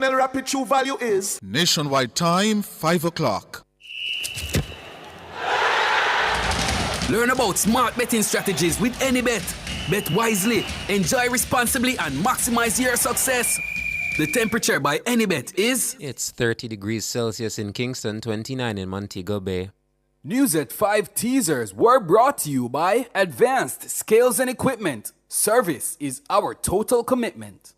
The rapid true value is Nationwide time, 5 o'clock. Learn about smart betting strategies with AnyBet. Bet wisely, enjoy responsibly, and maximize your success. The temperature by AnyBet is... It's 30 degrees Celsius in Kingston, 29 in Montego Bay. News at 5 teasers were brought to you by Advanced Scales and Equipment. Service is our total commitment.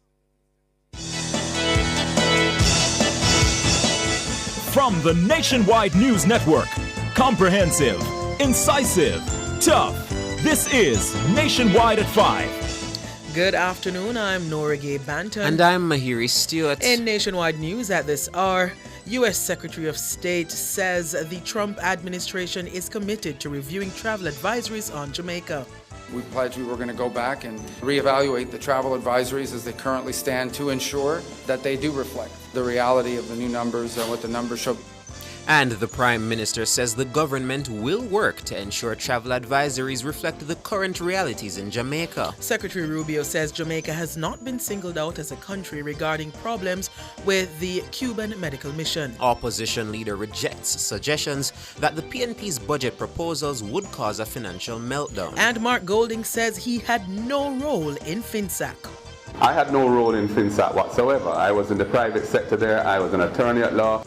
From the Nationwide News Network, comprehensive, incisive, tough. This is Nationwide at 5. Good afternoon, I'm Nora Gay Banton. And I'm Mahiri Stewart. In Nationwide News at this hour, U.S. Secretary of State says the Trump administration is committed to reviewing travel advisories on Jamaica. We pledged we were going to go back and reevaluate the travel advisories as they currently stand to ensure that they do reflect the reality of the new numbers and what the numbers show. And the Prime Minister says the government will work to ensure travel advisories reflect the current realities in Jamaica. Secretary Rubio says Jamaica has not been singled out as a country regarding problems with the Cuban medical mission. Opposition leader rejects suggestions that the PNP's budget proposals would cause a financial meltdown. And Mark Golding says he had no role in FinSAC. I had no role in FinSAC whatsoever. I was in the private sector there. I was an attorney at law.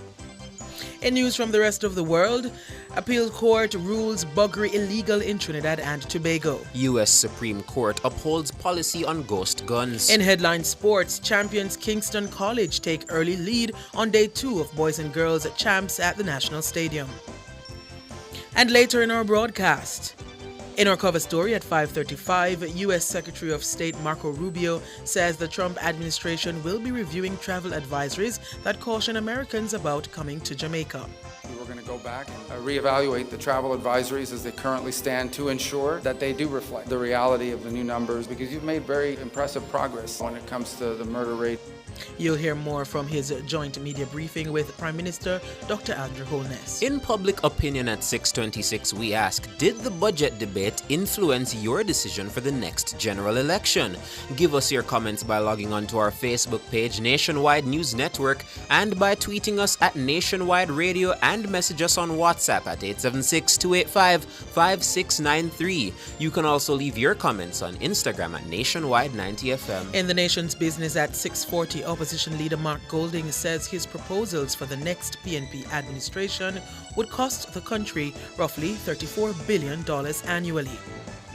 In news from the rest of the world, appeal court rules buggery illegal in Trinidad and Tobago. U.S. Supreme Court upholds policy on ghost guns. In headline sports, champions Kingston College take early lead on day 2 of boys and girls champs at the National Stadium. And later in our broadcast, in our cover story at 5:35, U.S. Secretary of State Marco Rubio says the Trump administration will be reviewing travel advisories that caution Americans about coming to Jamaica. We were going to go back and reevaluate the travel advisories as they currently stand to ensure that they do reflect the reality of the new numbers, because you've made very impressive progress when it comes to the murder rate. You'll hear more from his joint media briefing with Prime Minister Dr. Andrew Holness. In Public Opinion at 6:26, we ask, did the budget debate influence your decision for the next general election? Give us your comments by logging onto our Facebook page, Nationwide News Network, and by tweeting us at Nationwide Radio, and message us on WhatsApp at 876-285-5693. You can also leave your comments on Instagram at Nationwide90FM. In the nation's business at 6:40, Opposition leader Mark Golding says his proposals for the next PNP administration would cost the country roughly $34 billion annually.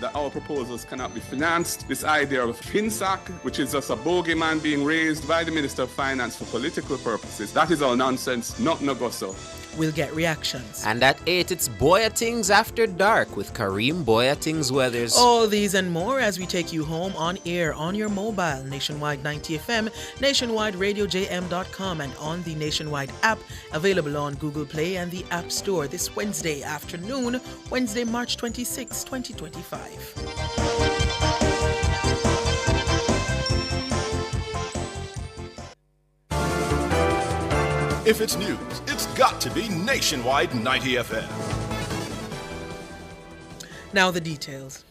That our proposals cannot be financed. This idea of FinSAC, which is just a bogeyman being raised by the Minister of Finance for political purposes, that is all nonsense, not no go so. We'll get reactions. And at 8, it's Boyatings After Dark with Kareem Boyatings Weathers. All these and more as we take you home on air on your mobile, Nationwide 90 FM, nationwideradiojm.com, and on the Nationwide app, available on Google Play and the App Store this Wednesday afternoon, Wednesday, March 26, 2025. If it's news, it's got to be Nationwide 90 FM. Now the details.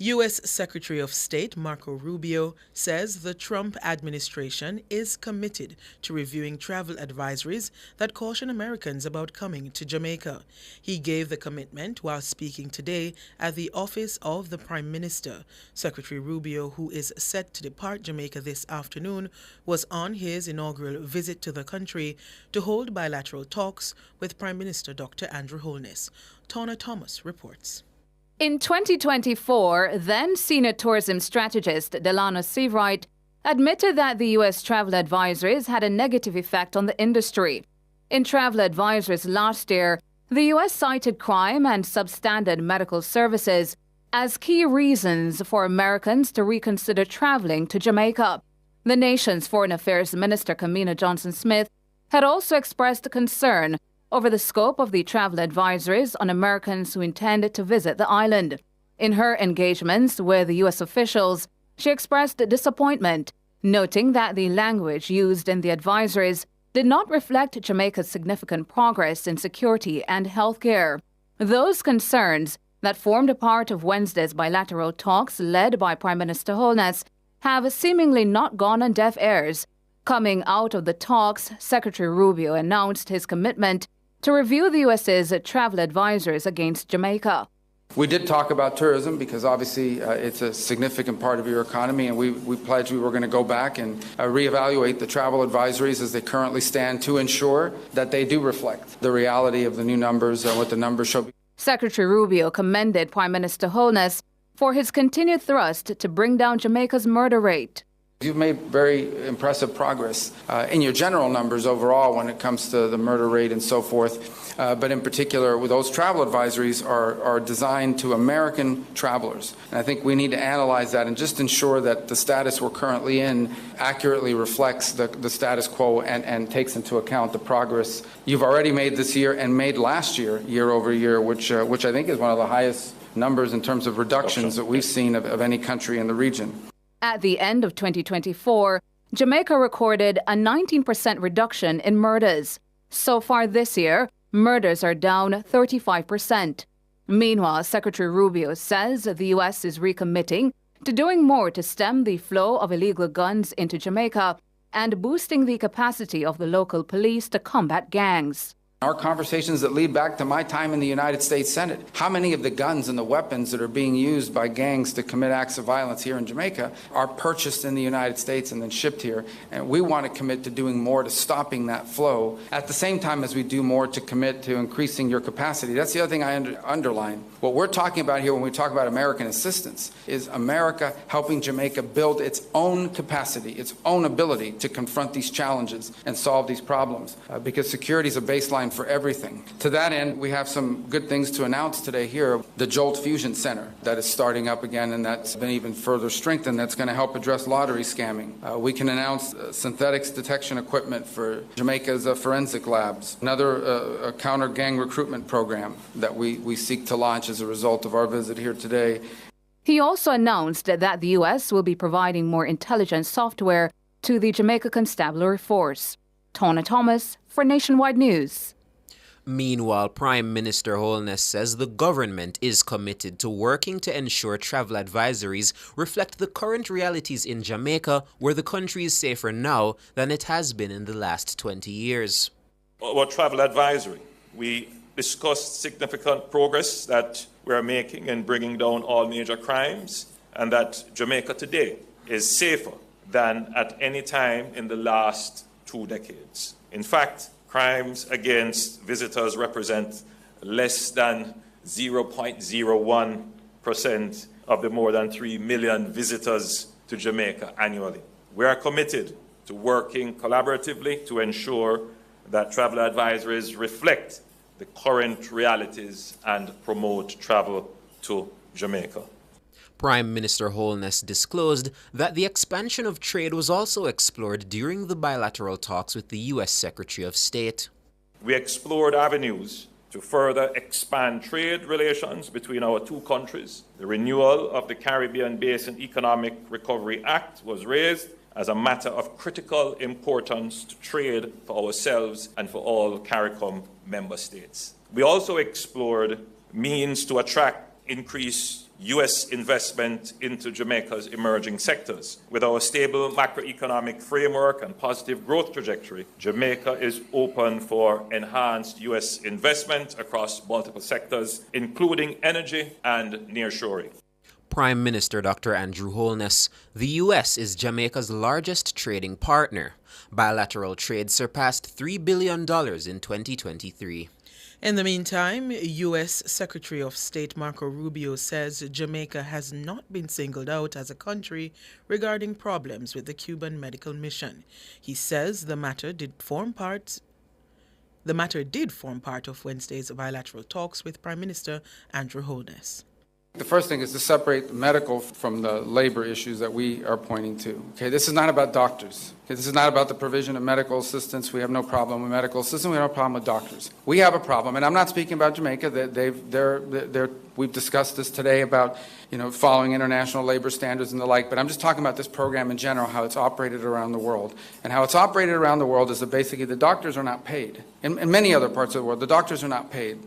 U.S. Secretary of State Marco Rubio says the Trump administration is committed to reviewing travel advisories that caution Americans about coming to Jamaica. He gave the commitment while speaking today at the office of the Prime Minister. Secretary Rubio, who is set to depart Jamaica this afternoon, was on his inaugural visit to the country to hold bilateral talks with Prime Minister Dr. Andrew Holness. Tona Thomas reports. In 2024, then Senior Tourism Strategist Delano Seawright admitted that the U.S. travel advisories had a negative effect on the industry. In travel advisories last year, the U.S. cited crime and substandard medical services as key reasons for Americans to reconsider traveling to Jamaica. The nation's Foreign Affairs Minister, Kamina Johnson-Smith, had also expressed concern over the scope of the travel advisories on Americans who intend to visit the island. In her engagements with U.S. officials, she expressed disappointment, noting that the language used in the advisories did not reflect Jamaica's significant progress in security and health care. Those concerns that formed a part of Wednesday's bilateral talks led by Prime Minister Holness have seemingly not gone on deaf ears. Coming out of the talks, Secretary Rubio announced his commitment to review the U.S.'s travel advisories against Jamaica. We did talk about tourism because obviously it's a significant part of your economy, and we pledged we were going to go back and reevaluate the travel advisories as they currently stand to ensure that they do reflect the reality of the new numbers and what the numbers show. Secretary Rubio commended Prime Minister Holness for his continued thrust to bring down Jamaica's murder rate. You've made very impressive progress in your general numbers overall when it comes to the murder rate and so forth. But in particular, with those travel advisories are designed to American travelers. And I think we need to analyze that and just ensure that the status we're currently in accurately reflects the status quo and takes into account the progress you've already made this year and made last year, year over year, which I think is one of the highest numbers in terms of reductions that we've seen of any country in the region. At the end of 2024, Jamaica recorded a 19% reduction in murders. So far this year, murders are down 35%. Meanwhile, Secretary Rubio says the U.S. is recommitting to doing more to stem the flow of illegal guns into Jamaica and boosting the capacity of the local police to combat gangs. Our conversations that lead back to my time in the United States Senate. How many of the guns and the weapons that are being used by gangs to commit acts of violence here in Jamaica are purchased in the United States and then shipped here? And we want to commit to doing more to stopping that flow at the same time as we do more to commit to increasing your capacity. That's the other thing I underline. What we're talking about here when we talk about American assistance is America helping Jamaica build its own capacity, its own ability to confront these challenges and solve these problems because security is a baseline for everything. To that end, we have some good things to announce today here. The Jolt Fusion Center that is starting up again, and that's been even further strengthened. That's going to help address lottery scamming. We can announce synthetics detection equipment for Jamaica's forensic labs. Another counter-gang recruitment program that we seek to launch as a result of our visit here today. He also announced that the U.S. will be providing more intelligence software to the Jamaica Constabulary Force. Tona Thomas for Nationwide News. Meanwhile, Prime Minister Holness says the government is committed to working to ensure travel advisories reflect the current realities in Jamaica, where the country is safer now than it has been in the last 20 years. About travel advisory, we discussed significant progress that we are making in bringing down all major crimes, and that Jamaica today is safer than at any time in the last 2 decades. In fact, crimes against visitors represent less than 0.01% of the more than 3 million visitors to Jamaica annually. We are committed to working collaboratively to ensure that travel advisories reflect the current realities and promote travel to Jamaica. Prime Minister Holness disclosed that the expansion of trade was also explored during the bilateral talks with the U.S. Secretary of State. We explored avenues to further expand trade relations between our two countries. The renewal of the Caribbean Basin Economic Recovery Act was raised as a matter of critical importance to trade for ourselves and for all CARICOM member states. We also explored means to attract increased U.S. investment into Jamaica's emerging sectors. With our stable macroeconomic framework and positive growth trajectory, Jamaica is open for enhanced U.S. investment across multiple sectors, including energy and nearshoring. Prime Minister Dr. Andrew Holness, the U.S. is Jamaica's largest trading partner. Bilateral trade surpassed $3 billion in 2023. In the meantime, U.S. Secretary of State Marco Rubio says Jamaica has not been singled out as a country regarding problems with the Cuban medical mission. He says the matter did form part of Wednesday's bilateral talks with Prime Minister Andrew Holness. The first thing is to separate the medical from the labor issues that we are pointing to. Okay, this is not about doctors. Okay, this is not about the provision of medical assistance. We have no problem with medical assistance. We have no problem with doctors. We have a problem, and I'm not speaking about Jamaica. We've discussed this today about, following international labor standards and the like, but I'm just talking about this program in general, how it's operated around the world. And how it's operated around the world is that basically the doctors are not paid. In many other parts of the world, the doctors are not paid.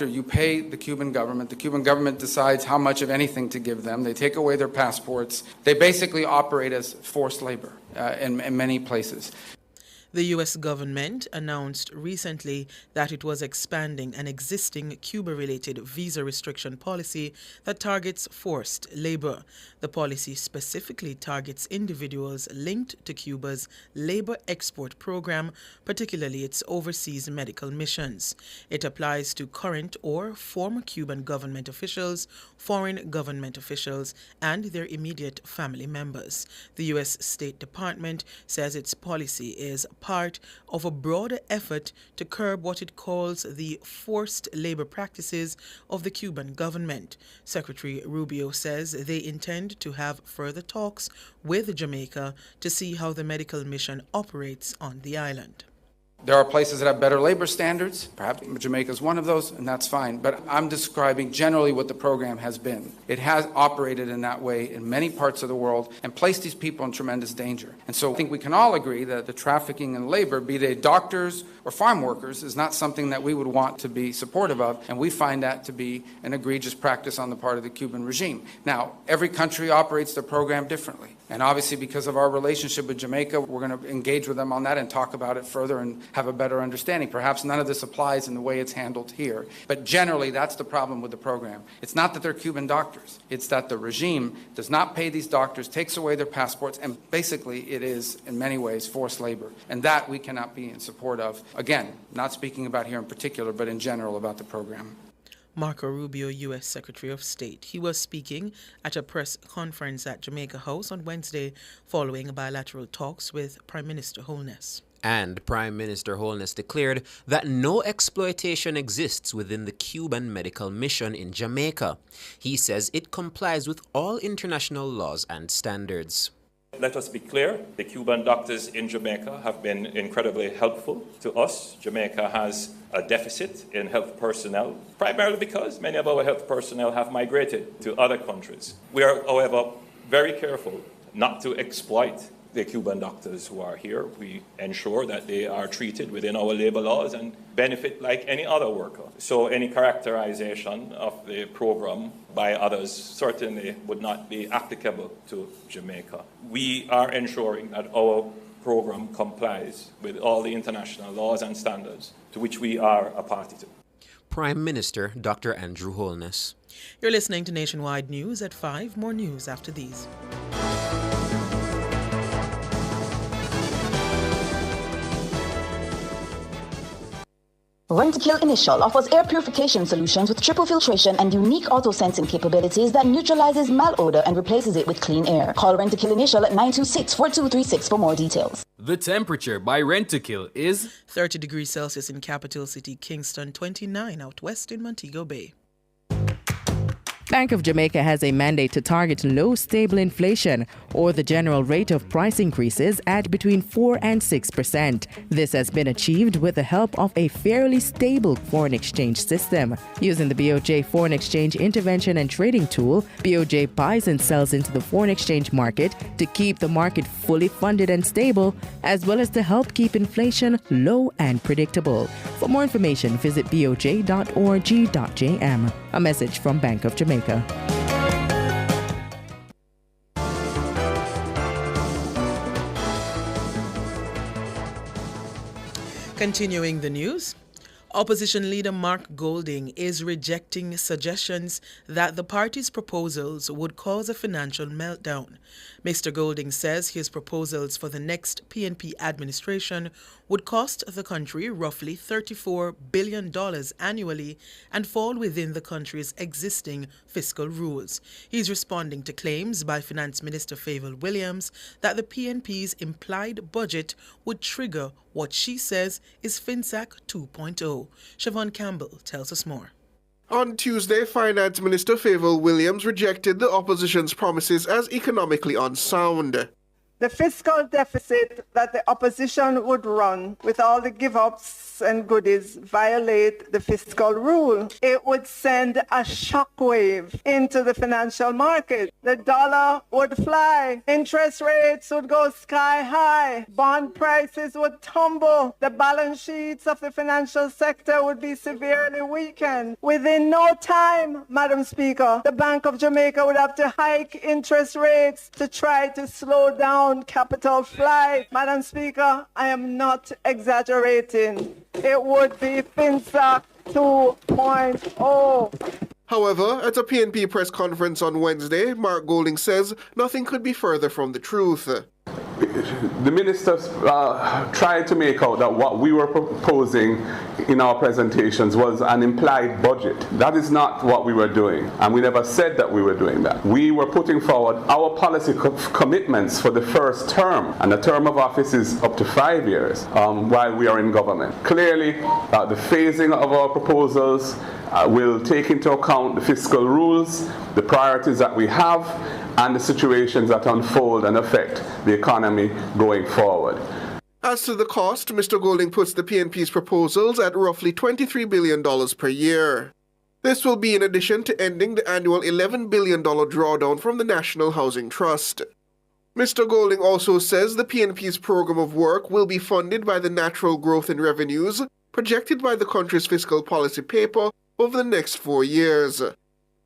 You pay the Cuban government. The Cuban government decides how much of anything to give them. They take away their passports. They basically operate as forced labor in many places. The U.S. government announced recently that it was expanding an existing Cuba-related visa restriction policy that targets forced labor. The policy specifically targets individuals linked to Cuba's labor export program, particularly its overseas medical missions. It applies to current or former Cuban government officials, foreign government officials, and their immediate family members. The U.S. State Department says its policy is part of a broader effort to curb what it calls the forced labor practices of the Cuban government. Secretary Rubio says they intend to have further talks with Jamaica to see how the medical mission operates on the island. There are places that have better labor standards. Perhaps Jamaica is one of those, and that's fine. But I'm describing generally what the program has been. It has operated in that way in many parts of the world and placed these people in tremendous danger. And so I think we can all agree that the trafficking in labor, be they doctors or farm workers, is not something that we would want to be supportive of, and we find that to be an egregious practice on the part of the Cuban regime. Now, every country operates their program differently. And obviously, because of our relationship with Jamaica, we're going to engage with them on that and talk about it further and have a better understanding. Perhaps none of this applies in the way it's handled here. But generally, that's the problem with the program. It's not that they're Cuban doctors. It's that the regime does not pay these doctors, takes away their passports, and basically it is, in many ways, forced labor. And that we cannot be in support of. Again, not speaking about here in particular, but in general about the program. Marco Rubio, U.S. Secretary of State. He was speaking at a press conference at Jamaica House on Wednesday following bilateral talks with Prime Minister Holness. And Prime Minister Holness declared that no exploitation exists within the Cuban medical mission in Jamaica. He says it complies with all international laws and standards. Let us be clear, the Cuban doctors in Jamaica have been incredibly helpful to us. Jamaica has a deficit in health personnel, primarily because many of our health personnel have migrated to other countries. We are, however, very careful not to exploit the Cuban doctors who are here. We ensure that they are treated within our labor laws and benefit like any other worker. So any characterization of the program by others certainly would not be applicable to Jamaica. We are ensuring that our program complies with all the international laws and standards to which we are a party to. Prime Minister Dr. Andrew Holness. You're listening to Nationwide News at 5. More news after these. Rentokil Initial offers air purification solutions with triple filtration and unique auto-sensing capabilities that neutralizes malodor and replaces it with clean air. Call Rentokil Initial at 926-4236 for more details. The temperature by Rentokil is 30 degrees Celsius in capital city Kingston, 29 out west in Montego Bay. Bank of Jamaica has a mandate to target low stable inflation or the general rate of price increases at between 4 and 6%. This has been achieved with the help of a fairly stable foreign exchange system. Using the BOJ Foreign Exchange Intervention and Trading Tool, BOJ buys and sells into the foreign exchange market to keep the market fully funded and stable, as well as to help keep inflation low and predictable. For more information, visit boj.org.jm. A message from Bank of Jamaica. Continuing the news, Opposition leader Mark Golding is rejecting suggestions that the party's proposals would cause a financial meltdown. Mr. Golding says his proposals for the next PNP administration would cost the country roughly $34 billion annually and fall within the country's existing fiscal rules. He's responding to claims by Finance Minister Favour Williams that the PNP's implied budget would trigger what she says is FinSAC 2.0. Siobhan Campbell tells us more. On Tuesday, Finance Minister Favour Williams rejected the opposition's promises as economically unsound. The fiscal deficit that the opposition would run with all the give-ups and goodies violate the fiscal rule. It would send a shockwave into the financial market. The dollar would fly. Interest rates would go sky high. Bond prices would tumble. The balance sheets of the financial sector would be severely weakened. Within no time, Madam Speaker, the Bank of Jamaica would have to hike interest rates to try to slow down crown capital flight. Madam Speaker, I am not exaggerating. It would be FinSAC 2.0. However, at a PNP press conference on Wednesday, Mark Golding says nothing could be further from the truth. The ministers tried to make out that what we were proposing in our presentations was an implied budget. That is not what we were doing, and we never said that we were doing that. We were putting forward our policy commitments for the first term, and the term of office is up to 5 years while we are in government. Clearly, the phasing of our proposals will take into account the fiscal rules, the priorities that we have, and the situations that unfold and affect the economy going forward. As to the cost, Mr. Golding puts the PNP's proposals at roughly $23 billion per year. This will be in addition to ending the annual $11 billion drawdown from the National Housing Trust. Mr. Golding also says the PNP's program of work will be funded by the natural growth in revenues projected by the country's fiscal policy paper over the next 4 years.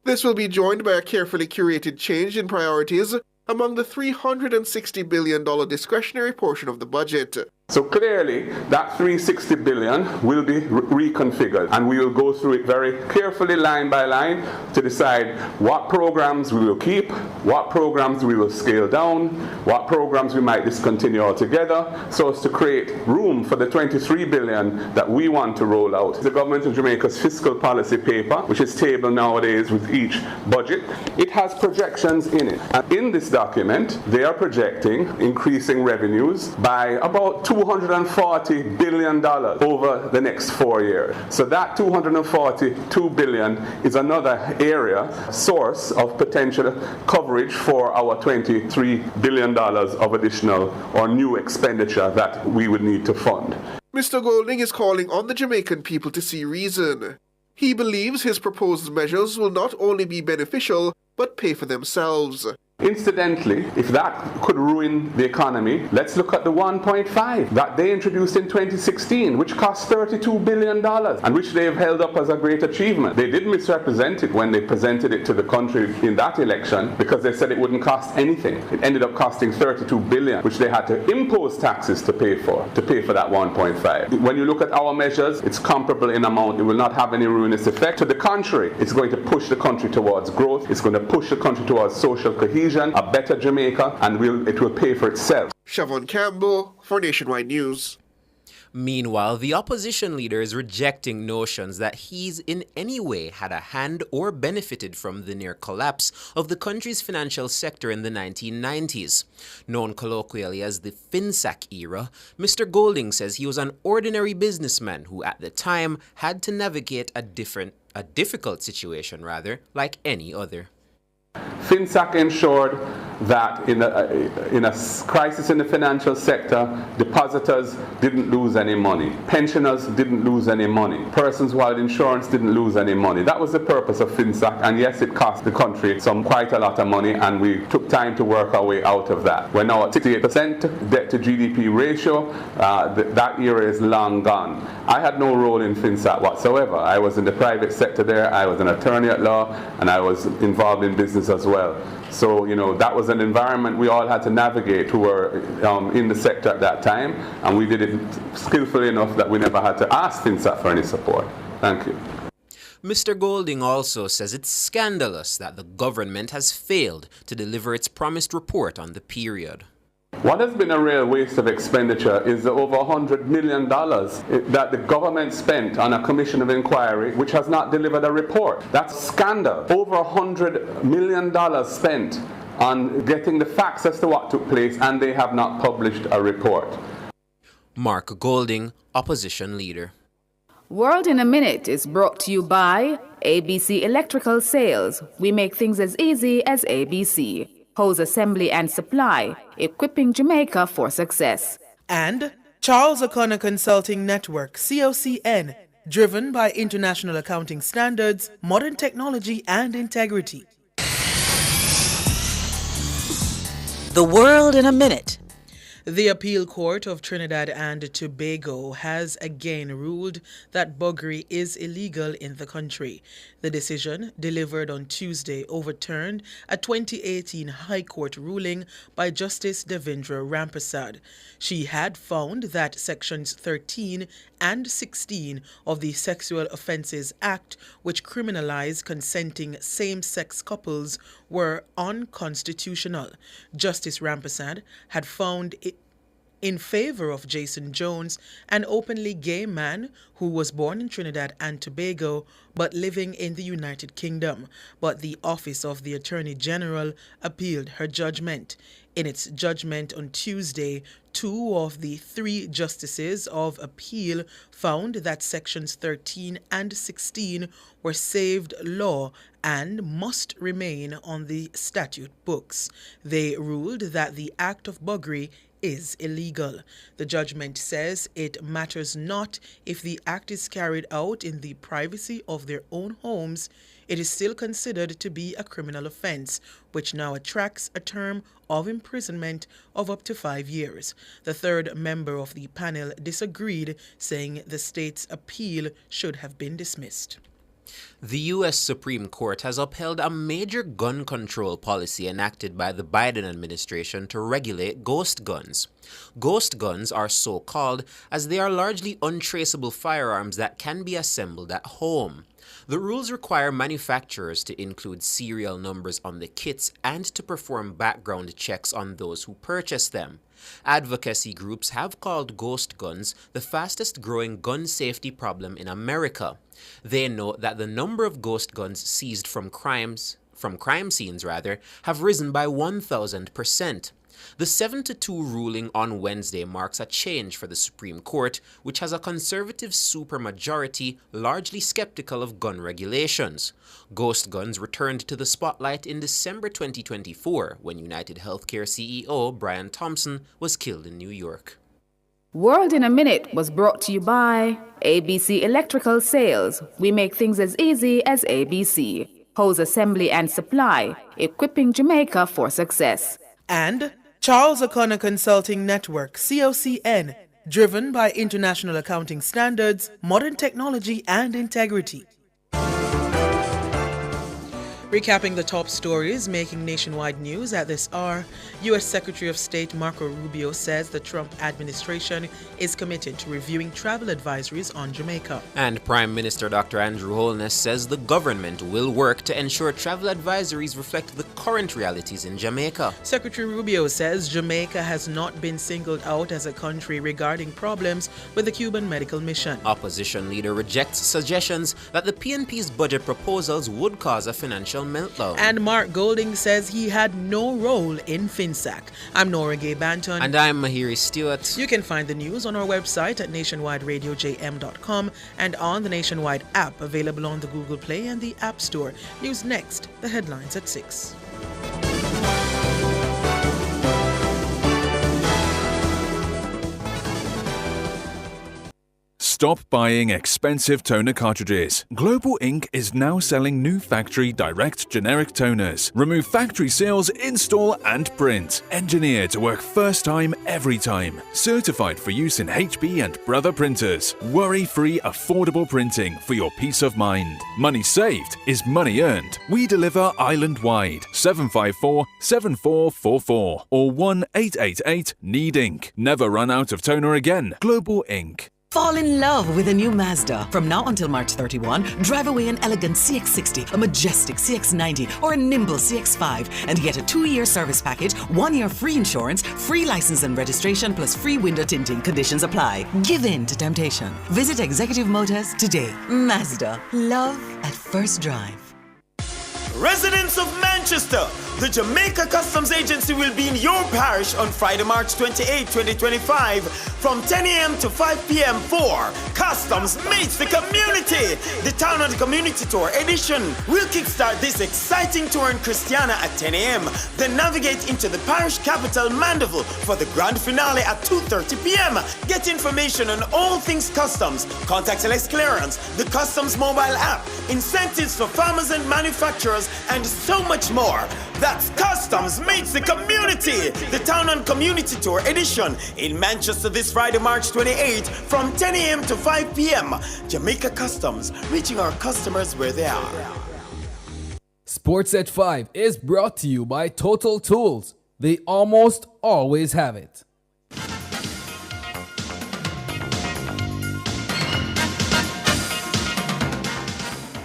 This will be joined by a carefully curated change in priorities among the $360 billion discretionary portion of the budget. So clearly, that $360 billion will be reconfigured, and we will go through it very carefully, line by line, to decide what programs we will keep, what programs we will scale down, what programs we might discontinue altogether, so as to create room for the $23 billion that we want to roll out. The Government of Jamaica's fiscal policy paper, which is tabled nowadays with each budget, it has projections in it. And in this document, they are projecting increasing revenues by about $240 billion over the next 4 years. So that $242 billion is another source of potential coverage for our $23 billion of additional or new expenditure that we would need to fund. Mr. Golding is calling on the Jamaican people to see reason. He believes his proposed measures will not only be beneficial, but pay for themselves. Incidentally, if that could ruin the economy, let's look at the 1.5 that they introduced in 2016, which cost $32 billion, and which they have held up as a great achievement. They did misrepresent it when they presented it to the country in that election, because they said it wouldn't cost anything. It ended up costing $32 billion, which they had to impose taxes to pay for that 1.5. When you look at our measures, it's comparable in amount. It will not have any ruinous effect. To the contrary, it's going to push the country towards growth. It's going to push the country towards social cohesion, a better Jamaica, and it will pay for itself. Siobhan Campbell for Nationwide News. Meanwhile, the opposition leader is rejecting notions that he's in any way had a hand or benefited from the near collapse of the country's financial sector in the 1990s. Known colloquially as the FinSAC era, Mr. Golding says he was an ordinary businessman who at the time had to navigate a difficult situation like any other. FinSAC ensured that in a crisis in the financial sector, depositors didn't lose any money. Pensioners didn't lose any money. Persons without insurance didn't lose any money. That was the purpose of FinSAC, and yes, it cost the country quite a lot of money, and we took time to work our way out of that. We're now at 68% debt to GDP ratio. That era is long gone. I had no role in FinSAC whatsoever. I was in the private sector there. I was an attorney at law, and I was involved in business as well. So, that was an environment we all had to navigate who were in the sector at that time, and we did it skillfully enough that we never had to ask FinSAC for any support. Thank you. Mr. Golding also says it's scandalous that the government has failed to deliver its promised report on the period. What has been a real waste of expenditure is the over $100 million that the government spent on a commission of inquiry which has not delivered a report. That's scandal. Over $100 million spent on getting the facts as to what took place, and they have not published a report. Mark Golding, opposition leader. World in a Minute is brought to you by ABC Electrical Sales. We make things as easy as ABC. Hose assembly and supply, equipping Jamaica for success. And Charles O'Connor Consulting Network, COCN, driven by international accounting standards, modern technology and integrity. The World in a Minute. The Appeal Court of Trinidad and Tobago has again ruled that buggery is illegal in the country. The decision, delivered on Tuesday, overturned a 2018 High Court ruling by Justice Devendra Rampersad. She had found that Sections 13 and 16 of the Sexual Offences Act, which criminalize consenting same-sex couples, were unconstitutional. Justice Rampersad had found it in favor of Jason Jones, an openly gay man who was born in Trinidad and Tobago but living in the United Kingdom. But the Office of the Attorney General appealed her judgment. In its judgment on Tuesday, 2 of the 3 justices of appeal found that Sections 13 and 16 were saved law and must remain on the statute books. They ruled that the act of buggery is illegal. The judgment says it matters not if the act is carried out in the privacy of their own homes. It is still considered to be a criminal offense, which now attracts a term of imprisonment of up to 5 years. The third member of the panel disagreed, saying the state's appeal should have been dismissed. The U.S. Supreme Court has upheld a major gun control policy enacted by the Biden administration to regulate ghost guns. Ghost guns are so called as they are largely untraceable firearms that can be assembled at home. The rules require manufacturers to include serial numbers on the kits and to perform background checks on those who purchase them. Advocacy groups have called ghost guns the fastest growing gun safety problem in America. They note that the number of ghost guns seized from crime scenes have risen by 1,000%. The 7-2 ruling on Wednesday marks a change for the Supreme Court, which has a conservative supermajority largely skeptical of gun regulations. Ghost guns returned to the spotlight in December 2024 when United Healthcare CEO Brian Thompson was killed in New York. World in a Minute was brought to you by ABC Electrical Sales. We make things as easy as ABC. Hose Assembly and Supply, equipping Jamaica for success. And Charles O'Connor Consulting Network, COCN, driven by international accounting standards, modern technology, and integrity. Recapping the top stories making nationwide news at this hour, U.S. Secretary of State Marco Rubio says the Trump administration is committed to reviewing travel advisories on Jamaica. And Prime Minister Dr. Andrew Holness says the government will work to ensure travel advisories reflect the current realities in Jamaica. Secretary Rubio says Jamaica has not been singled out as a country regarding problems with the Cuban medical mission. Opposition leader rejects suggestions that the PNP's budget proposals would cause a financial meltdown. And Mark Golding says he had no role in FinSAC. I'm Nora Gay Banton. And I'm Mahiri Stewart. You can find the news on our website at nationwideradiojm.com and on the Nationwide app available on the Google Play and the App Store. News next, the headlines at 6. Stop buying expensive toner cartridges. Global Ink is now selling new factory direct generic toners. Remove factory seals, install and print. Engineered to work first time, every time. Certified for use in HP and Brother printers. Worry-free, affordable printing for your peace of mind. Money saved is money earned. We deliver island-wide. 754-7444 or 1-888-NEED-INK. Never run out of toner again. Global Ink. Fall in love with a new Mazda. From now until March 31, drive away an elegant CX-60, a majestic CX-90, or a nimble CX-5 and get a 2-year service package, 1 year free insurance, free license and registration, plus free window tinting. Conditions apply. Give in to temptation. Visit Executive Motors today. Mazda. Love at first drive. Residents of Manchester, the Jamaica Customs Agency will be in your parish on Friday, March 28, 2025 from 10 a.m. to 5 p.m. for Customs Meets the Community. The Town and Community Tour edition will kickstart this exciting tour in Christiana at 10 a.m. Then navigate into the parish capital, Mandeville, for the grand finale at 2:30 p.m. Get information on all things customs, contactless clearance, the Customs mobile app, incentives for farmers and manufacturers, and so much more. That's Customs Meets the Community, the Town and Community Tour edition in Manchester this Friday, March 28th from 10 a.m. to 5 p.m. Jamaica Customs, reaching our customers where they are. Sports at 5 is brought to you by Total Tools. They almost always have it.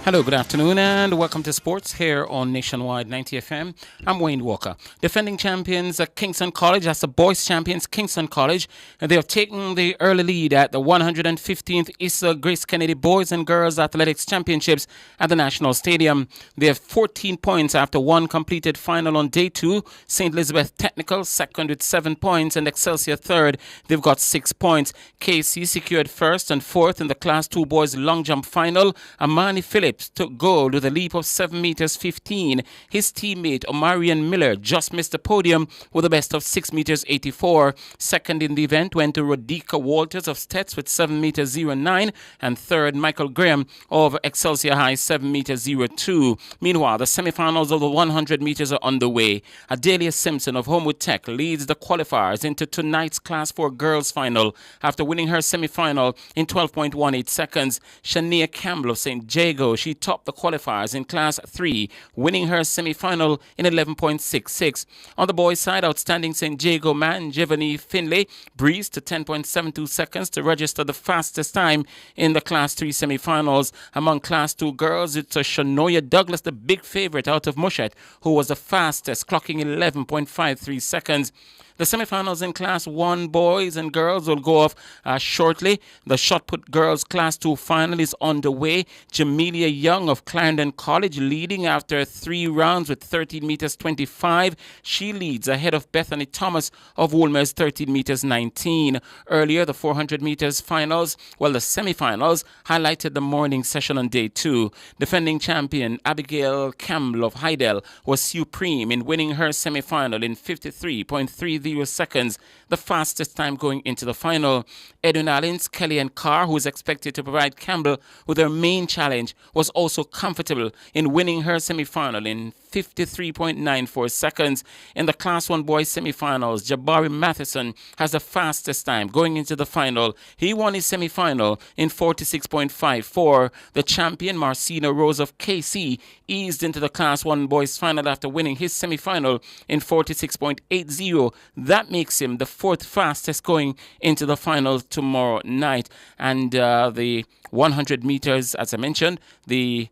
Hello, good afternoon, and welcome to Sports here on Nationwide 90 FM. I'm Wayne Walker. Defending champions at Kingston College, that's the boys champions Kingston College, and they have taken the early lead at the 115th Issa Grace Kennedy Boys and Girls Athletics Championships at the National Stadium. They have 14 points after one completed final on day 2. St. Elizabeth Technical second with 7 points and Excelsior third. They've got 6 points. KC secured first and fourth in the Class 2 boys long jump final. Amani Phillips took gold with a leap of 7 meters 15. His teammate Omarion Miller just missed the podium with a best of 6 meters 84. Second in the event went to Rodika Walters of Stets with 7 meters 09, and third Michael Graham of Excelsior High 7 meters 02. Meanwhile, the semifinals of the 100 meters are underway. Adelia Simpson of Homewood Tech leads the qualifiers into tonight's Class 4 girls final after winning her semifinal in 12.18 seconds. Shania Campbell of St. Jago, she topped the qualifiers in Class 3, winning her semi-final in 11.66. On the boys' side, outstanding St. Jago man Giovanni Finlay breezed to 10.72 seconds to register the fastest time in the Class 3 semi-finals. Among Class 2 girls, it's Shanoya Douglas, the big favorite out of Mushat, who was the fastest, clocking 11.53 seconds. The semifinals in Class 1 boys and girls will go off shortly. The shot put girls Class 2 final is underway. Jamelia Young of Clarendon College leading after 3 rounds with 13 meters 25. She leads ahead of Bethany Thomas of Woolmer's 13 meters 19. Earlier, the 400 meters finals, the semifinals, highlighted the morning session on day 2. Defending champion Abigail Campbell of Hydel was supreme in winning her semifinal in 53.30 seconds, the fastest time going into the final. Edwin Allens, Kelly and Carr, who is expected to provide Campbell with her main challenge, was also comfortable in winning her semi-final in 53.94 seconds. In the Class 1 boys semi-finals, Jabari Matheson has the fastest time going into the final. He won his semi-final in 46.54. The champion, Marcina Rose of KC, eased into the Class 1 boys final after winning his semi-final in 46.80. That makes him the 4th fastest going into the final tomorrow night. And the 100 meters, as I mentioned, the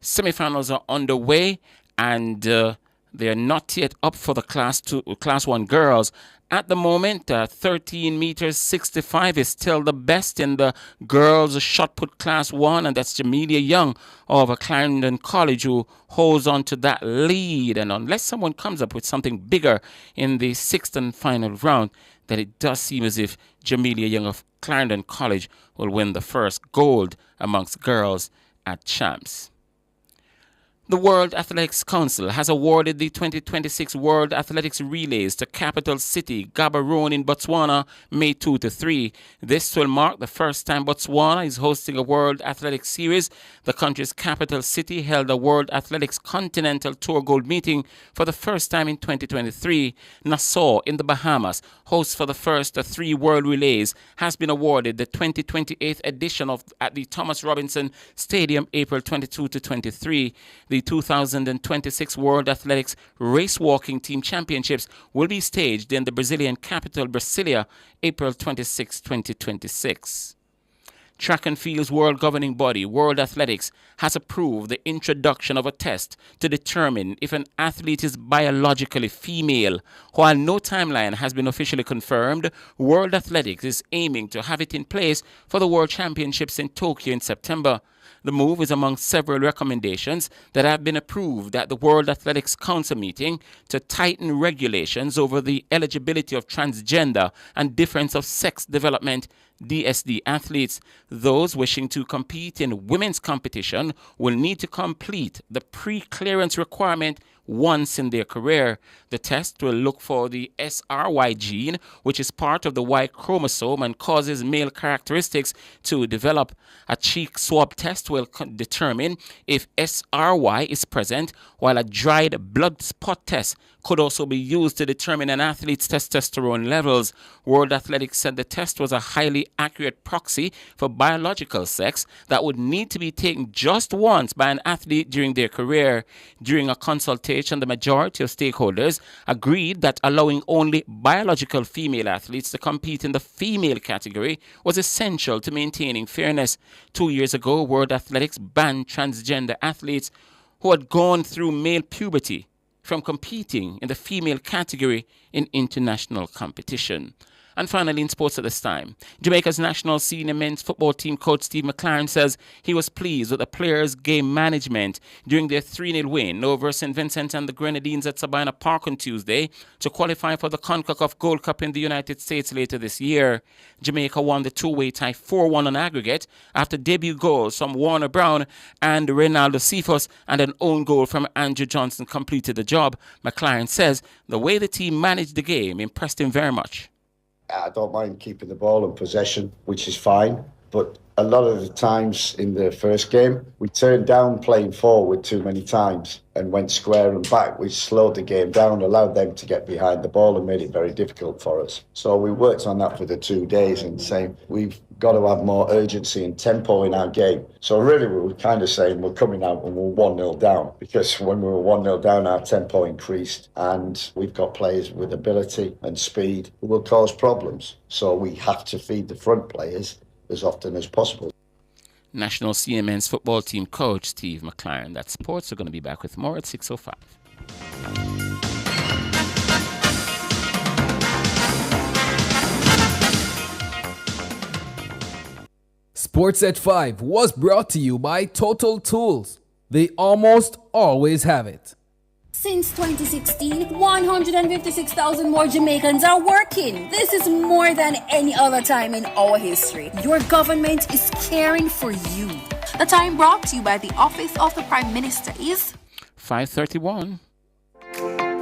semifinals are underway, and they're not yet up for the Class 1 girls. At the moment, 13 meters 65 is still the best in the girls shot put Class 1, and that's Jamelia Young of Clarendon College who holds on to that lead. And unless someone comes up with something bigger in the 6th and final round, then it does seem as if Jamelia Young of Clarendon College will win the first gold amongst girls at Champs. The World Athletics Council has awarded the 2026 World Athletics Relays to capital city Gaborone in Botswana, May 2 to 3. This will mark the first time Botswana is hosting a World Athletics Series. The country's capital city held a World Athletics Continental Tour Gold meeting for the first time in 2023. Nassau in the Bahamas, host for the first 3 World Relays, has been awarded the 2028 edition at the Thomas Robinson Stadium, April 22 to 23. The 2026 World Athletics Race Walking Team Championships will be staged in the Brazilian capital, Brasilia, April 26, 2026. Track and Field's world governing body, World Athletics, has approved the introduction of a test to determine if an athlete is biologically female. While no timeline has been officially confirmed, World Athletics is aiming to have it in place for the World Championships in Tokyo in September. The move is among several recommendations that have been approved at the World Athletics Council meeting to tighten regulations over the eligibility of transgender and difference of sex development DSD athletes. Those wishing to compete in women's competition will need to complete the pre-clearance requirement once in their career. The test will look for the SRY gene, which is part of the Y chromosome and causes male characteristics to develop. A cheek swab test will determine if SRY is present, while a dried blood spot test could also be used to determine an athlete's testosterone levels. World Athletics said the test was a highly accurate proxy for biological sex that would need to be taken just once by an athlete during their career. During a consultation, the majority of stakeholders agreed that allowing only biological female athletes to compete in the female category was essential to maintaining fairness. 2 years ago, World Athletics banned transgender athletes who had gone through male puberty from competing in the female category in international competition. And finally, in sports at this time, Jamaica's national senior men's football team coach Steve McLaren says he was pleased with the players' game management during their 3-0 win over St. Vincent and the Grenadines at Sabina Park on Tuesday to qualify for the CONCACAF Gold Cup in the United States later this year. Jamaica won the two-way tie 4-1 on aggregate after debut goals from Warner Brown and Reynaldo Cephas and an own goal from Andrew Johnson completed the job. McLaren says the way the team managed the game impressed him very much. I don't mind keeping the ball in possession, which is fine. But a lot of the times in the first game, we turned down playing forward too many times and went square and back, which slowed the game down, allowed them to get behind the ball and made it very difficult for us. So we worked on that for the 2 days and saying we've got to have more urgency and tempo in our game. So really we were kind of saying we're coming out and we're 1-0 down, because when we were 1-0 down, our tempo increased and we've got players with ability and speed who will cause problems. So we have to feed the front players as often as possible. National Senior Men's Football Team coach Steve McLaren. That's sports. We're going to be back with more at 6:05. Sports at 5 was brought to you by Total Tools. They almost always have it. Since 2016, 156,000 more Jamaicans are working. This is more than any other time in our history. Your government is caring for you. The time brought to you by the Office of the Prime Minister is 5:31.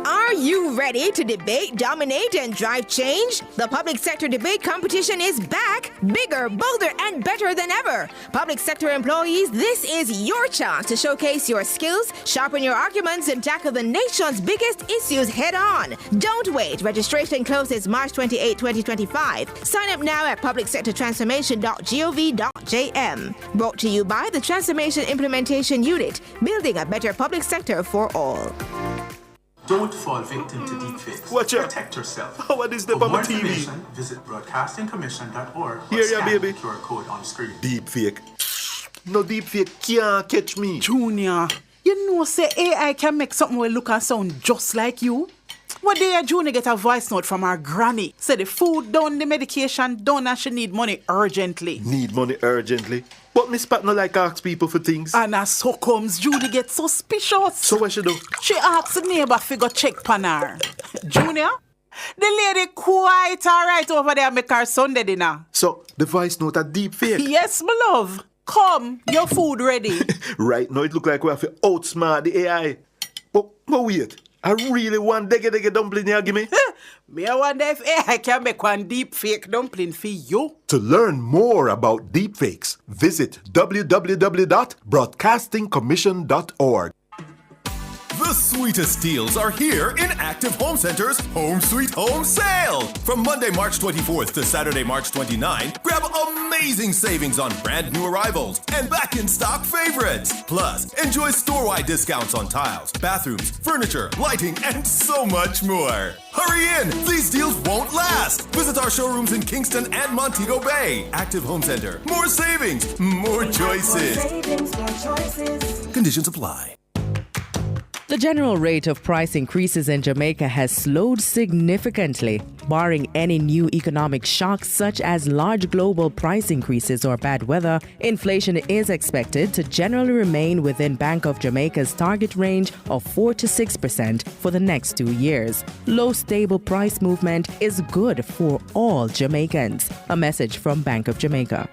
Are you ready to debate, dominate, and drive change? The public sector debate competition is back, bigger, bolder, and better than ever. Public sector employees, this is your chance to showcase your skills, sharpen your arguments, and tackle the nation's biggest issues head on. Don't wait. Registration closes March 28, 2025. Sign up now at publicsectortransformation.gov.jm. Brought to you by the Transformation Implementation Unit, building a better public sector for all. Don't fall victim to deepfakes. Watch out. Protect yourself. What is the For more on TV? information, visit broadcastingcommission.org or Here, scan baby. the QR code on screen. Deepfake. No deepfake can't catch me. Junior, you know say AI can make something will look and sound just like you? One day Junior get a voice note from her granny. Say the food done, the medication done, and she need money urgently. Need money urgently? But Miss Pat no like ask people for things. And as so comes, Judy get suspicious. So what she do? She asks the neighbor to go check pan her. Junior, the lady quite alright over there make her Sunday dinner. So the voice note a deepfake? Yes, my love. Come, your food ready. Right now it look like we have to outsmart the AI. But wait, I really want dege dumpling here, give me. Me I wonder if AI can make one deep fake dumpling for you. To learn more about deepfakes, visit www.broadcastingcommission.org. The sweetest deals are here in Active Home Center's Home Sweet Home Sale. From Monday, March 24th to Saturday, March 29th, grab amazing savings on brand new arrivals and back in stock favorites. Plus, enjoy store-wide discounts on tiles, bathrooms, furniture, lighting, and so much more. Hurry in! These deals won't last. Visit our showrooms in Kingston and Montego Bay. Active Home Center. More savings, more choices. Conditions apply. The general rate of price increases in Jamaica has slowed significantly. Barring any new economic shocks such as large global price increases or bad weather, inflation is expected to generally remain within Bank of Jamaica's target range of 4 to 6% for the next 2 years. Low stable price movement is good for all Jamaicans. A message from Bank of Jamaica.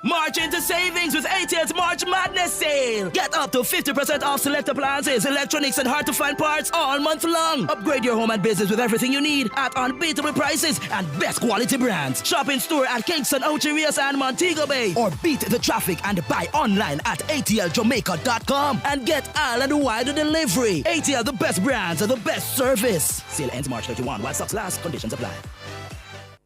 My March into savings with ATL's March Madness sale. Get up to 50% off select appliances, electronics, and hard-to-find parts all month long. Upgrade your home and business with everything you need at unbeatable prices and best quality brands. Shop in store at Kingston, Ocho Rios, and Montego Bay, or beat the traffic and buy online at atljamaica.com and get aisle and wider delivery. ATL, the best brands and the best service. Sale ends March 31 while stocks last. Conditions apply.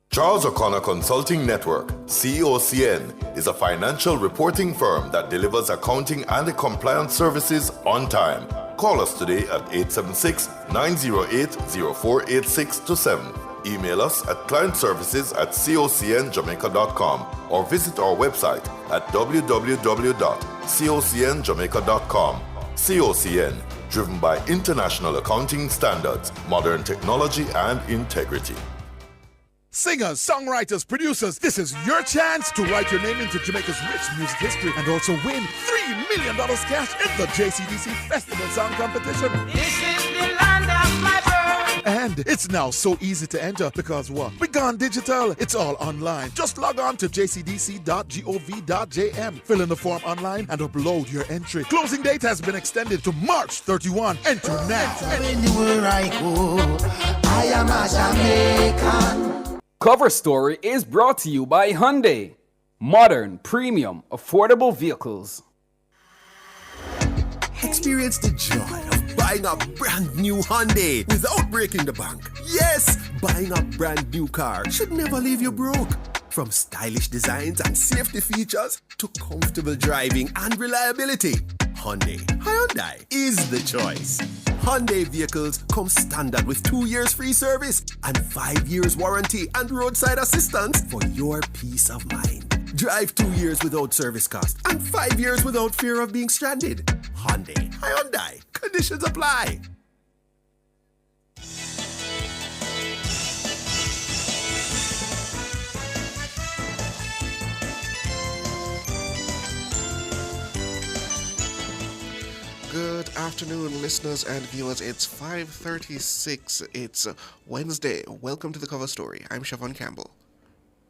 Charles O'Connor Consulting Network, COCN, is a financial reporting firm that delivers accounting and compliance services on time. Call us today at 876-908-0486-7. Email us at clientservices@cocnjamaica.com or visit our website at www.cocnjamaica.com. COCN, driven by international accounting standards, modern technology, and integrity. Singers, songwriters, producers, this is your chance to write your name into Jamaica's rich music history and also win $3 million cash in the JCDC Festival Song Competition. This is the land of my birth. And it's now so easy to enter because what? We gone digital. It's all online. Just log on to jcdc.gov.jm. Fill in the form online and upload your entry. Closing date has been extended to March 31. Enter now. Anywhere I go, I am a Jamaican. Cover Story is brought to you by Hyundai. Modern, premium, affordable vehicles. Experience the joy of buying a brand new Hyundai without breaking the bank. Yes, buying a brand new car should never leave you broke. From stylish designs and safety features to comfortable driving and reliability, Hyundai is the choice. Hyundai vehicles come standard with 2 years free service and 5 years warranty and roadside assistance for your peace of mind. Drive 2 years without service cost and 5 years without fear of being stranded. Hyundai. Conditions apply. Good afternoon, listeners and viewers. It's 5:36. It's Wednesday. Welcome to the Cover Story. I'm Siobhan Campbell.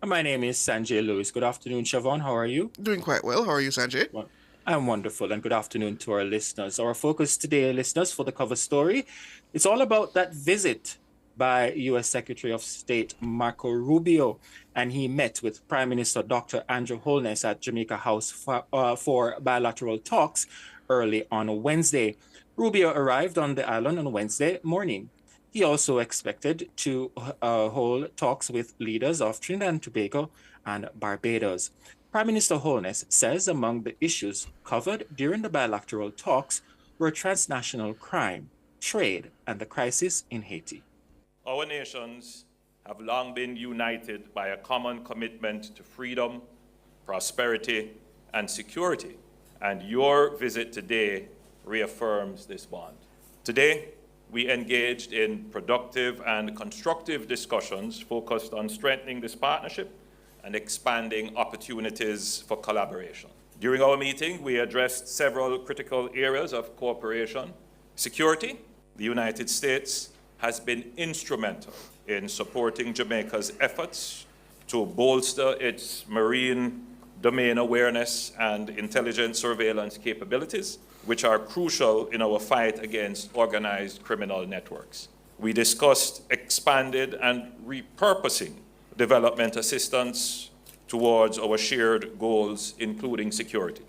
My name is Sanjay Lewis. Good afternoon, Siobhan. How are you? Doing quite well. How are you, Sanjay? Well, I'm wonderful, and good afternoon to our listeners. Our focus today, listeners, for the Cover Story, it's all about that visit by U.S. Secretary of State Marco Rubio, and he met with Prime Minister Dr. Andrew Holness at Jamaica House for bilateral talks early on Wednesday. Rubio arrived on the island on Wednesday morning. He also expected to hold talks with leaders of Trinidad and Tobago and Barbados. Prime Minister Holness says among the issues covered during the bilateral talks were transnational crime, trade, and the crisis in Haiti. Our nations have long been united by a common commitment to freedom, prosperity, and security, and your visit today reaffirms this bond. Today, we engaged in productive and constructive discussions focused on strengthening this partnership and expanding opportunities for collaboration. During our meeting, we addressed several critical areas of cooperation. Security. The United States has been instrumental in supporting Jamaica's efforts to bolster its marine domain awareness and intelligence surveillance capabilities, which are crucial in our fight against organized criminal networks. We discussed expanded and repurposing development assistance towards our shared goals, including security.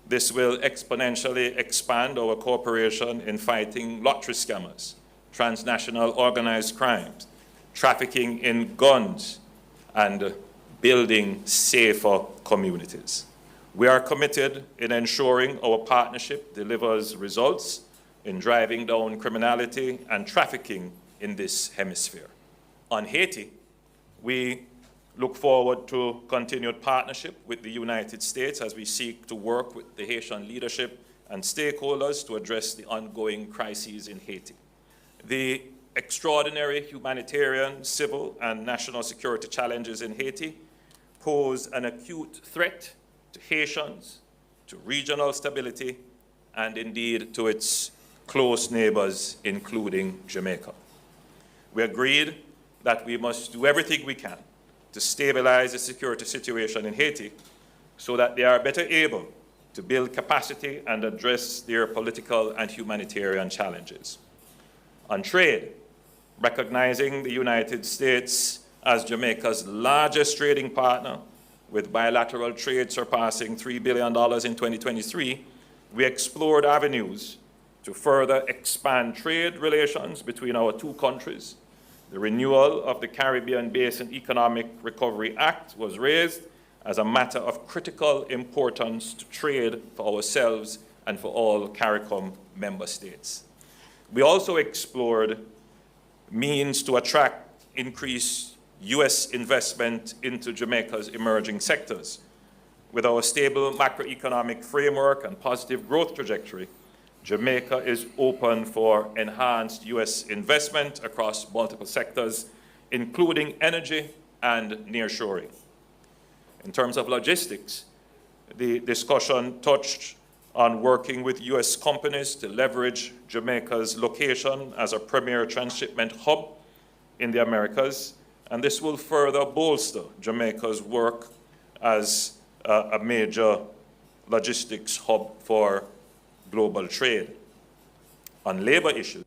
This will exponentially expand our cooperation in fighting lottery scammers, transnational organized crimes, trafficking in guns, and building safer communities. We are committed in ensuring our partnership delivers results in driving down criminality and trafficking in this hemisphere. On Haiti, we look forward to continued partnership with the United States as we seek to work with the Haitian leadership and stakeholders to address the ongoing crises in Haiti. The extraordinary humanitarian, civil, and national security challenges in Haiti pose an acute threat to Haitians, to regional stability, and indeed to its close neighbors, including Jamaica. We agreed that we must do everything we can to stabilize the security situation in Haiti so that they are better able to build capacity and address their political and humanitarian challenges. On trade, recognizing the United States as Jamaica's largest trading partner, with bilateral trade surpassing $3 billion in 2023, we explored avenues to further expand trade relations between our two countries. The renewal of the Caribbean Basin Economic Recovery Act was raised as a matter of critical importance to trade for ourselves and for all CARICOM member states. We also explored means to attract increased U.S. investment into Jamaica's emerging sectors. With our stable macroeconomic framework and positive growth trajectory, Jamaica is open for enhanced U.S. investment across multiple sectors, including energy and nearshoring. In terms of logistics, the discussion touched on working with U.S. companies to leverage Jamaica's location as a premier transshipment hub in the Americas, and this will further bolster Jamaica's work as a major logistics hub for global trade. On labor issues,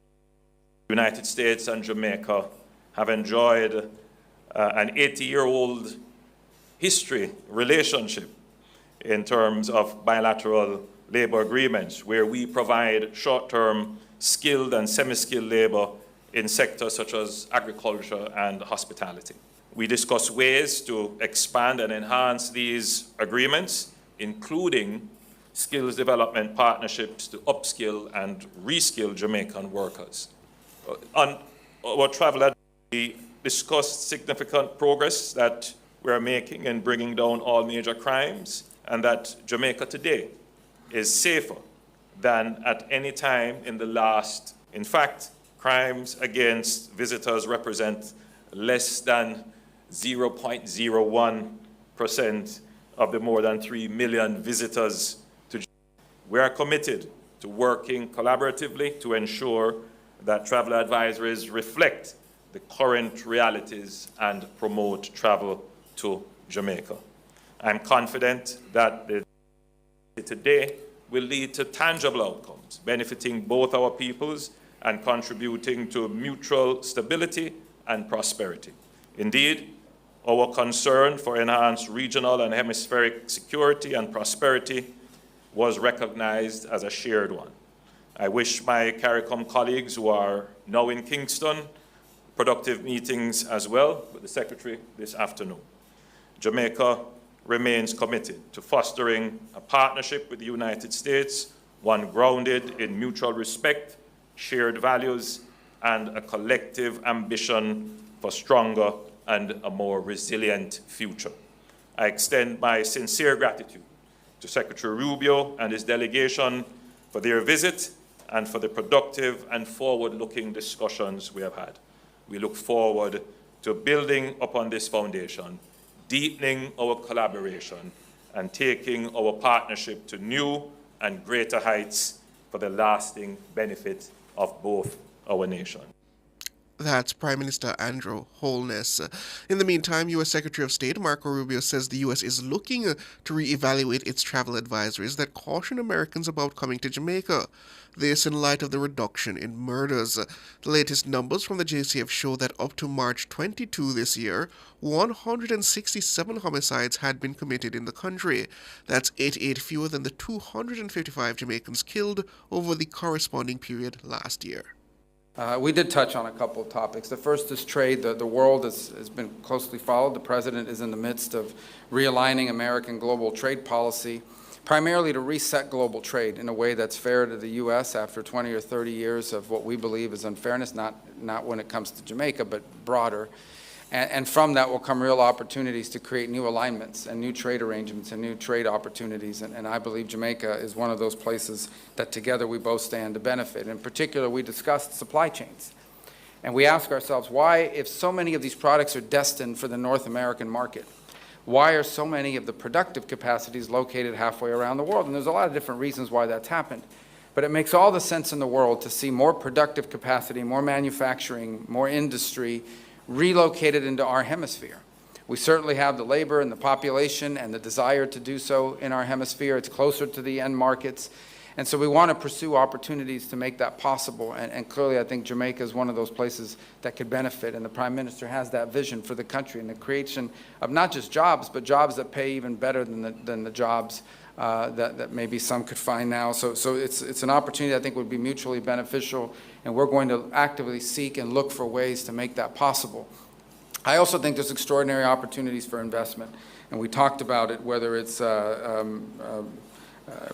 the United States and Jamaica have enjoyed an 80-year-old history relationship in terms of bilateral labor agreements, where we provide short-term skilled and semi-skilled labor in sectors such as agriculture and hospitality. We discuss ways to expand and enhance these agreements, including skills development partnerships to upskill and reskill Jamaican workers. On our travel, we discussed significant progress that we're making in bringing down all major crimes, and that Jamaica today is safer than at any time in the last. In fact, crimes against visitors represent less than 0.01% of the more than 3 million visitors to Jamaica. We are committed to working collaboratively to ensure that travel advisories reflect the current realities and promote travel to Jamaica. I'm confident that the today will lead to tangible outcomes, benefiting both our peoples and contributing to mutual stability and prosperity. Indeed, our concern for enhanced regional and hemispheric security and prosperity was recognized as a shared one. I wish my CARICOM colleagues who are now in Kingston productive meetings as well with the Secretary this afternoon. Jamaica remains committed to fostering a partnership with the United States, one grounded in mutual respect, shared values, and a collective ambition for stronger and a more resilient future. I extend my sincere gratitude to Secretary Rubio and his delegation for their visit and for the productive and forward-looking discussions we have had. We look forward to building upon this foundation, deepening our collaboration, and taking our partnership to new and greater heights for the lasting benefit of both our nations. That's Prime Minister Andrew Holness. In the meantime, U.S. Secretary of State Marco Rubio says the U.S. is looking to reevaluate its travel advisories that caution Americans about coming to Jamaica. This in light of the reduction in murders. The latest numbers from the JCF show that up to March 22 this year, 167 homicides had been committed in the country. That's 88 fewer than the 255 Jamaicans killed over the corresponding period last year. We did touch on a couple of topics. The first is trade. The world has been closely followed. The president is in the midst of realigning American global trade policy, primarily to reset global trade in a way that's fair to the U.S. after 20 or 30 years of what we believe is unfairness, not when it comes to Jamaica, but broader. And from that will come real opportunities to create new alignments and new trade arrangements and new trade opportunities. And I believe Jamaica is one of those places that together we both stand to benefit. In particular, we discussed supply chains. And we ask ourselves, why, if so many of these products are destined for the North American market, why are so many of the productive capacities located halfway around the world? And there's a lot of different reasons why that's happened. But it makes all the sense in the world to see more productive capacity, more manufacturing, more industry relocated into our hemisphere, We certainly have the labor and the population and the desire to do so in our hemisphere. It's closer to the end markets. And so we want to pursue opportunities to make that possible. And clearly, I think Jamaica is one of those places that could benefit. And the Prime Minister has that vision for the country and the creation of not just jobs, but jobs that pay even better than the jobs that maybe some could find now. So it's an opportunity I think would be mutually beneficial. And we're going to actively seek and look for ways to make that possible. I also think there's extraordinary opportunities for investment. And we talked about it, whether it's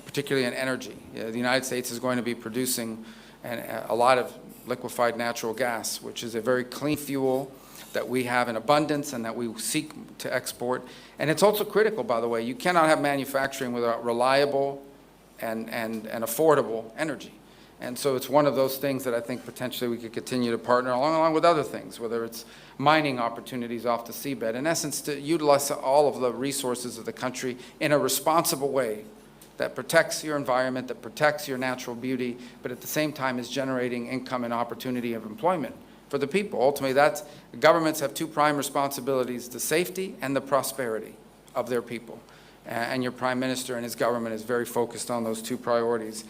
particularly in energy. The United States is going to be producing a lot of liquefied natural gas, which is a very clean fuel that we have in abundance and that we seek to export. And it's also critical, by the way. You cannot have manufacturing without reliable and affordable energy. And so it's one of those things that I think potentially we could continue to partner along with other things, whether it's mining opportunities off the seabed. In essence, to utilize all of the resources of the country in a responsible way that protects your environment, that protects your natural beauty, but at the same time is generating income and opportunity of employment for the people. Ultimately, governments have two prime responsibilities: the safety and the prosperity of their people. And your Prime Minister and his government is very focused on those two priorities.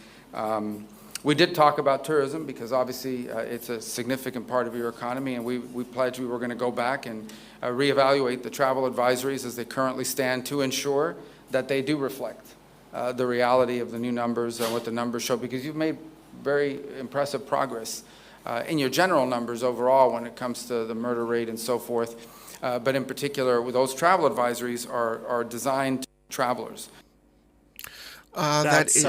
We did talk about tourism because obviously it's a significant part of your economy, and we pledged we were going to go back and reevaluate the travel advisories as they currently stand to ensure that they do reflect the reality of the new numbers and what the numbers show, because you've made very impressive progress in your general numbers overall when it comes to the murder rate and so forth. But in particular, with those travel advisories are designed to travelers. That's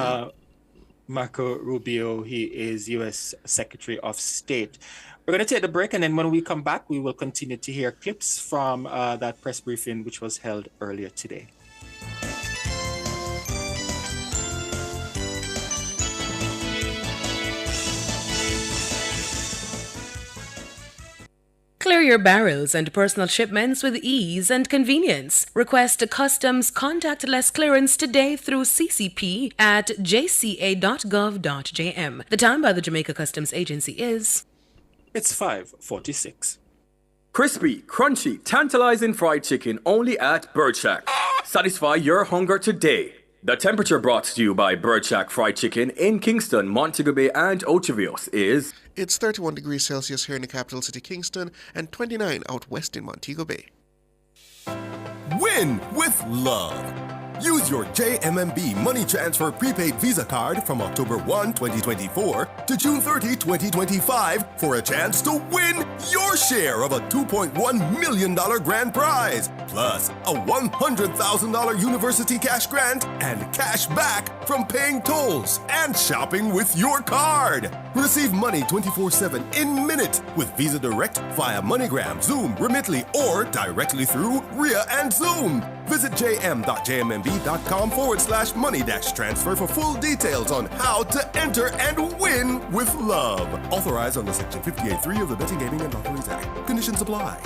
Marco Rubio. He is U.S. Secretary of State. We're going to take the break, and then when we come back, we will continue to hear clips from that press briefing which was held earlier today. Clear your barrels and personal shipments with ease and convenience. Request a customs contactless clearance today through CCP at jca.gov.jm. The time by the Jamaica Customs Agency is... It's 5:46. Crispy, crunchy, tantalizing fried chicken only at Bird Shack. Satisfy your hunger today. The temperature brought to you by Bird Shack Fried Chicken in Kingston, Montego Bay, and Ochivios is... It's 31 degrees Celsius here in the capital city, Kingston, and 29 out west in Montego Bay. Win with love. Use your JMMB money transfer prepaid Visa card from October 1, 2024 to June 30, 2025 for a chance to win your share of a $2.1 million grand prize, plus a $100,000 university cash grant and cash back from paying tolls and shopping with your card. Receive money 24/7 in minute with Visa Direct via MoneyGram, Zoom, Remitly, or directly through RIA and Zoom. Visit jm.jmmb.com/money-transfer for full details on how to enter and win with love. Authorized under Section 58.3 of the Betting, Gaming and Lotteries Act. Conditions apply.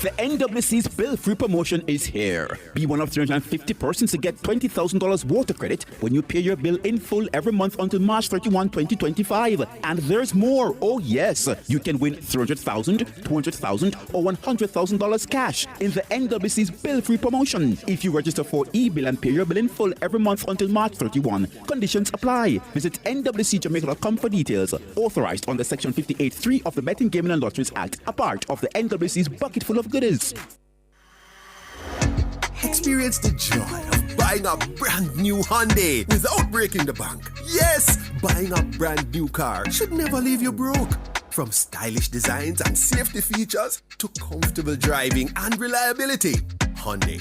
The NWC's bill-free promotion is here. Be one of 350 persons to get $20,000 water credit when you pay your bill in full every month until March 31, 2025. And there's more. Oh yes, you can win $300,000, $200,000, or $100,000 cash in the NWC's bill-free promotion if you register for e-bill and pay your bill in full every month until March 31. Conditions apply. Visit nwcjamaica.com for details. Authorized under Section 58.3 of the Betting, Gaming and Lotteries Act, a part of the NWC's bucket full of goodies. Experience the joy of buying a brand new Hyundai without breaking the bank. Yes, buying a brand new car should never leave you broke. From stylish designs and safety features to comfortable driving and reliability, Hyundai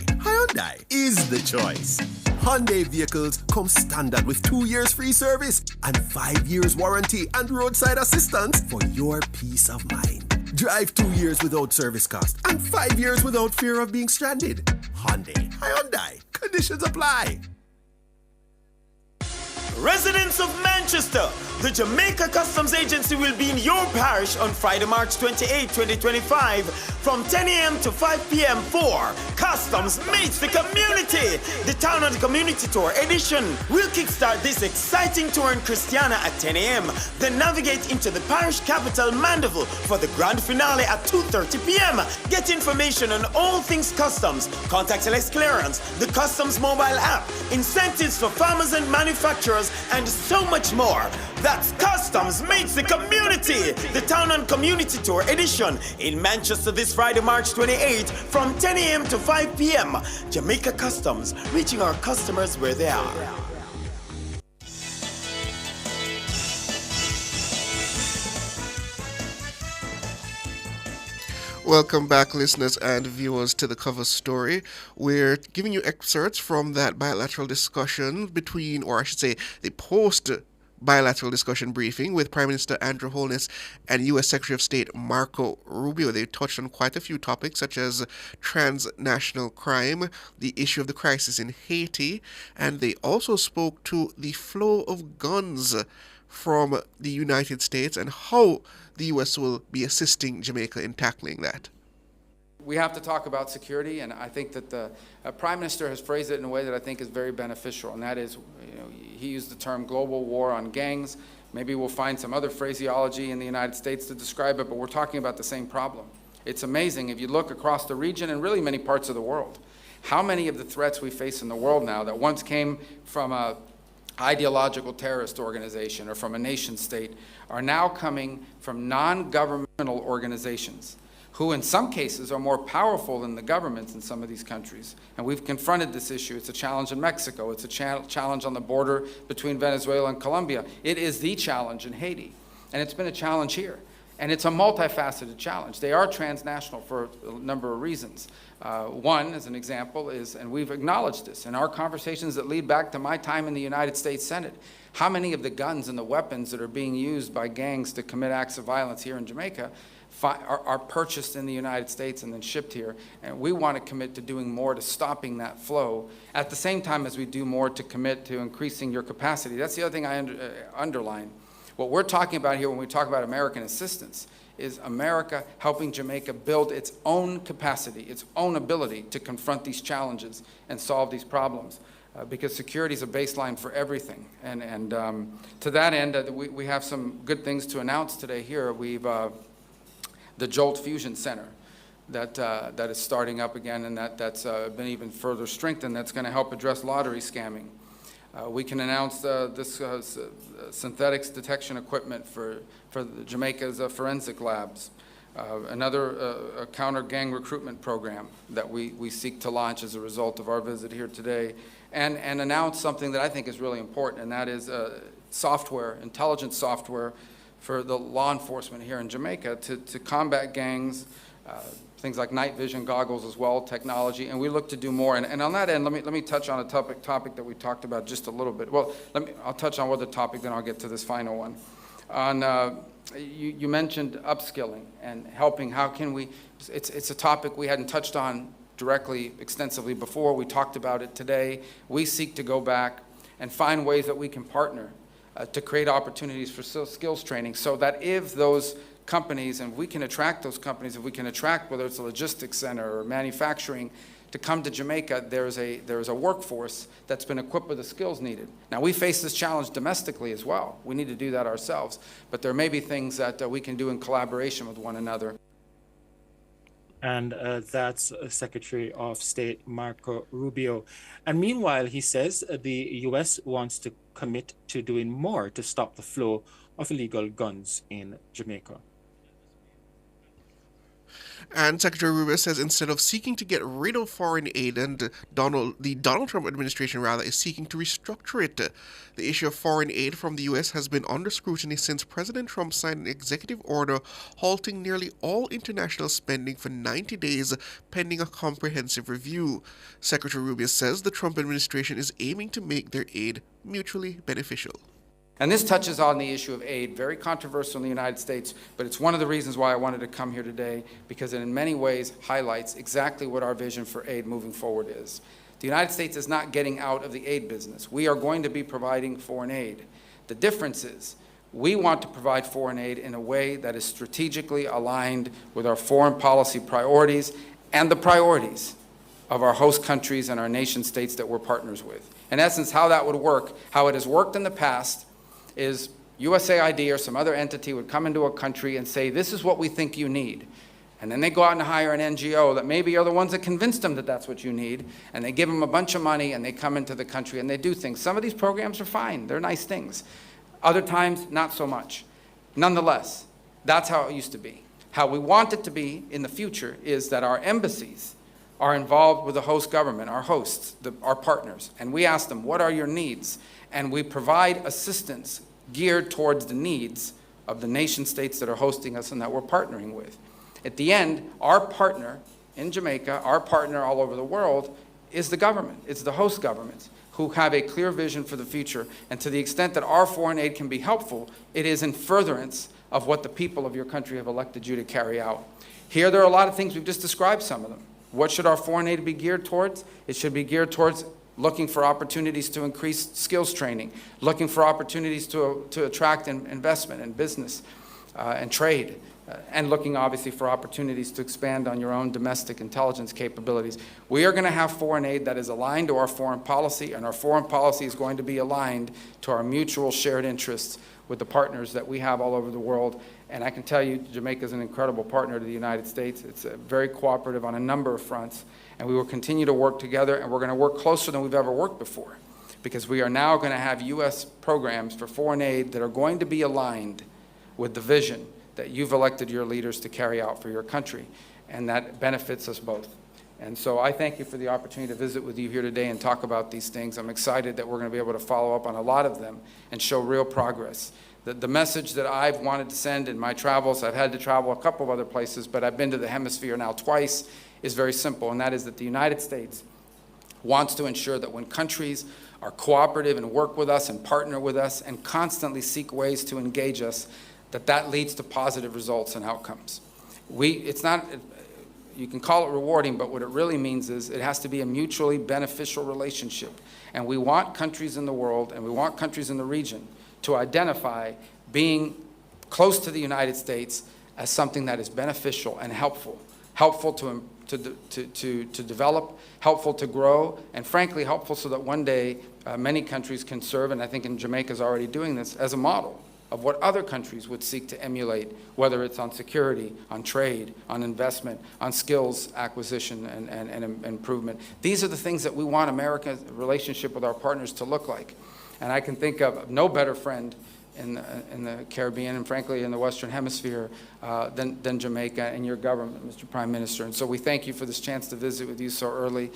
is the choice. Hyundai vehicles come standard with 2 years free service and 5 years warranty and roadside assistance for your peace of mind. Drive 2 years without service cost and 5 years without fear of being stranded. Hyundai. Conditions apply. Residents of Manchester, the Jamaica Customs Agency will be in your parish on Friday, March 28, 2025 from 10 a.m. to 5 p.m. for Customs Meets the Community, the Town and Community Tour edition. We'll kickstart this exciting tour in Christiana at 10 a.m., then navigate into the parish capital, Mandeville, for the grand finale at 2:30 p.m. Get information on all things customs, contactless clearance, the Customs mobile app, incentives for farmers and manufacturers, and so much more. That's Customs Meets the Community, the Town and Community Tour edition in Manchester this Friday, March 28th from 10 a.m. to 5 p.m. Jamaica Customs, reaching our customers where they are. Welcome back, listeners and viewers, to the cover story. We're giving you excerpts from that bilateral discussion between, or I should say, the post-bilateral discussion briefing with Prime Minister Andrew Holness and U.S. Secretary of State Marco Rubio. They touched on quite a few topics, such as transnational crime, the issue of the crisis in Haiti, and they also spoke to the flow of guns from the United States and how the U.S. will be assisting Jamaica in tackling that. We have to talk about security, and I think that the Prime Minister has phrased it in a way that I think is very beneficial, and that is, he used the term global war on gangs. Maybe we'll find some other phraseology in the United States to describe it, but we're talking about the same problem. It's amazing, if you look across the region and really many parts of the world, how many of the threats we face in the world now that once came from a ideological terrorist organization or from a nation state are now coming from non-governmental organizations who in some cases are more powerful than the governments in some of these countries. And we've confronted this issue. It's a challenge in Mexico. It's a challenge on the border between Venezuela and Colombia. It is the challenge in Haiti. And it's been a challenge here. And it's a multifaceted challenge. They are transnational for a number of reasons. One, as an example, is, and we've acknowledged this, in our conversations that lead back to my time in the United States Senate, how many of the guns and the weapons that are being used by gangs to commit acts of violence here in Jamaica are purchased in the United States and then shipped here. And we want to commit to doing more to stopping that flow at the same time as we do more to commit to increasing your capacity. That's the other thing I underline. What we're talking about here when we talk about American assistance is America helping Jamaica build its own capacity, its own ability to confront these challenges and solve these problems. Because security is a baseline for everything. And to that end, we have some good things to announce today here. We've the Jolt Fusion Center that is starting up again, and that's been even further strengthened. That's going to help address lottery scamming. We can announce this synthetics detection equipment for Jamaica's forensic labs. Another counter-gang recruitment program that we seek to launch as a result of our visit here today. And announce something that I think is really important, and that is software, intelligence software for the law enforcement here in Jamaica to combat gangs, things like night vision goggles as well, technology, and we look to do more. And on that end, let me touch on a topic that we talked about just a little bit. Well, I'll touch on one other topic, then I'll get to this final one. You mentioned upskilling and helping. How can we? It's a topic we hadn't touched on directly, extensively before. We talked about it today. We seek to go back and find ways that we can partner to create opportunities for skills training, so that if those companies, and we can attract those companies, if we can attract, whether it's a logistics center or manufacturing, to come to Jamaica, there's a workforce that's been equipped with the skills needed. Now, we face this challenge domestically as well. We need to do that ourselves, but there may be things that we can do in collaboration with one another. And that's Secretary of State Marco Rubio. And meanwhile, he says the U.S. wants to commit to doing more to stop the flow of illegal guns in Jamaica. And Secretary Rubio says instead of seeking to get rid of foreign aid, and the Donald Trump administration rather is seeking to restructure it. The issue of foreign aid from the U.S. has been under scrutiny since President Trump signed an executive order halting nearly all international spending for 90 days pending a comprehensive review. Secretary Rubio says the Trump administration is aiming to make their aid mutually beneficial. And this touches on the issue of aid, very controversial in the United States, but it's one of the reasons why I wanted to come here today, because it in many ways highlights exactly what our vision for aid moving forward is. The United States is not getting out of the aid business. We are going to be providing foreign aid. The difference is we want to provide foreign aid in a way that is strategically aligned with our foreign policy priorities and the priorities of our host countries and our nation states that we're partners with. In essence, how that would work, how it has worked in the past, is USAID or some other entity would come into a country and say, this is what we think you need. And then they go out and hire an NGO that maybe are the ones that convinced them that that's what you need, and they give them a bunch of money and they come into the country and they do things. Some of these programs are fine, they're nice things. Other times, not so much. Nonetheless, that's how it used to be. How we want it to be in the future is that our embassies are involved with the host government, our hosts, our partners, and we ask them, what are your needs? And we provide assistance geared towards the needs of the nation states that are hosting us and that we're partnering with. At the end, our partner in Jamaica, our partner all over the world, is the government. It's the host governments who have a clear vision for the future. And to the extent that our foreign aid can be helpful, it is in furtherance of what the people of your country have elected you to carry out. Here, there are a lot of things, we've just described some of them. What should our foreign aid be geared towards? It should be geared towards looking for opportunities to increase skills training, looking for opportunities to attract investment and business and trade, and looking obviously for opportunities to expand on your own domestic intelligence capabilities. We are going to have foreign aid that is aligned to our foreign policy, and our foreign policy is going to be aligned to our mutual shared interests with the partners that we have all over the world. And I can tell you, Jamaica is an incredible partner to the United States. It's very cooperative on a number of fronts, and we will continue to work together, and we're going to work closer than we've ever worked before, because we are now going to have U.S. programs for foreign aid that are going to be aligned with the vision that you've elected your leaders to carry out for your country, and that benefits us both. And so I thank you for the opportunity to visit with you here today and talk about these things. I'm excited that we're going to be able to follow up on a lot of them and show real progress. The message that I've wanted to send in my travels, I've had to travel a couple of other places, but I've been to the hemisphere now twice, is very simple, and that is that the United States wants to ensure that when countries are cooperative and work with us and partner with us and constantly seek ways to engage us, that leads to positive results and outcomes. It's not, you can call it rewarding, but what it really means is it has to be a mutually beneficial relationship. And we want countries in the world and we want countries in the region to identify being close to the United States as something that is beneficial and helpful to develop, helpful to grow, and frankly helpful so that one day many countries can serve, and I think Jamaica is already doing this, as a model of what other countries would seek to emulate, whether it's on security, on trade, on investment, on skills acquisition and improvement. These are the things that we want America's relationship with our partners to look like. And I can think of no better friend in the Caribbean and frankly in the Western Hemisphere than Jamaica and your government, Mr. Prime Minister. And so we thank you for this chance to visit with you so early.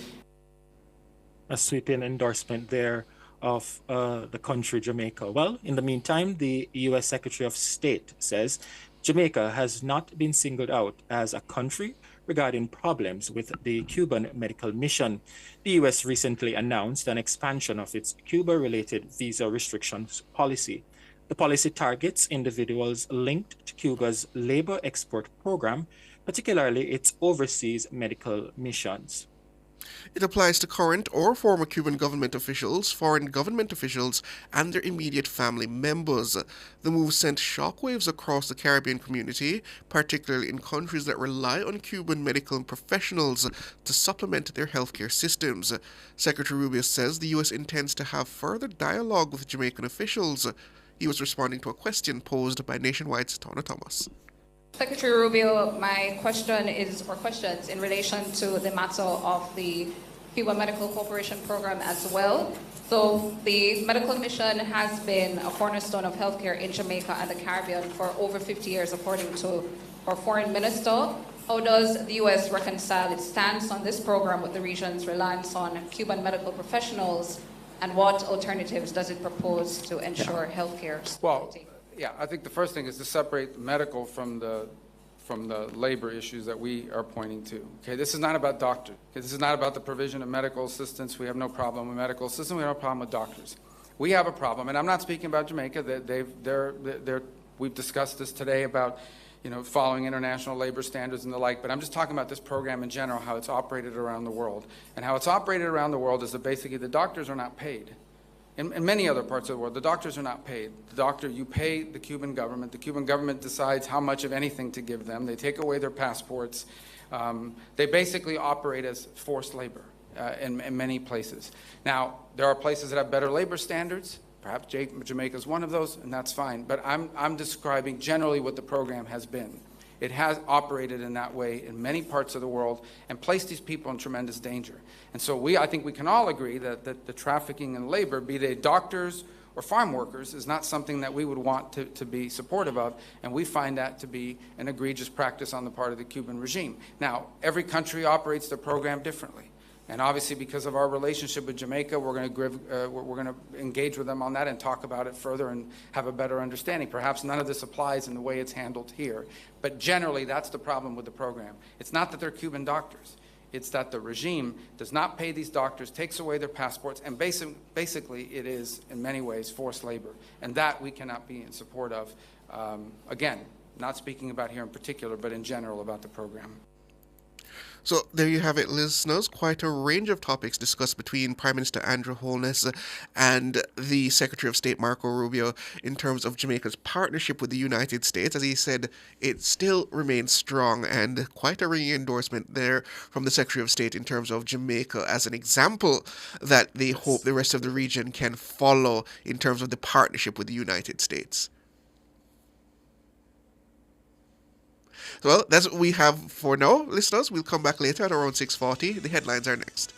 A sweeping endorsement there of the country Jamaica. Well, in the meantime, the U.S. Secretary of State says Jamaica has not been singled out as a country regarding problems with the Cuban medical mission. The U.S. recently announced an expansion of its Cuba-related visa restrictions policy. The policy targets individuals linked to Cuba's labor export program, particularly its overseas medical missions. It applies to current or former Cuban government officials, foreign government officials, and their immediate family members. The move sent shockwaves across the Caribbean community, particularly in countries that rely on Cuban medical professionals to supplement their healthcare systems. Secretary Rubio says the U.S. intends to have further dialogue with Jamaican officials. He was responding to a question posed by Nationwide's Tona Thomas. Secretary Rubio, my question is, or questions, in relation to the matter of the Cuba Medical Corporation program as well. So the medical mission has been a cornerstone of healthcare in Jamaica and the Caribbean for over 50 years, according to our foreign minister. How does the U.S. reconcile its stance on this program with the region's reliance on Cuban medical professionals, and what alternatives does it propose to ensure healthcare security? Yeah, I think the first thing is to separate medical from the labor issues that we are pointing to. Okay, this is not about doctors. Okay, this is not about the provision of medical assistance. We have no problem with medical assistance. We have no problem with doctors. We have a problem, and I'm not speaking about Jamaica. We've discussed this today about, following international labor standards and the like, but I'm just talking about this program in general, how it's operated around the world. And how it's operated around the world is that basically the doctors are not paid. In many other parts of the world, the doctors are not paid. You pay the Cuban government. The Cuban government decides how much of anything to give them. They take away their passports. They basically operate as forced labor in many places. Now, there are places that have better labor standards. Perhaps Jamaica is one of those, and that's fine. But I'm describing generally what the program has been. It has operated in that way in many parts of the world and placed these people in tremendous danger. And so I think we can all agree that the trafficking in labor, be they doctors or farm workers, is not something that we would want to be supportive of, and we find that to be an egregious practice on the part of the Cuban regime. Now, every country operates their program differently. And obviously, because of our relationship with Jamaica, we're going to engage with them on that and talk about it further and have a better understanding. Perhaps none of this applies in the way it's handled here. But generally, that's the problem with the program. It's not that they're Cuban doctors. It's that the regime does not pay these doctors, takes away their passports, and basically it is, in many ways, forced labor. And that we cannot be in support of. Again, not speaking about here in particular, but in general about the program. So there you have it, listeners. Quite a range of topics discussed between Prime Minister Andrew Holness and the Secretary of State Marco Rubio in terms of Jamaica's partnership with the United States. As he said, it still remains strong, and quite a ringing endorsement there from the Secretary of State in terms of Jamaica as an example that they hope the rest of the region can follow in terms of the partnership with the United States. Well, that's what we have for now, listeners. We'll come back later at around 6:40. The headlines are next.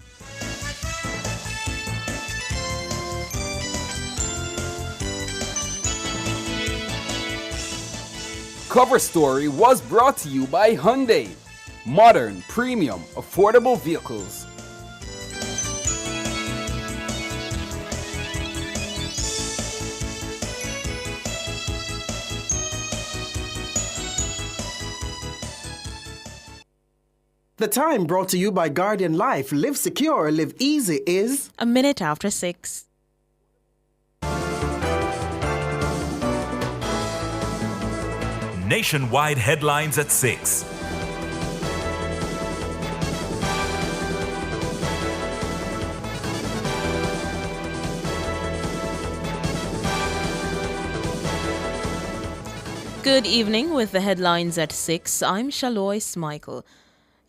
Cover Story was brought to you by Hyundai. Modern, premium, affordable vehicles. The time brought to you by Guardian Life. Live secure, live easy is... 6:01. Nationwide headlines at 6. Good evening with the headlines at 6. I'm Shalois Michael.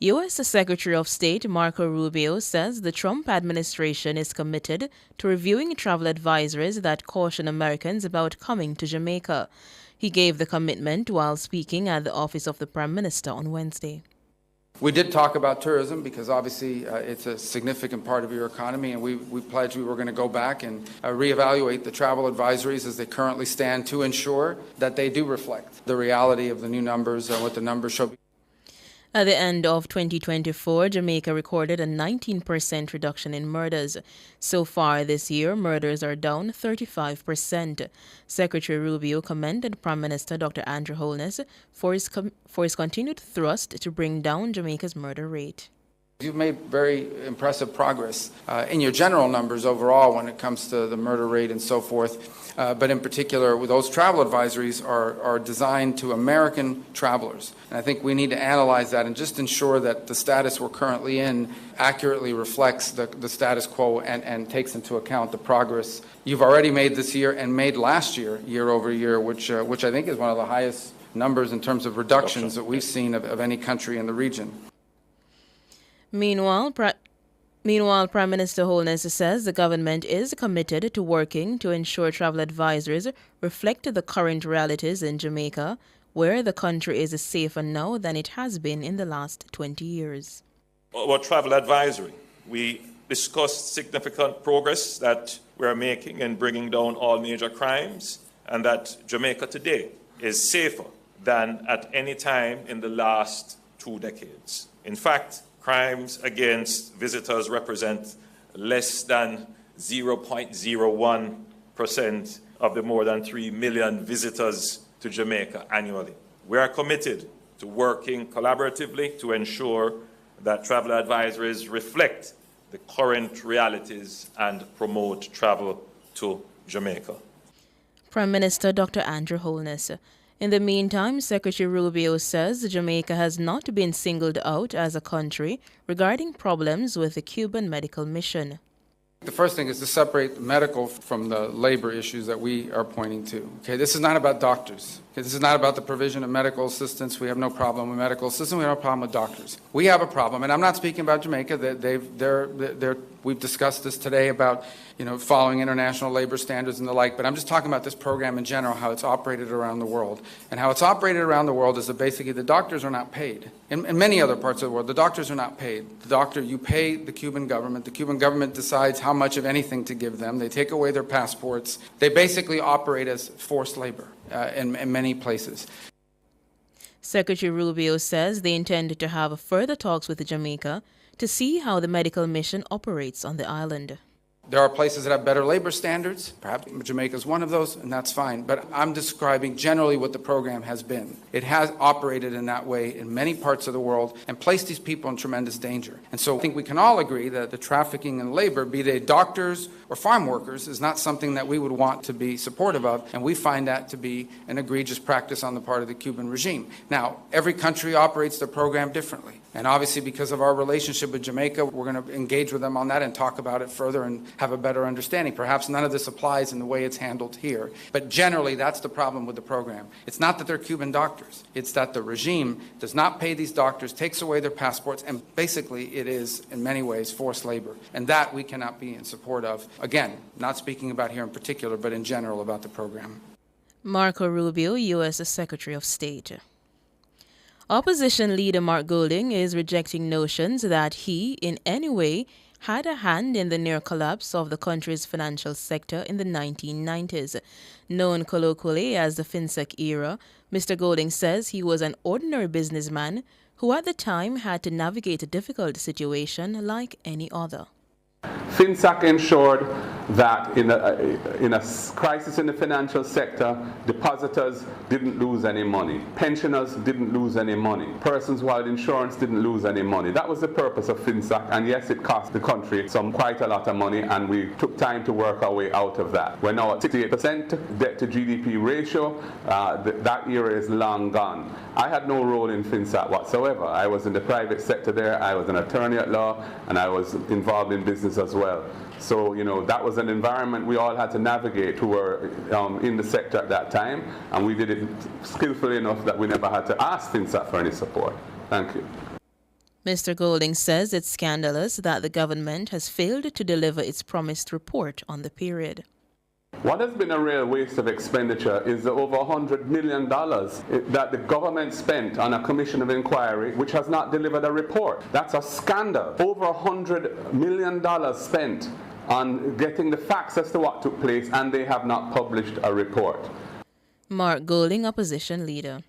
U.S. Secretary of State Marco Rubio says the Trump administration is committed to reviewing travel advisories that caution Americans about coming to Jamaica. He gave the commitment while speaking at the office of the Prime Minister on Wednesday. We did talk about tourism because obviously it's a significant part of your economy, and we pledged we were going to go back and reevaluate the travel advisories as they currently stand to ensure that they do reflect the reality of the new numbers and what the numbers show. At the end of 2024, Jamaica recorded a 19% reduction in murders. So far this year, murders are down 35%. Secretary Rubio commended Prime Minister Dr. Andrew Holness for his continued thrust to bring down Jamaica's murder rate. You've made very impressive progress in your general numbers overall when it comes to the murder rate and so forth. But in particular, with those travel advisories are designed to American travelers. And I think we need to analyze that and just ensure that the status we're currently in accurately reflects the status quo and takes into account the progress you've already made this year and made last year, year over year, which I think is one of the highest numbers in terms of reductions that we've seen of any country in the region. Meanwhile, Prime Minister Holness says the government is committed to working to ensure travel advisories reflect the current realities in Jamaica, where the country is safer now than it has been in the last 20 years. About travel advisory, we discussed significant progress that we are making in bringing down all major crimes, and that Jamaica today is safer than at any time in the last 2 decades. In fact, crimes against visitors represent less than 0.01% of the more than 3 million visitors to Jamaica annually. We are committed to working collaboratively to ensure that travel advisories reflect the current realities and promote travel to Jamaica. Prime Minister Dr. Andrew Holness. In the meantime, Secretary Rubio says Jamaica has not been singled out as a country regarding problems with the Cuban medical mission. The first thing is to separate the medical from the labor issues that we are pointing to. Okay, this is not about doctors. Okay, this is not about the provision of medical assistance. We have no problem with medical assistance. We have no problem with doctors. We have a problem, and I'm not speaking about Jamaica. We've discussed this today about, following international labor standards and the like, but I'm just talking about this program in general, how it's operated around the world. And how it's operated around the world is that basically the doctors are not paid. In many other parts of the world, the doctors are not paid. You pay the Cuban government. The Cuban government decides how much of anything to give them. They take away their passports. They basically operate as forced labor in many places. Secretary Rubio says they intend to have further talks with Jamaica to see how the medical mission operates on the island. There are places that have better labor standards. Perhaps Jamaica is one of those, and that's fine. But I'm describing generally what the program has been. It has operated in that way in many parts of the world and placed these people in tremendous danger. And so I think we can all agree that the trafficking in labor, be they doctors or farm workers, is not something that we would want to be supportive of. And we find that to be an egregious practice on the part of the Cuban regime. Now, every country operates their program differently. And obviously, because of our relationship with Jamaica, we're going to engage with them on that and talk about it further and have a better understanding. Perhaps none of this applies in the way it's handled here. But generally, that's the problem with the program. It's not that they're Cuban doctors. It's that the regime does not pay these doctors, takes away their passports, and basically it is, in many ways, forced labor. And that we cannot be in support of. Again, not speaking about here in particular, but in general about the program. Marco Rubio, U.S. Secretary of State. Opposition leader Mark Golding is rejecting notions that he, in any way, had a hand in the near collapse of the country's financial sector in the 1990s. Known colloquially as the FinSec era, Mr. Golding says he was an ordinary businessman who at the time had to navigate a difficult situation like any other. FinSec ensured that in a crisis in the financial sector, depositors didn't lose any money. Pensioners didn't lose any money. Persons who had insurance didn't lose any money. That was the purpose of FinSec, and yes, it cost the country quite a lot of money, and we took time to work our way out of that. We're now at 68% debt to GDP ratio. That era is long gone. I had no role in FinSec whatsoever. I was in the private sector there. I was an attorney at law, and I was involved in business as well. So, that was an environment we all had to navigate who were in the sector at that time, and we did it skillfully enough that we never had to ask FinSec for any support. Thank you. Mr. Golding says it's scandalous that the government has failed to deliver its promised report on the period. What has been a real waste of expenditure is the over $100 million that the government spent on a commission of inquiry which has not delivered a report. That's a scandal. Over $100 million spent on getting the facts as to what took place, and they have not published a report. Mark Golding, opposition leader.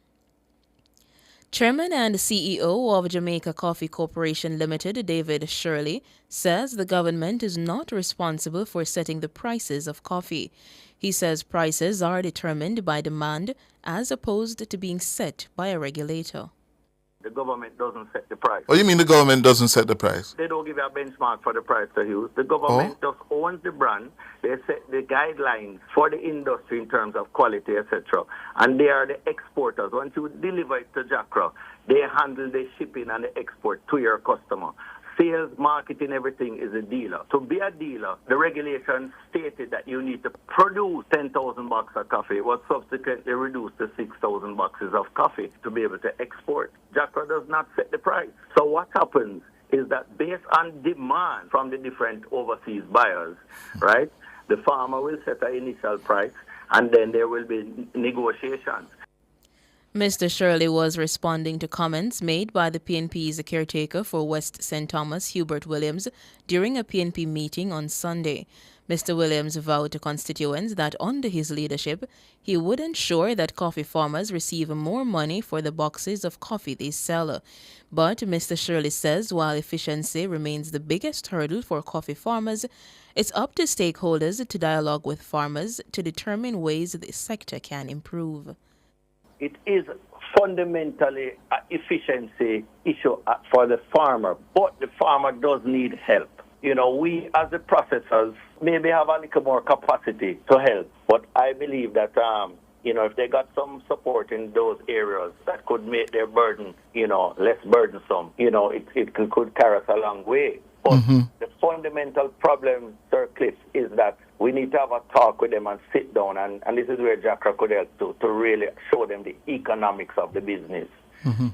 Chairman and CEO of Jamaica Coffee Corporation Limited, David Shirley, says the government is not responsible for setting the prices of coffee. He says prices are determined by demand as opposed to being set by a regulator. The government doesn't set the price. Oh, you mean the government doesn't set the price? They don't give you a benchmark for the price to use. The government just owns the brand. They set the guidelines for the industry in terms of quality, etc. And they are the exporters. Once you deliver it to JACRA, they handle the shipping and the export to your customer. Sales, marketing, everything is a dealer. To be a dealer, the regulation stated that you need to produce 10,000 boxes of coffee. It was subsequently reduced to 6,000 boxes of coffee to be able to export. JACRA does not set the price. So what happens is that based on demand from the different overseas buyers, right, the farmer will set an initial price and then there will be negotiations. Mr. Shirley was responding to comments made by the PNP's caretaker for West St. Thomas, Hubert Williams, during a PNP meeting on Sunday. Mr. Williams vowed to constituents that under his leadership, he would ensure that coffee farmers receive more money for the boxes of coffee they sell. But Mr. Shirley says while efficiency remains the biggest hurdle for coffee farmers, it's up to stakeholders to dialogue with farmers to determine ways the sector can improve. It is fundamentally an efficiency issue for the farmer, but the farmer does need help. We as the processors maybe have a little more capacity to help, but I believe that if they got some support in those areas that could make their burden, less burdensome, it could carry us a long way. But the fundamental problem, Sir Cliff, is that we need to have a talk with them and sit down, and this is where Jackra could help to really show them the economics of the business.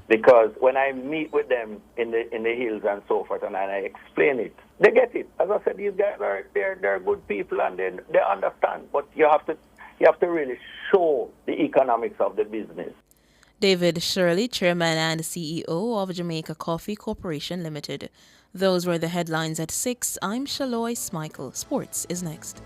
Because when I meet with them in the hills and so forth, and I explain it, they get it. As I said, these guys they're good people and they understand. But you have to really show the economics of the business. David Shirley, Chairman and CEO of Jamaica Coffee Corporation Limited. Those were the headlines at 6. I'm Shaloy Smikle. Sports is next.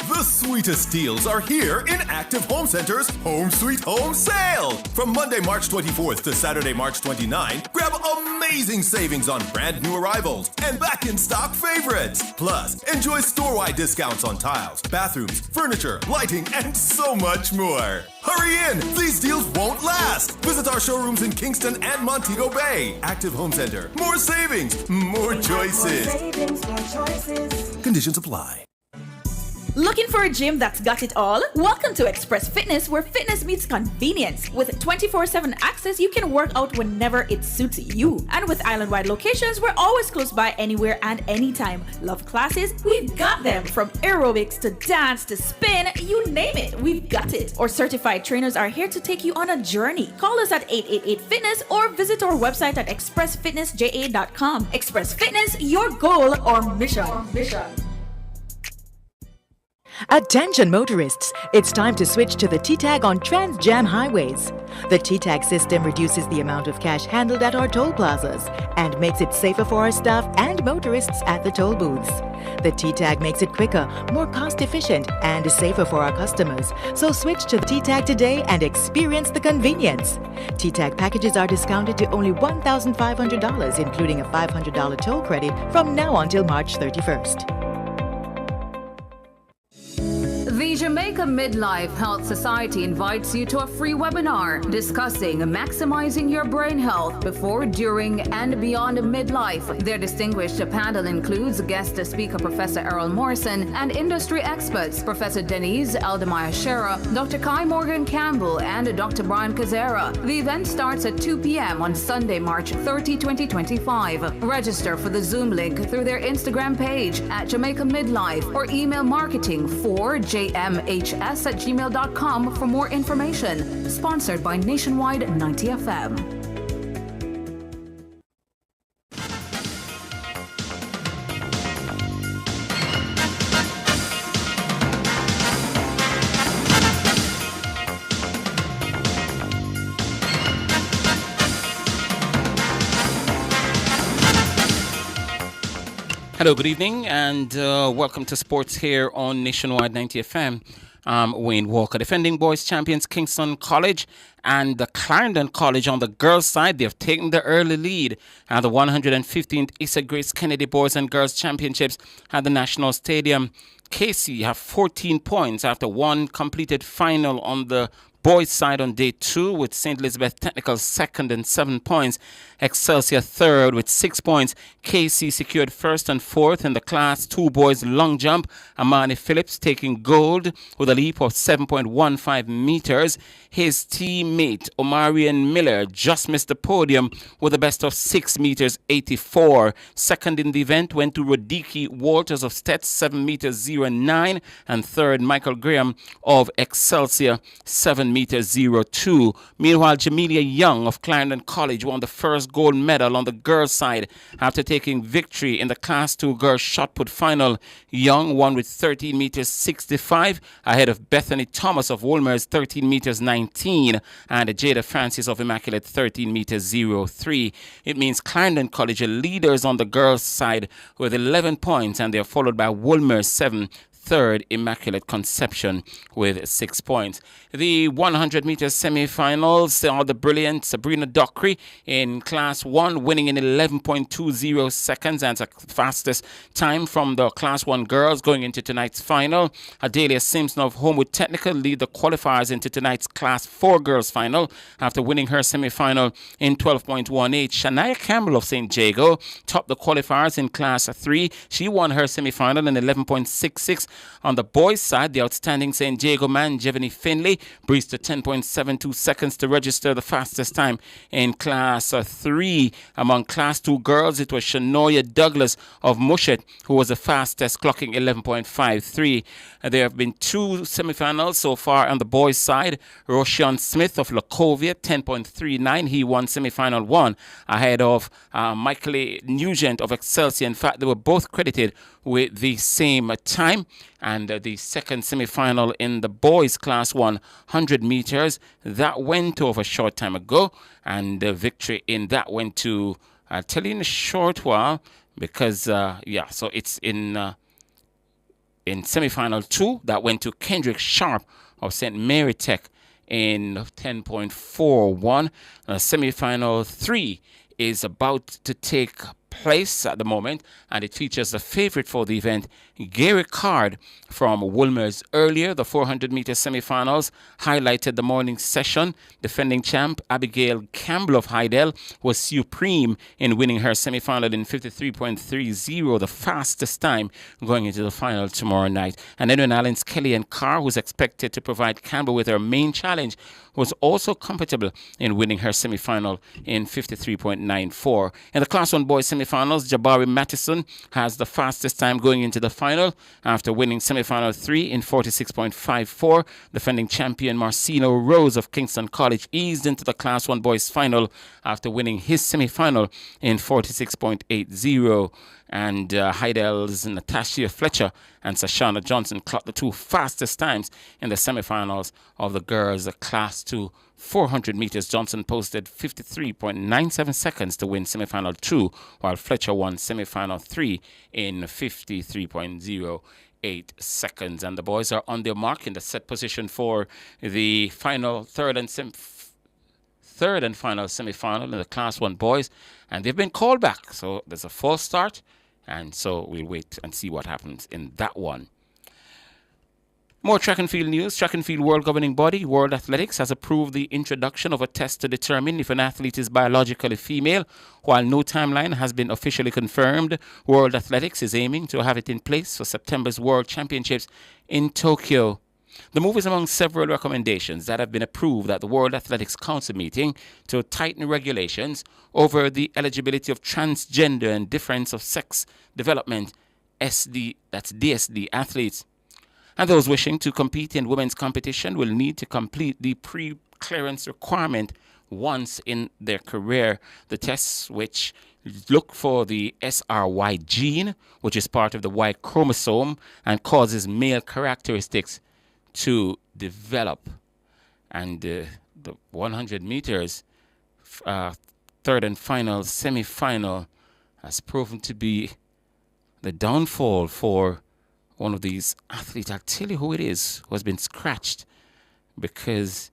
The sweetest deals are here in Active Home Center's Home Sweet Home Sale. From Monday, March 24th to Saturday, March 29th, grab amazing savings on brand new arrivals and back in stock favorites. Plus, enjoy store-wide discounts on tiles, bathrooms, furniture, lighting, and so much more. Hurry in! These deals won't last. Visit our showrooms in Kingston and Montego Bay. Active Home Center. More savings, more choices. Conditions apply. Looking for a gym that's got it all? Welcome to Express Fitness, where fitness meets convenience. With 24/7 access, you can work out whenever it suits you. And with island-wide locations, we're always close by anywhere and anytime. Love classes? We've got them. From aerobics to dance to spin, you name it, we've got it. Our certified trainers are here to take you on a journey. Call us at 888-FITNESS or visit our website at expressfitnessja.com. Express Fitness, your goal or mission. Attention motorists, it's time to switch to the T-Tag on Trans-Jam highways. The T-Tag system reduces the amount of cash handled at our toll plazas and makes it safer for our staff and motorists at the toll booths. The T-Tag makes it quicker, more cost-efficient, and safer for our customers. So switch to the T-Tag today and experience the convenience. T-Tag packages are discounted to only $1,500, including a $500 toll credit from now until March 31st. The Jamaica Midlife Health Society invites you to a free webinar discussing maximizing your brain health before, during, and beyond midlife. Their distinguished panel includes guest speaker Professor Errol Morrison and industry experts Professor Denise Eldemaya Shera, Dr. Kai Morgan Campbell, and Dr. Brian Kazera. The event starts at 2 p.m. on Sunday, March 30, 2025. Register for the Zoom link through their Instagram page at Jamaica Midlife or email marketing for jmhs@gmail.com for more information. Sponsored by Nationwide 90 FM. Hello, good evening, and welcome to sports here on Nationwide 90 FM. I'm Wayne Walker. Defending boys champions Kingston College and the Clarendon College on the girls' side, they have taken the early lead at the 115th Issa Grace Kennedy Boys and Girls Championships at the National Stadium. KC have 14 points after one completed final on the boys' side on day 2, with St. Elizabeth Technical second and 7 points. Excelsior third with 6 points. KC secured first and fourth in the Class 2 boys long jump. Amani Phillips taking gold with a leap of 7.15 meters. His teammate Omarion Miller just missed the podium with a best of 6 meters 84. Second in the event went to Rodiki Walters of Stets, 7 meters 09, and third Michael Graham of Excelsior, 7 meters 02. Meanwhile, Jamelia Young of Clarendon College won the first gold medal on the girls' side after taking victory in the Class 2 girls shot put final. Young won with 13 meters 65 ahead of Bethany Thomas of Wolmer's 13 meters 19 and Jada Francis of Immaculate 13 meters 03. It means Clarendon College are leaders on the girls' side with 11 points, and they are followed by Wolmer's 7, third, Immaculate Conception with 6 points. The 100-meter semi-finals saw the brilliant Sabrina Dockery in Class 1 winning in 11.20 seconds. That's the fastest time from the Class 1 girls going into tonight's final. Adelia Simpson of Homewood Technical lead the qualifiers into tonight's Class 4 girls final after winning her semi-final in 12.18. Shania Campbell of St. Jago topped the qualifiers in Class 3. She won her semi-final in 11.66. On the boys' side, the outstanding St. Jago man, Jevany Finley, breezed to 10.72 seconds to register the fastest time in Class 3. Among Class 2 girls, it was Shanoya Douglas of Mushet who was the fastest, clocking 11.53. There have been 2 semifinals so far on the boys' side. Roshan Smith of Lacovia, 10.39. He won semifinal 1 ahead of Michael Nugent of Excelsior. In fact, they were both credited with the same time. And the second semifinal in the boys' Class 1 100 meters, that went over a short time ago. And the victory in that went to, I'll tell you in a short while, because, so it's in semifinal 2, that went to Kendrick Sharp of St. Mary Tech in 10.41. Semifinal 3 is about to take place at the moment, and it features the favorite for the event, Gary Card from Wolmer's. Earlier, the 400-meter semifinals highlighted the morning session. Defending champ Abigail Campbell of Hydel was supreme in winning her semifinal in 53.30, the fastest time going into the final tomorrow night. And Edwin Allen's Kellyanne Carr, who's expected to provide Campbell with her main challenge, was also comfortable in winning her semifinal in 53.94. In the Class 1 boys semifinals, Jabari Mattison has the fastest time going into the final after winning semifinal 3 in 46.54. Defending champion Marcino Rose of Kingston College eased into the Class 1 boys final after winning his semifinal in 46.80. And Heidel's Natasha Fletcher and Sashana Johnson clocked the 2 fastest times in the semifinals of the girls' Class 2 400 meters. Johnson posted 53.97 seconds to win semifinal 2, while Fletcher won semifinal 3 in 53.08 seconds. And the boys are on their mark in the set position for the final third and final semifinal in the Class 1 boys, and they've been called back. So there's a false start, and so we'll wait and see what happens in that one. More track and field news. Track and field world governing body, World Athletics, has approved the introduction of a test to determine if an athlete is biologically female. While no timeline has been officially confirmed, World Athletics is aiming to have it in place for September's World Championships in Tokyo. The move is among several recommendations that have been approved at the World Athletics Council meeting to tighten regulations over the eligibility of transgender and difference of sex development DSD athletes. And those wishing to compete in women's competition will need to complete the pre-clearance requirement once in their career. The tests, which look for the SRY gene, which is part of the Y chromosome and causes male characteristics to develop. And the 100 meters third and final semi-final has proven to be the downfall for one of these athletes. I'll tell you who it is who has been scratched, because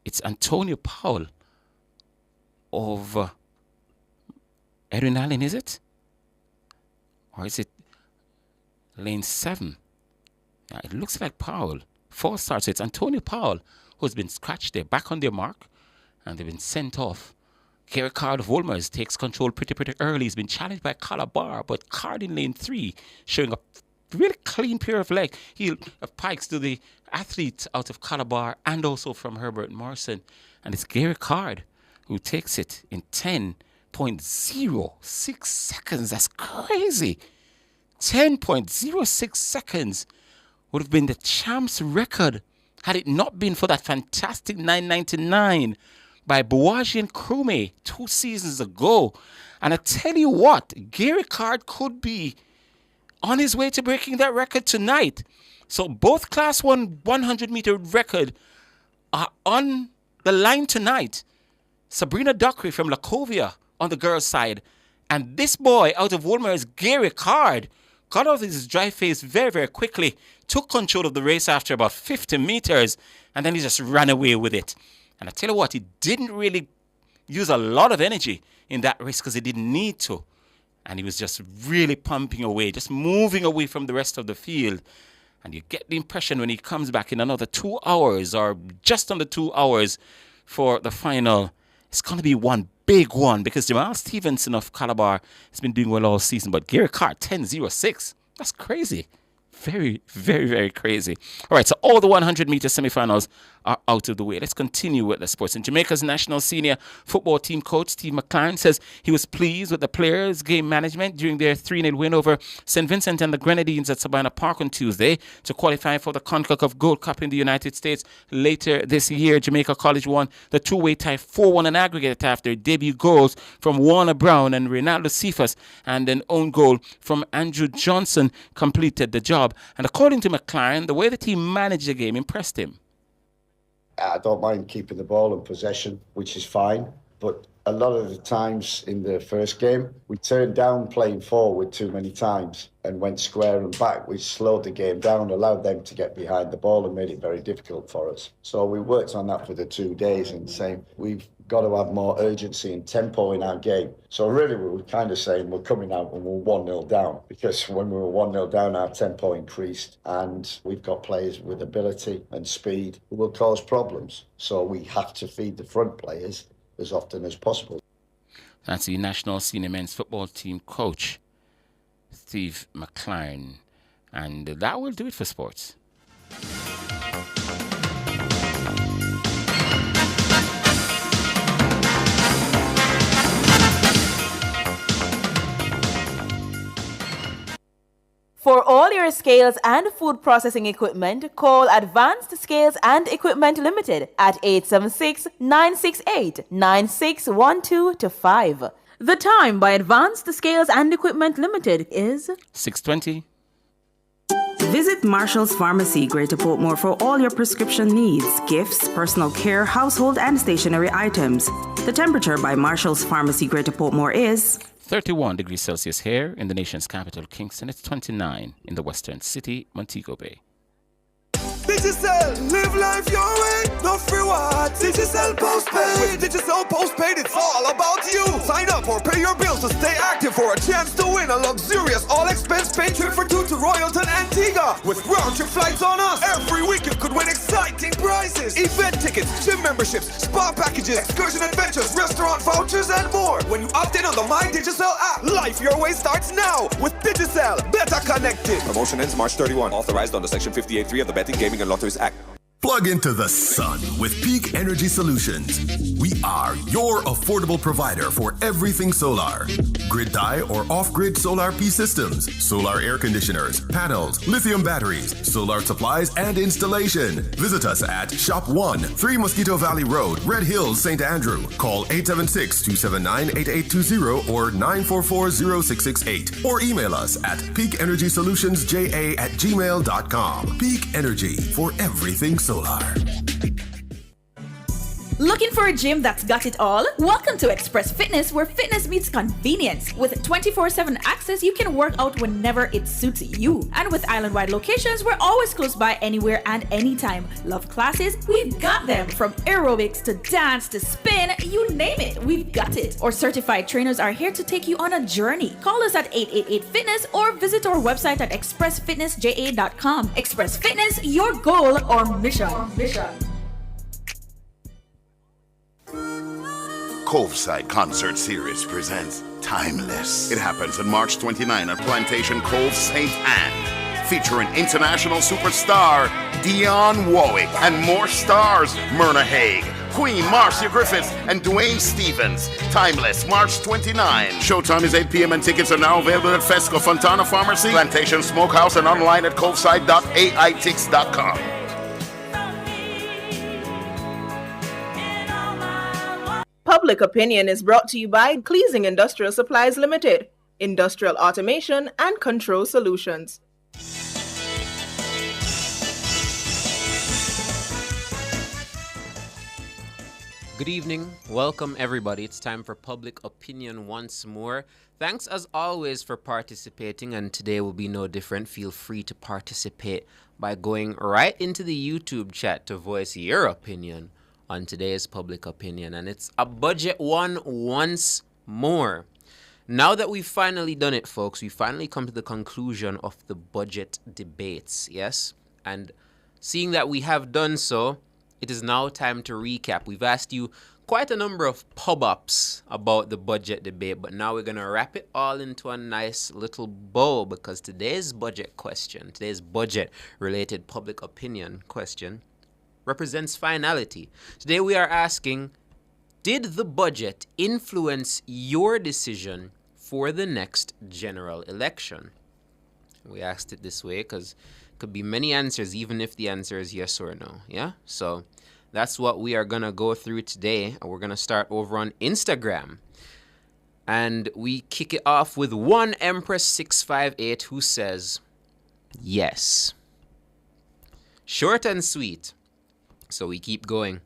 it's Antonio Powell of Edwin Allen, is it? Or is it lane 7? Yeah, it looks like Powell. 4 starts. So it's Antonio Powell who's been scratched there, back on their mark, and they've been sent off. Gary Card of Wolmer's takes control pretty early. He's been challenged by Calabar, but Card in lane 3 showing a really clean pair of legs. He pikes to the athlete out of Calabar and also from Herbert Morrison. And it's Gary Card who takes it in 10.06 seconds. That's crazy. 10.06 seconds would have been the champ's record had it not been for that fantastic 9.99 by Bouaji and Krume 2 seasons ago. And I tell you what, Gary Card could be on his way to breaking that record tonight. So both Class 1 100-meter record are on the line tonight. Sabrina Dockery from Lacovia on the girls' side, and this boy out of Wolmer's, Gary Card, got out of his dry phase very, very quickly, took control of the race after about 50 meters, and then he just ran away with it. And I tell you what, he didn't really use a lot of energy in that race because he didn't need to. And he was just really pumping away, just moving away from the rest of the field. And you get the impression when he comes back in another 2 hours or just under 2 hours for the final, it's going to be one big one because Jamal Stevenson of Calabar has been doing well all season. But Gary Cart, 10.06. That's crazy. Very, very, very crazy. All right, so all the 100-meter semifinals are out of the way. Let's continue with the sports. And Jamaica's national senior football team coach, Steve McLaren, says he was pleased with the players' game management during their 3-0 win over St. Vincent and the Grenadines at Sabina Park on Tuesday to qualify for the CONCACAF Gold Cup in the United States later this year. Jamaica College won the two-way tie 4-1 in aggregate after debut goals from Warner Brown and Reynaldo Cephas and an own goal from Andrew Johnson completed the job. And according to McLaren, the way the team managed the game impressed him. I don't mind keeping the ball in possession, which is fine. But a lot of the times in the first game, we turned down playing forward too many times and went square and back, which slowed the game down, allowed them to get behind the ball and made it very difficult for us. So we worked on that for the 2 days and saying we've got to have more urgency and tempo in our game. So really we were kind of saying we're coming out and we're 1-0 down, because when we were 1-0 down, our tempo increased and we've got players with ability and speed who will cause problems. So we have to feed the front players as often as possible. That's the national senior men's football team coach, Steve McLaren. And that will do it for sports. For all your scales and food processing equipment, call Advanced Scales and Equipment Limited at 876-968-9612-5. The time by Advanced Scales and Equipment Limited is 6:20. Visit Marshall's Pharmacy, Greater Portmore, for all your prescription needs, gifts, personal care, household and stationery items. The temperature by Marshall's Pharmacy, Greater Portmore is 31 degrees Celsius here in the nation's capital, Kingston. It's 29 in the western city, Montego Bay. Digicel, live life your way, no free what? Digicel postpaid. With Digicel postpaid, it's all about you. Sign up or pay your bills to stay active for a chance to win a luxurious all-expense paid trip for two to Royalton, Antigua. With round-trip flights on us, every week you could win exciting prizes. Event tickets, gym memberships, spa packages, excursion adventures, restaurant vouchers, and more. When you opt in on the My Digicel app, life your way starts now with Digicel. Better connected. Promotion ends March 31. Authorized under Section 58.3 of the Betting, Gaming and Lotteries Act. Plug into the sun with Peak Energy Solutions. We are your affordable provider for everything solar. Grid tie or off-grid solar P systems, solar air conditioners, panels, lithium batteries, solar supplies, and installation. Visit us at Shop 1, 3 Mosquito Valley Road, Red Hills, St. Andrew. Call 876-279-8820 or 944-0668. Or email us at peakenergysolutionsja@gmail.com. Peak Energy for everything solar. Looking for a gym that's got it all? Welcome to Express Fitness, where fitness meets convenience. With 24/7 access, you can work out whenever it suits you. And with island-wide locations, we're always close by, anywhere and anytime. Love classes? We've got them. From aerobics to dance to spin, you name it, we've got it. Our certified trainers are here to take you on a journey. Call us at 888-FITNESS or visit our website at expressfitnessja.com. Express Fitness, your goal or mission. Coveside Concert Series presents Timeless. It happens on March 29 at Plantation Cove, St. Anne. Featuring international superstar Dionne Warwick and more stars Myrna Hague, Queen Marcia Griffiths, and Dwayne Stevens. Timeless, March 29. Showtime is 8 p.m. and tickets are now available at Fesco, Fontana Pharmacy, Plantation Smokehouse, and online at coveside.aitix.com. Public Opinion is brought to you by Cleasing Industrial Supplies Limited, Industrial Automation and Control Solutions. Good evening. Welcome, everybody. It's time for Public Opinion once more. Thanks as always for participating, and today will be no different. Feel free to participate by going right into the YouTube chat to voice your opinion on today's public opinion. And it's a budget one once more. Now that we've finally done it, folks, we finally come to the conclusion of the budget debates, yes? And seeing that we have done so, it is now time to recap. We've asked you quite a number of pub-ups about the budget debate, but now we're going to wrap it all into a nice little bow, because today's budget question, today's budget-related public opinion question, represents finality. Today we are asking, did the budget influence your decision for the next general election? We asked it this way because it could be many answers, even if the answer is yes or no, yeah? So that's what we are going to go through today. We're going to start over on Instagram. And we kick it off with one Empress658 who says, yes. Short and sweet. So we keep going.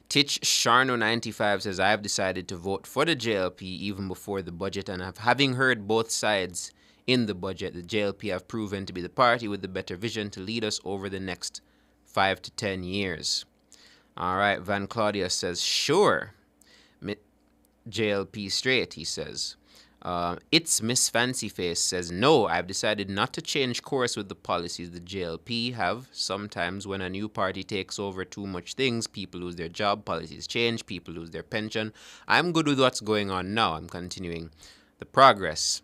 Titch Sharno95 says, I have decided to vote for the JLP even before the budget, and having heard both sides in the budget, the JLP have proven to be the party with the better vision to lead us over the next 5 to 10 years. All right, Van Claudia says, sure. JLP straight, he says. It's Miss Fancy Face says, no, I've decided not to change course with the policies the JLP have. Sometimes when a new party takes over too much things, people lose their job, policies change, people lose their pension. I'm good with what's going on now. I'm continuing the progress.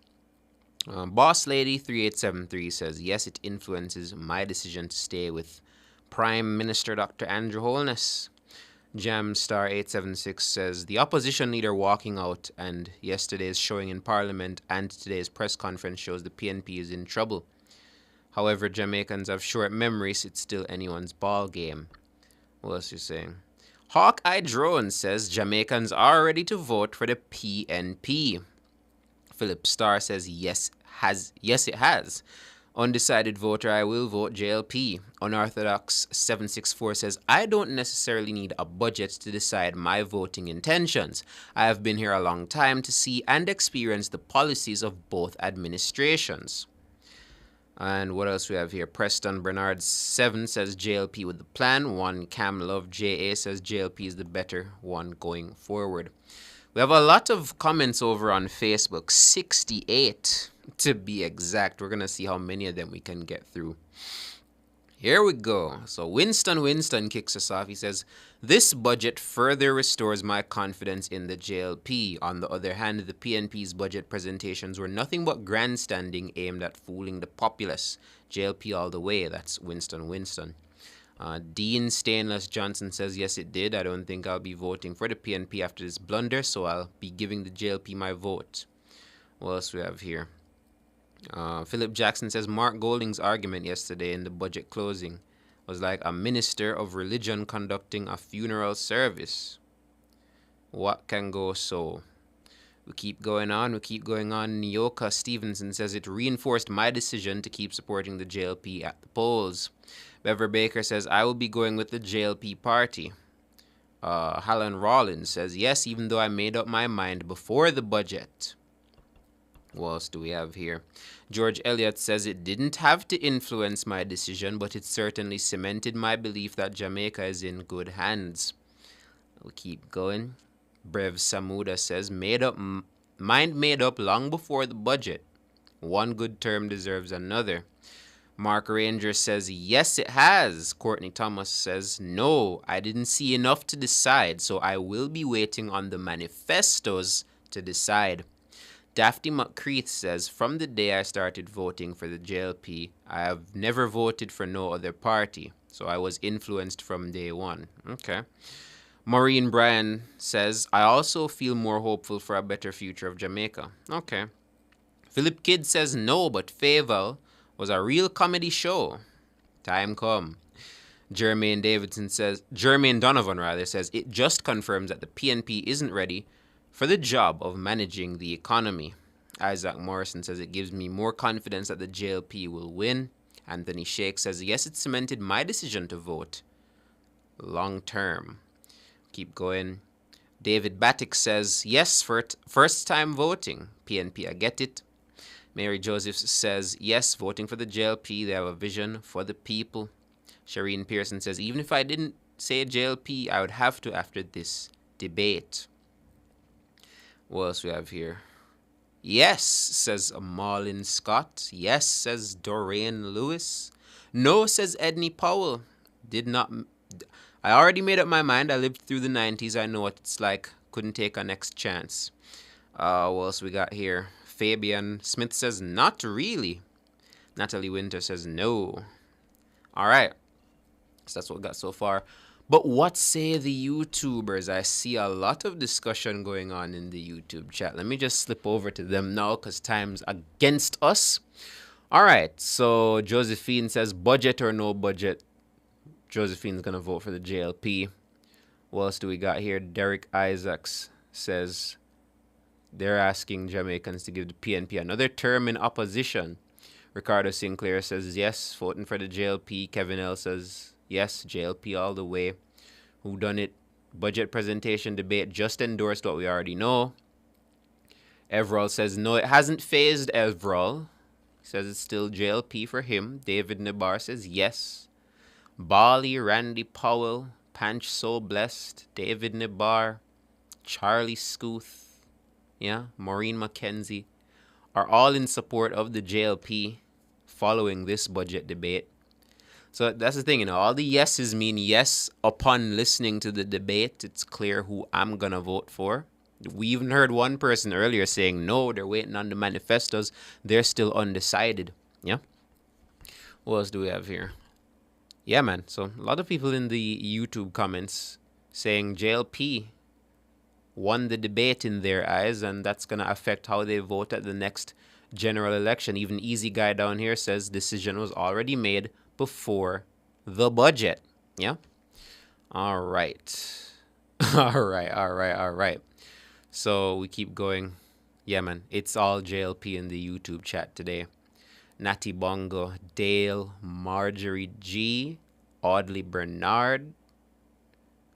Boss Lady 3873 says, yes, it influences my decision to stay with Prime Minister Dr. Andrew Holness. Jamstar 876 says, the opposition leader walking out and yesterday's showing in Parliament and today's press conference shows the PNP is in trouble. However, Jamaicans have short memories. It's still anyone's ball game. What else are you saying? Hawkeye Drone says, Jamaicans are ready to vote for the PNP. Philip Starr says, yes, it has. Undecided voter, I will vote JLP. Unorthodox 764 says, I don't necessarily need a budget to decide my voting intentions. I have been here a long time to see and experience the policies of both administrations. And what else we have here? Preston Bernard 7 says JLP with the plan. One Cam Love JA says JLP is the better one going forward. We have a lot of comments over on Facebook, 68 to be exact. We're going to see how many of them we can get through. Here we go. So Winston kicks us off. He says, this budget further restores my confidence in the JLP. On the other hand, the PNP's budget presentations were nothing but grandstanding aimed at fooling the populace. JLP all the way. That's Winston. Dean Stainless Johnson says, yes, it did. I don't think I'll be voting for the PNP after this blunder, so I'll be giving the JLP my vote. What else we have here? Philip Jackson says, Mark Golding's argument yesterday in the budget closing was like a minister of religion conducting a funeral service. What can go so? We keep going on. Nyoka Stevenson says, it reinforced my decision to keep supporting the JLP at the polls. Bever Baker says, I will be going with the JLP party. Hallen Rollins says, yes, even though I made up my mind before the budget. What else do we have here? George Elliott says, it didn't have to influence my decision, but it certainly cemented my belief that Jamaica is in good hands. We'll keep going. Brev Samuda says, mind made up long before the budget. One good term deserves another. Mark Ranger says, yes, it has. Courtney Thomas says, no, I didn't see enough to decide, so I will be waiting on the manifestos to decide. Daphne McCreath says, from the day I started voting for the JLP, I have never voted for no other party, so I was influenced from day one. Okay. Maureen Bryan says, I also feel more hopeful for a better future of Jamaica. Okay. Philip Kidd says, no, but Fayval was a real comedy show. Time come. Jermaine Donovan says, it just confirms that the PNP isn't ready for the job of managing the economy. Isaac Morrison says, it gives me more confidence that the JLP will win. Anthony Sheikh says, yes, it cemented my decision to vote long term. Keep going. David Batik says, yes, for first time voting. PNP, I get it. Mary Joseph says, yes, voting for the JLP. They have a vision for the people. Shireen Pearson says, even if I didn't say JLP, I would have to after this debate. What else we have here? Yes, says Marlon Scott. Yes, says Doreen Lewis. No, says Edney Powell. I already made up my mind. I lived through the 90s. I know what it's like. Couldn't take a next chance. What else we got here? Fabian Smith says, not really. Natalie Winter says, no. All right. So that's what we got so far. But what say the YouTubers? I see a lot of discussion going on in the YouTube chat. Let me just slip over to them now because time's against us. All right. So Josephine says, budget or no budget. Josephine's going to vote for the JLP. What else do we got here? Derek Isaacs says they're asking Jamaicans to give the PNP another term in opposition. Ricardo Sinclair says yes, voting for the JLP. Kevin L says yes, JLP all the way. Whodunit budget presentation debate just endorsed what we already know. Everall says no, it hasn't phased Everall. He says it's still JLP for him. David Nabar says yes. Bali, Randy Powell, Panch So Blessed, David Nabar, Charlie Scooth, Maureen McKenzie are all in support of the JLP following this budget debate. So that's the thing, all the yeses mean yes. Upon listening to the debate, it's clear who I'm going to vote for. We even heard one person earlier saying no, they're waiting on the manifestos. They're still undecided. Yeah. What else do we have here? Yeah, man. So a lot of people in the YouTube comments saying JLP won the debate in their eyes, and that's going to affect how they vote at the next general election. Even Easy Guy down here says decision was already made before the budget. Yeah? All right. All right. So we keep going. Yeah, man. It's all JLP in the YouTube chat today. Natty Bongo, Dale, Marjorie G, Audley Bernard.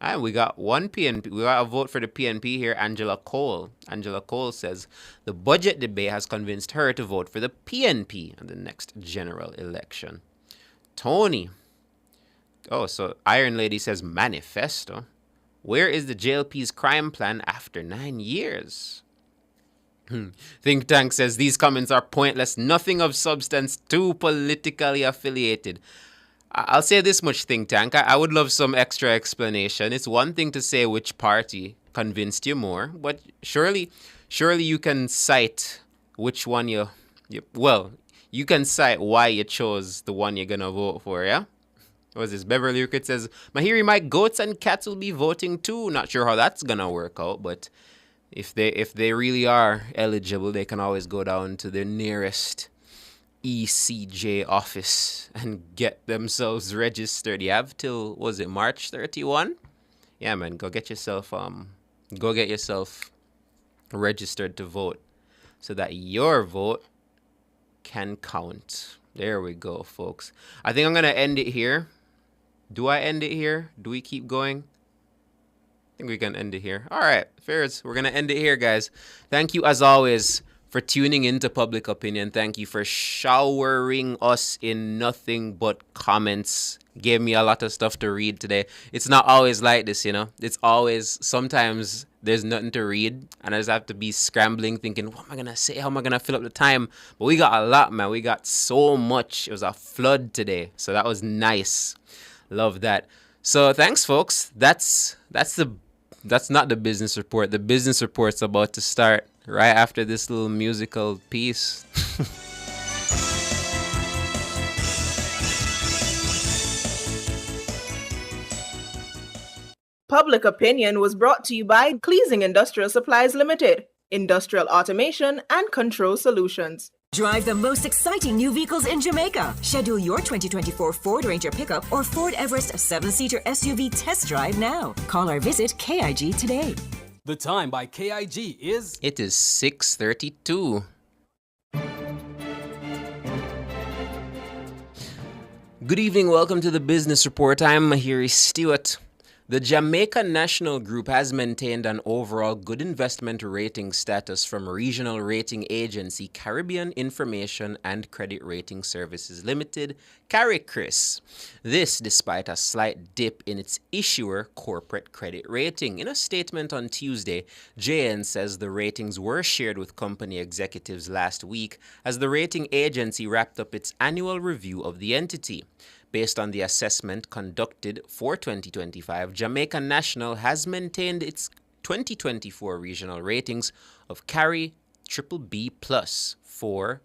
And we got one PNP. We got a vote for the PNP here, Angela Cole. Angela Cole says the budget debate has convinced her to vote for the PNP in the next general election. Tony. Oh, so Iron Lady says manifesto. Where is the JLP's crime plan after 9 years? Think Tank says these comments are pointless, nothing of substance, too politically affiliated. I'll say this much, Think Tank. I would love some extra explanation. It's one thing to say which party convinced you more, but surely you can cite which one you can cite why you chose the one you're gonna vote for, yeah? What was this? Beverly Rickett says, Mahiri, my goats and cats will be voting too. Not sure how that's gonna work out, but if they really are eligible, they can always go down to their nearest ECJ office and get themselves registered. You have till, was it March 31? Yeah, man, go get yourself registered to vote so that your vote can count. There we go, folks. I think I'm gonna end it here. Do I end it here? Do we keep going? I think we can end it here. All right, Fairs, we're going to end it here, guys. Thank you, as always, for tuning into Public Opinion. Thank you for showering us in nothing but comments. Gave me a lot of stuff to read today. It's not always like this, It's always, sometimes there's nothing to read, and I just have to be scrambling, thinking, what am I going to say? How am I going to fill up the time? But we got a lot, man. We got so much. It was a flood today, so that was nice. Love that. So thanks, folks. That's not the business report. The business report's about to start right after this little musical piece. Public Opinion was brought to you by Cleasing Industrial Supplies Limited, Industrial Automation and Control Solutions. Drive the most exciting new vehicles in Jamaica. Schedule your 2024 Ford Ranger pickup or Ford Everest 7-seater SUV test drive now. Call or visit KIG today. The time by KIG is... It is 6:32. Good evening. Welcome to the Business Report. I'm Mahiri Stewart. The Jamaica National Group has maintained an overall good investment rating status from regional rating agency Caribbean Information and Credit Rating Services Limited, CARICRIS. This despite a slight dip in its issuer corporate credit rating. In a statement on Tuesday, JN says the ratings were shared with company executives last week as the rating agency wrapped up its annual review of the entity. Based on the assessment conducted for 2025, Jamaica National has maintained its 2024 regional ratings of CARI BBB+ for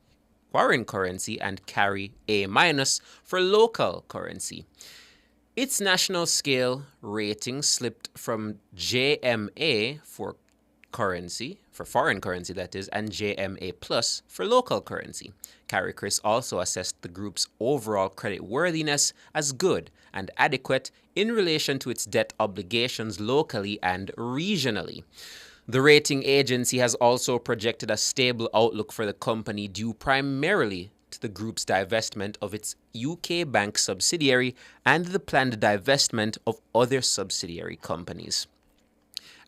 foreign currency and CARI A- for local currency. Its national scale rating slipped from JMA for foreign currency that is, and JMA+ for local currency. CARICRIS also assessed the group's overall credit worthiness as good and adequate in relation to its debt obligations locally and regionally. The rating agency has also projected a stable outlook for the company due primarily to the group's divestment of its UK bank subsidiary and the planned divestment of other subsidiary companies.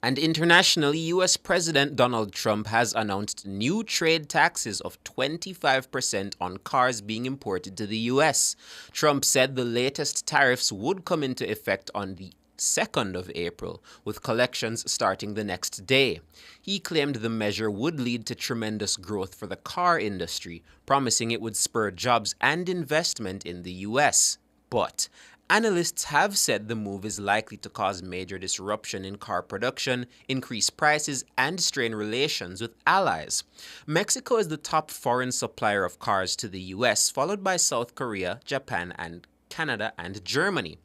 And internationally, U.S. President Donald Trump has announced new trade taxes of 25% on cars being imported to the U.S. Trump said the latest tariffs would come into effect on the 2nd of April, with collections starting the next day. He claimed the measure would lead to tremendous growth for the car industry, promising it would spur jobs and investment in the U.S. But analysts have said the move is likely to cause major disruption in car production, increase prices, and strain relations with allies. Mexico is the top foreign supplier of cars to the U.S., followed by South Korea, Japan, and Canada, and Germany.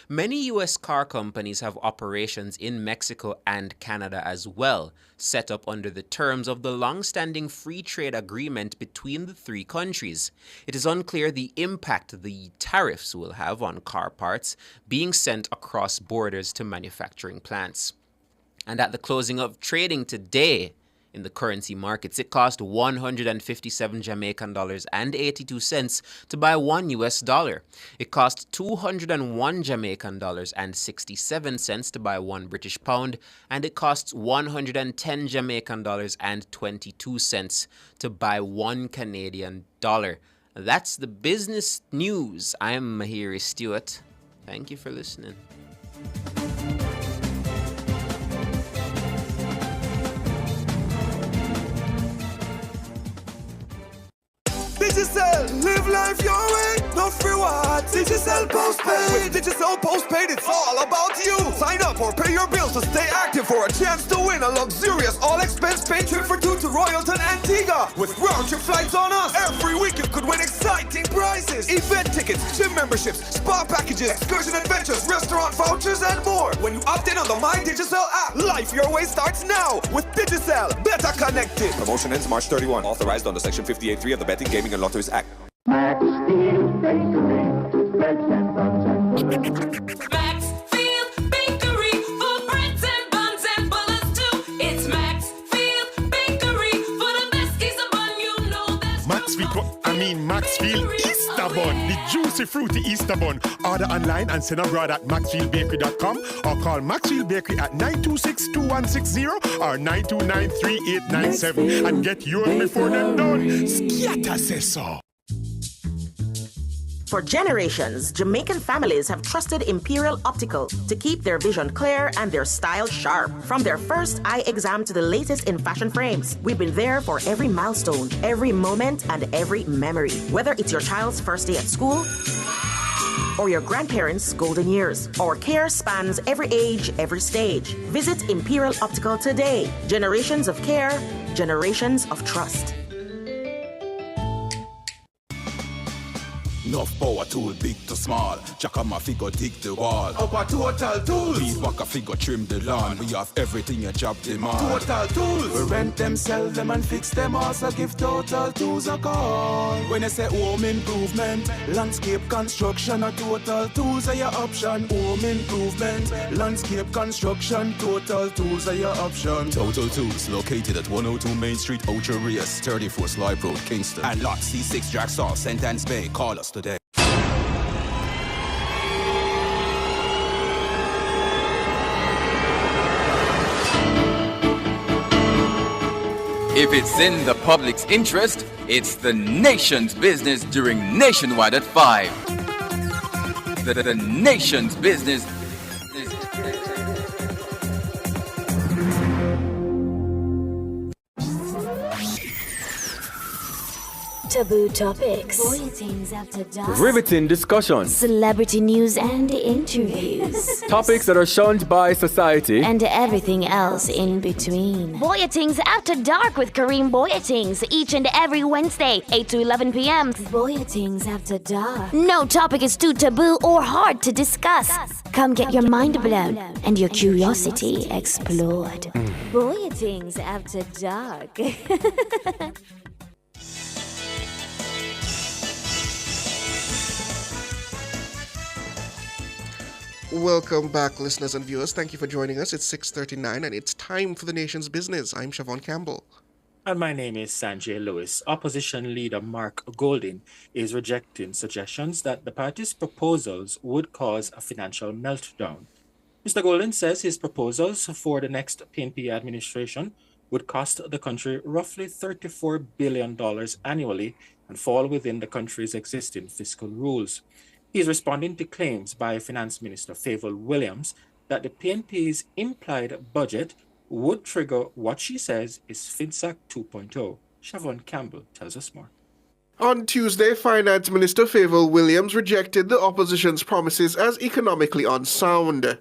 Many U.S. car companies have operations in Mexico and Canada as well, set up under the terms of the long-standing free trade agreement between the three countries. It is unclear the impact the tariffs will have on car parts being sent across borders to manufacturing plants. And at the closing of trading today, in the currency markets, it cost 157 Jamaican dollars and 82 cents to buy $1. It cost 201 Jamaican dollars and 67 cents to buy £1 British pound, and it costs 110 Jamaican dollars and 22 cents to buy $1 Canadian dollar. That's the business news. I'm Mahiri Stewart. Thank you for listening. Digicel, live life your way, no free what? Digicel postpaid. With Digicel postpaid, it's all about you. Sign up or pay your bills to stay active for a chance to win a luxurious all-expense paid trip for two to Royalton, Antigua. With round-trip flights on us, every week you could win exciting prizes. Event tickets, gym memberships, spa packages, excursion adventures, restaurant vouchers, and more. When you opt in on the My Digicel app, life your way starts now with Digicel. Better connected. Promotion ends March 31. Authorized under Section 58.3 of the Betting, Gaming and Lotteries Act. Maxfield Bakery for breads and buns and bullets too. It's Maxfield Bakery for the best Easter bun, you know that's Maxfield Easter bun, the juicy fruity Easter bun. Order online and send abroad at maxfieldbakery.com or call Maxfield Bakery at 926-2160 or 929-3897 and get yours before they're done. Scatter says so. For generations, Jamaican families have trusted Imperial Optical to keep their vision clear and their style sharp. From their first eye exam to the latest in fashion frames, we've been there for every milestone, every moment, and every memory. Whether it's your child's first day at school or your grandparents' golden years, our care spans every age, every stage. Visit Imperial Optical today. Generations of care, generations of trust. Enough power tool, big to small. Jack on my figure, dig the wall. Upper Total Tools. Please walk a figure, trim the lawn. We have everything your job demand. Total Tools. We rent them, sell them, and fix them. Also give Total Tools a call. When I say home improvement, landscape construction, or Total Tools are your option. Home improvement, landscape construction, Total Tools are your option. Total Tools, located at 102 Main Street, Ocho Rios, 34 Slive Road, Kingston. And lot C6 Jacksaw, St. Anne's Bay. Call us today. If it's in the public's interest, it's the nation's business during Nationwide at 5. The nation's business. Taboo topics. Voyagings after dark. Riveting discussions. Celebrity news and interviews. Topics that are shunned by society. And everything else in between. Voyagings After Dark with Kareem Voyagings each and every Wednesday, 8 to 11 p.m. Voyagings After Dark. No topic is too taboo or hard to discuss. Come get your mind blown and your curiosity explored. Voyagings After Dark. Welcome back, listeners and viewers. Thank you for joining us. It's 6:39 and it's time for the nation's business. I'm Siobhan Campbell. And my name is Sanjay Lewis. Opposition leader Mark Golding is rejecting suggestions that the party's proposals would cause a financial meltdown. Mr. Golding says his proposals for the next PNP administration would cost the country roughly $34 billion annually and fall within the country's existing fiscal rules. He is responding to claims by Finance Minister Favour Williams that the PNP's implied budget would trigger what she says is FinSac 2.0. Siobhan Campbell tells us more. On Tuesday, Finance Minister Favour Williams rejected the opposition's promises as economically unsound.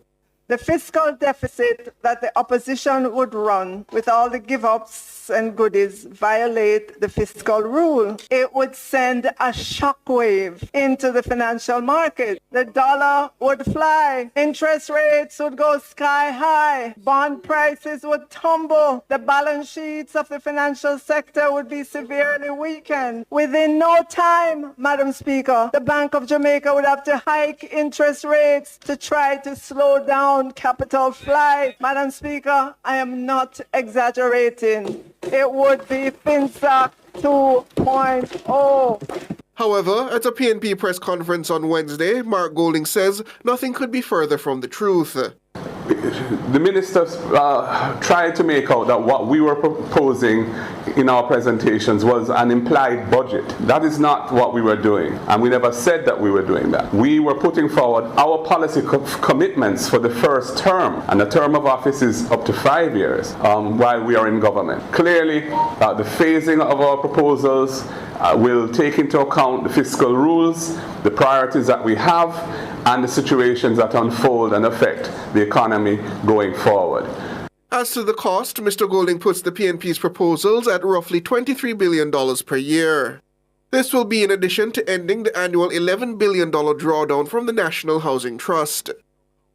The fiscal deficit that the opposition would run with all the give-ups and goodies violate the fiscal rule. It would send a shockwave into the financial market. The dollar would fly. Interest rates would go sky high. Bond prices would tumble. The balance sheets of the financial sector would be severely weakened. Within no time, Madam Speaker, the Bank of Jamaica would have to hike interest rates to try to slow down capital flight. Madam Speaker, I am not exaggerating. It would be FinSac 2.0. However, at a PNP press conference on Wednesday, Mark Golding says nothing could be further from the truth. The ministers tried to make out that what we were proposing in our presentations was an implied budget. That is not what we were doing, and we never said that we were doing that. We were putting forward our policy commitments for the first term, and the term of office is up to 5 years while we are in government. Clearly, the phasing of our proposals will take into account the fiscal rules, the priorities that we have, and the situations that unfold and affect the economy going forward. As to the cost, Mr. Golding puts the PNP's proposals at roughly $23 billion per year. This will be in addition to ending the annual $11 billion drawdown from the National Housing Trust.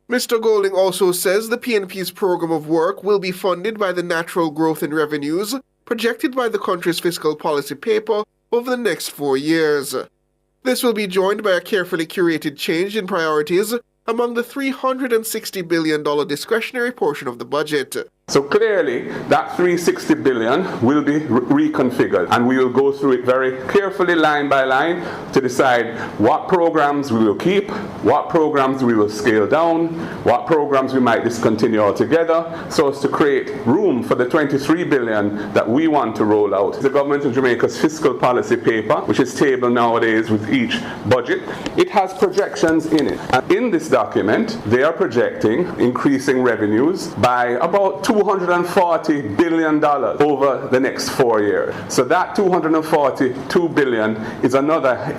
Mr. Golding also says the PNP's program of work will be funded by the natural growth in revenues projected by the country's fiscal policy paper over the next 4 years. This will be joined by a carefully curated change in priorities among the $360 billion discretionary portion of the budget. So clearly, that $360 billion will be reconfigured, and we will go through it very carefully, line by line, to decide what programs we will keep, what programs we will scale down, what programs we might discontinue altogether, so as to create room for the $23 billion that we want to roll out. The Government of Jamaica's fiscal policy paper, which is tabled nowadays with each budget, it has projections in it. And in this document, they are projecting increasing revenues by about $240 billion over the next 4 years. So that $242 billion is another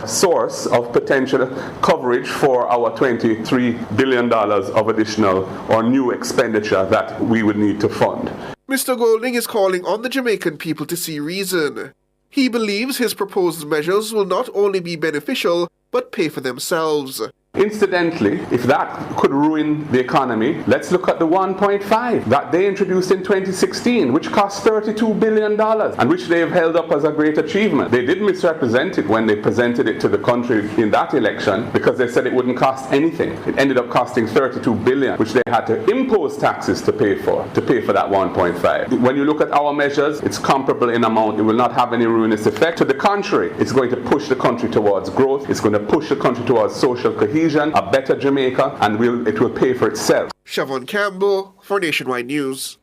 source of potential coverage for our $23 billion of additional or new expenditure that we would need to fund. Mr. Golding is calling on the Jamaican people to see reason. He believes his proposed measures will not only be beneficial, but pay for themselves. Incidentally, if that could ruin the economy, let's look at the 1.5 that they introduced in 2016, which cost $32 billion and which they have held up as a great achievement. They did misrepresent it when they presented it to the country in that election because they said it wouldn't cost anything. It ended up costing $32 billion, which they had to impose taxes to pay for that 1.5. When you look at our measures, it's comparable in amount. It will not have any ruinous effect. To the contrary, it's going to push the country towards growth. It's going to push the country towards social cohesion, a better Jamaica, and it will pay for itself. Siobhan Campbell for Nationwide News.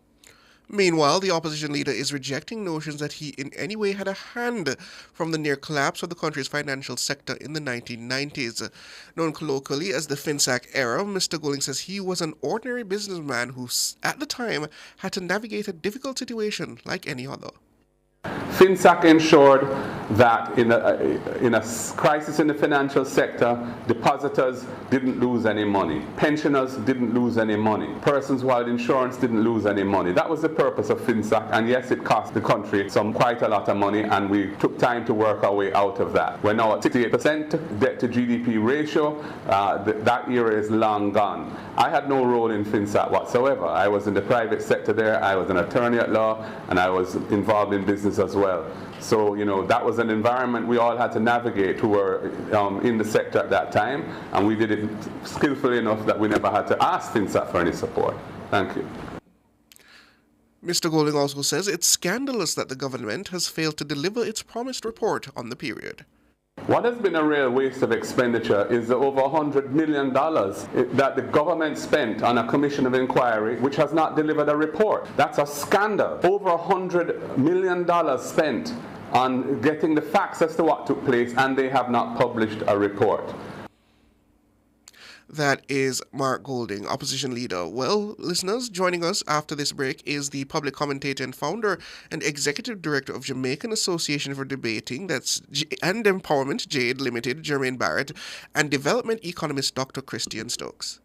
Meanwhile, the opposition leader is rejecting notions that he in any way had a hand from the near collapse of the country's financial sector in the 1990s. Known colloquially as the FinSac era, Mr. Golding says he was an ordinary businessman who, at the time, had to navigate a difficult situation like any other. FinSac ensured that in a crisis in the financial sector, depositors didn't lose any money. Pensioners didn't lose any money. Persons who had insurance didn't lose any money. That was the purpose of FinSac, and yes, it cost the country quite a lot of money, and we took time to work our way out of that. We're now at 68% debt to GDP ratio. That era is long gone. I had no role in FinSac whatsoever. I was in the private sector there. I was an attorney at law, and I was involved in business as well. So, that was an environment we all had to navigate who were in the sector at that time, and we did it skillfully enough that we never had to ask FinSac for any support. Thank you. Mr. Golding also says it's scandalous that the government has failed to deliver its promised report on the period. What has been a real waste of expenditure is the over $100 million that the government spent on a commission of inquiry which has not delivered a report. That's a scandal. Over $100 million spent on getting the facts as to what took place, and they have not published a report. That is Mark Golding, opposition leader. Well, listeners, joining us after this break is the public commentator and founder and executive director of Jamaican Association for Debating and Empowerment, JADE Limited, Jermaine Barrett, and development economist Dr. Christian Stokes.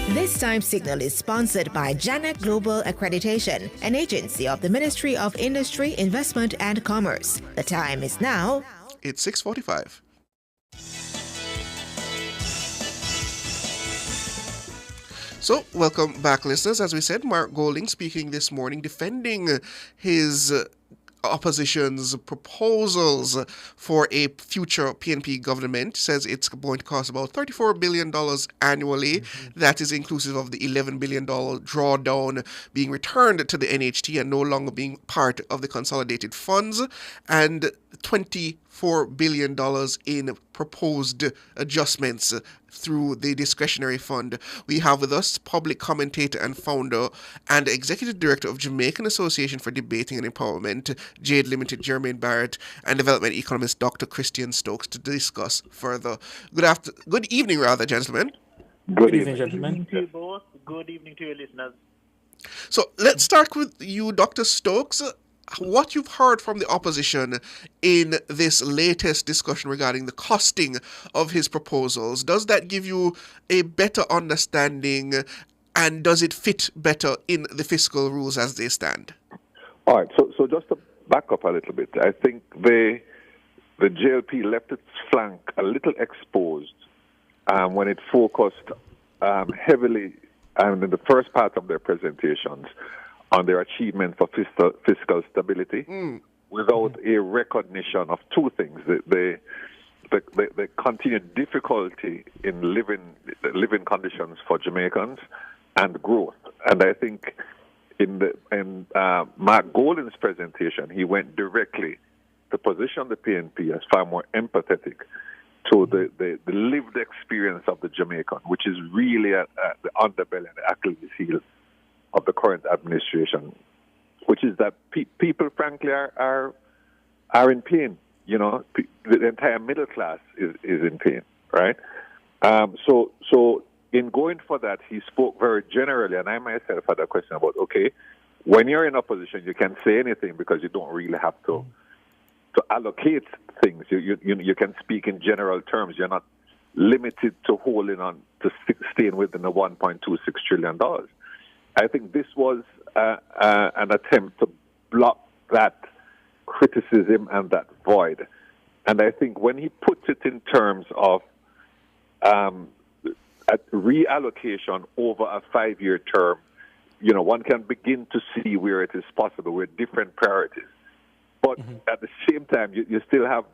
This time signal is sponsored by Janet Global Accreditation, an agency of the Ministry of Industry, Investment and Commerce. The time is now. It's 6:45. So, welcome back, listeners. As we said, Mark Golding speaking this morning, defending his opposition's proposals for a future PNP government, says it's going to cost about $34 billion annually. That is inclusive of the $11 billion drawdown being returned to the NHT and no longer being part of the consolidated funds, and $24 billion in proposed adjustments through the discretionary fund. We have with us public commentator and founder and executive director of Jamaican Association for Debating and Empowerment, JADE Limited, Jermaine Barrett, and development economist Dr. Christian Stokes to discuss further. Good evening, gentlemen. Good evening, gentlemen. Good evening to you both. Good evening to your listeners. So let's start with you, Dr. Stokes. What you've heard from the opposition in this latest discussion regarding the costing of his proposals, does that give you a better understanding, and does it fit better in the fiscal rules as they stand? All right, so just to back up a little bit, I think the JLP left its flank a little exposed when it focused heavily in the first part of their presentations on their achievement for fiscal stability without a recognition of two things: the continued difficulty in living conditions for Jamaicans and growth. And I think in Mark Golding's presentation, he went directly to position the PNP as far more empathetic to the lived experience of the Jamaican, which is really the underbelly and the Achilles heel of the current administration, which is that people, frankly, are in pain. The entire middle class is in pain, right? So in going for that, he spoke very generally, and I myself had a question about, okay, when you're in opposition, you can say anything because you don't really have to allocate things. You can speak in general terms. You're not limited to holding on to staying within the $1.26 trillion. I think this was an attempt to block that criticism and that void. And I think when he puts it in terms of a reallocation over a 5-year term, one can begin to see where it is possible with different priorities. But at the same time, you still have,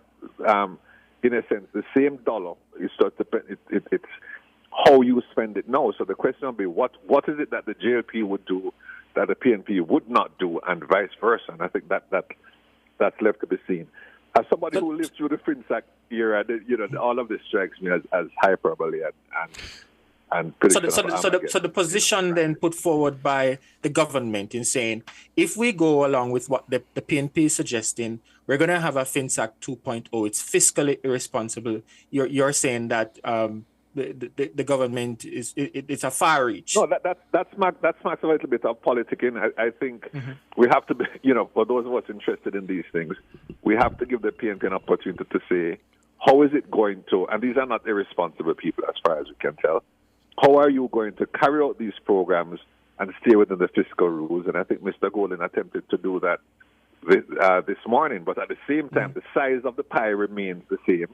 in a sense, the same dollar. It's how you spend it now. So the question will be, what is it that the JLP would do that the PNP would not do, and vice versa? And I think that's left to be seen. As somebody who lived through the FinSac era, all of this strikes me as hyperbole and prediction So the position then put forward by the government in saying, if we go along with what the PNP is suggesting, we're going to have a FinSac 2.0. It's fiscally irresponsible. You're saying that the government it's a far reach. No, that's marks a little bit of politicking. I think we have to be, for those of us interested in these things, we have to give the PNP an opportunity to say, how is it going to, and these are not irresponsible people as far as we can tell, how are you going to carry out these programs and stay within the fiscal rules? And I think Mr. Golden attempted to do that this morning, but at the same time, the size of the pie remains the same.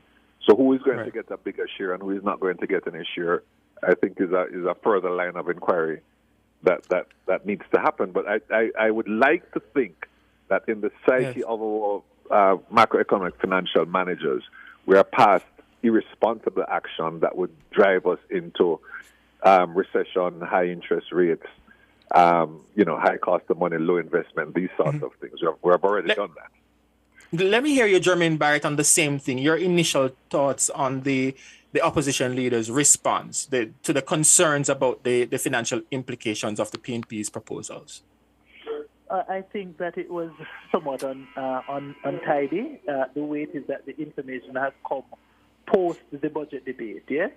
So who is going to get a bigger share and who is not going to get any share, I think is a further line of inquiry that needs to happen. But I would like to think that in the psyche of our macroeconomic financial managers, we are past irresponsible action that would drive us into recession, high interest rates, high cost of money, low investment, these sorts of things. We have already done that. Let me hear you, Jermaine Barrett, on the same thing. Your initial thoughts on the opposition leader's response to the concerns about the financial implications of the PNP's proposals. I think that it was somewhat untidy. The way it is that the information has come post the budget debate, yes?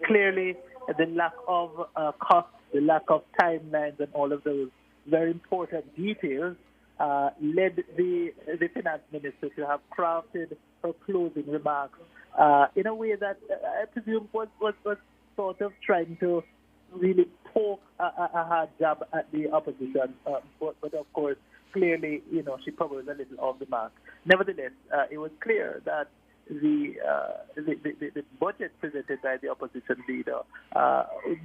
Clearly, the lack of cost, the lack of timelines and all of those very important details led the finance minister to have crafted her closing remarks in a way that I presume was sort of trying to really poke a hard jab at the opposition. But of course, clearly, she probably was a little off the mark. Nevertheless, it was clear that the budget presented by the opposition leader,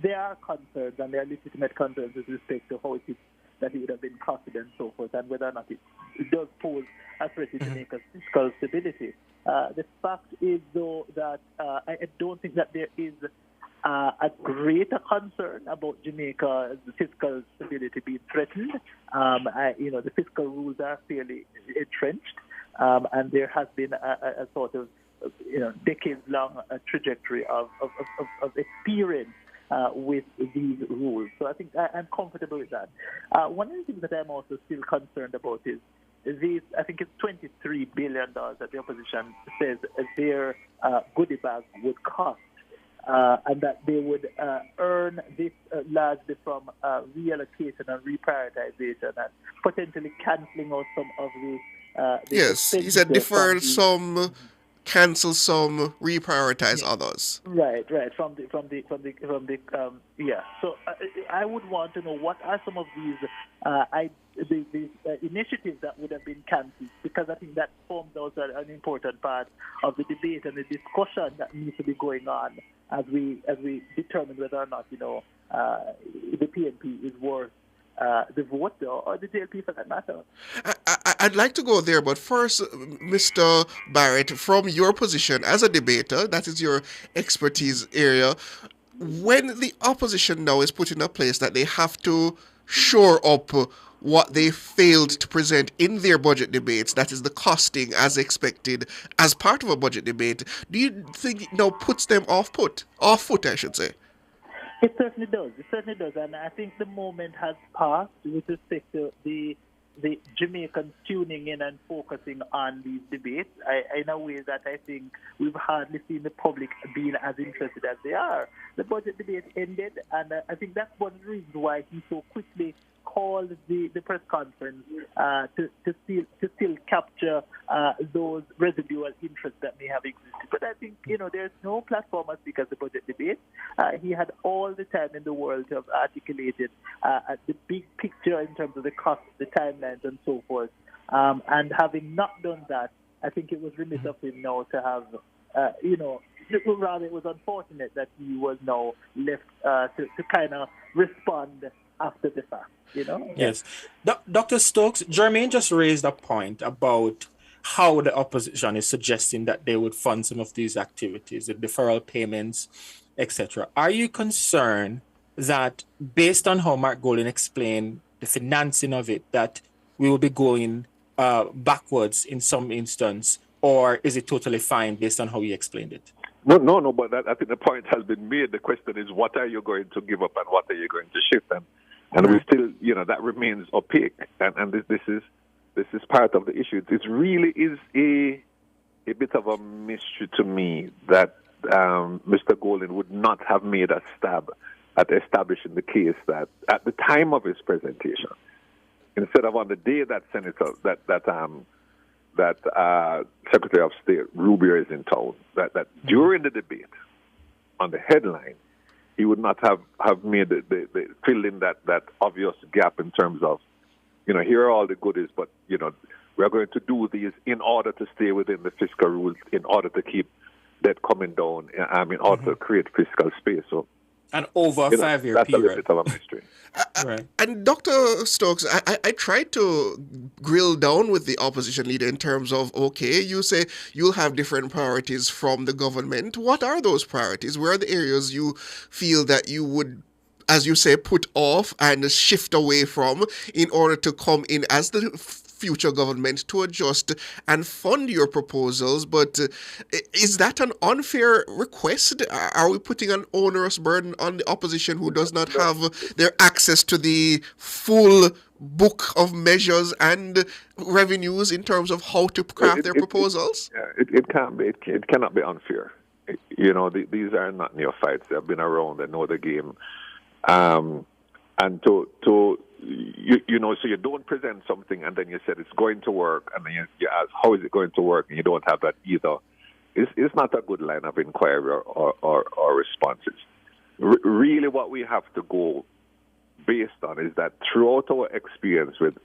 there are concerns, and there are legitimate concerns with respect to how it is that it would have been costed and so forth, and whether or not it does pose a threat to Jamaica's fiscal stability. The fact is, though, that I don't think that there is a greater concern about Jamaica's fiscal stability being threatened. The fiscal rules are fairly entrenched, and there has been a sort of decades-long trajectory of experience with these rules. So I think I'm comfortable with that. One of the things that I'm also still concerned about is these, I think it's $23 billion that the opposition says their goodie bag would cost, and that they would earn this largely from reallocation and reprioritization and potentially cancelling out some of the yes, he said defer some, cancel some, reprioritize others. Right. From the yeah. So I would want to know what are some of these initiatives that would have been cancelled, because I think that forms also an important part of the debate and the discussion that needs to be going on as we determine whether or not the PNP is worth the vote or the JLP for that matter. I'd like to go there, but first, Mr. Barrett, from your position as a debater, that is your expertise area, when the opposition now is put in a place that they have to shore up what they failed to present in their budget debates, that is the costing as expected as part of a budget debate, do you think it now puts them off foot, I should say? It certainly does. And I think the moment has passed with respect to the Jamaicans tuning in and focusing on these debates in a way that I think we've hardly seen the public being as interested as they are. The budget debate ended, and I think that's one of the reasons why he so quickly called the press conference to still capture those residual interests that may have existed. But I think, there's no platform as big as the budget debate. He had all the time in the world to have articulated the big picture in terms of the cost, the timelines, and so forth. And having not done that, I think it was remiss of him now to have, rather it was unfortunate that he was now left to kind of respond after the fact, Yes. Dr. Stokes, Jermaine just raised a point about how the opposition is suggesting that they would fund some of these activities, the deferral payments, etc. Are you concerned that, based on how Mark Golden explained the financing of it, that we will be going backwards in some instance, or is it totally fine based on how you explained it? No, but I think the point has been made. The question is, what are you going to give up and what are you going to shift? And we still, that remains opaque. And this is part of the issue. It really is a bit of a mystery to me that Mr. Golding would not have made a stab at establishing the case that at the time of his presentation, instead of on the day that Secretary of State Rubio is in town, that during the debate on the headline, he would not have made the fill in that obvious gap in terms of, here are all the goodies, but we're going to do these in order to stay within the fiscal rules, in order to keep debt coming down, in order to create fiscal space. So, and over a 5-year that's period. That's a little bit of a mystery. Right. And Dr. Stokes, I tried to grill down with the opposition leader in terms of, okay, you say you'll have different priorities from the government. What are those priorities? Where are the areas you feel that you would, as you say, put off and shift away from in order to come in as the future government to adjust and fund your proposals? But is that an unfair request? Are we putting an onerous burden on the opposition who does not have their access to the full book of measures and revenues in terms of how to craft their proposals? It can't be. It cannot be unfair. These are not neophytes. They've been around. They know the game. And so you don't present something and then you said it's going to work, and then you ask, how is it going to work, and you don't have that either. It's not a good line of inquiry or responses. Really what we have to go based on is that throughout our experience with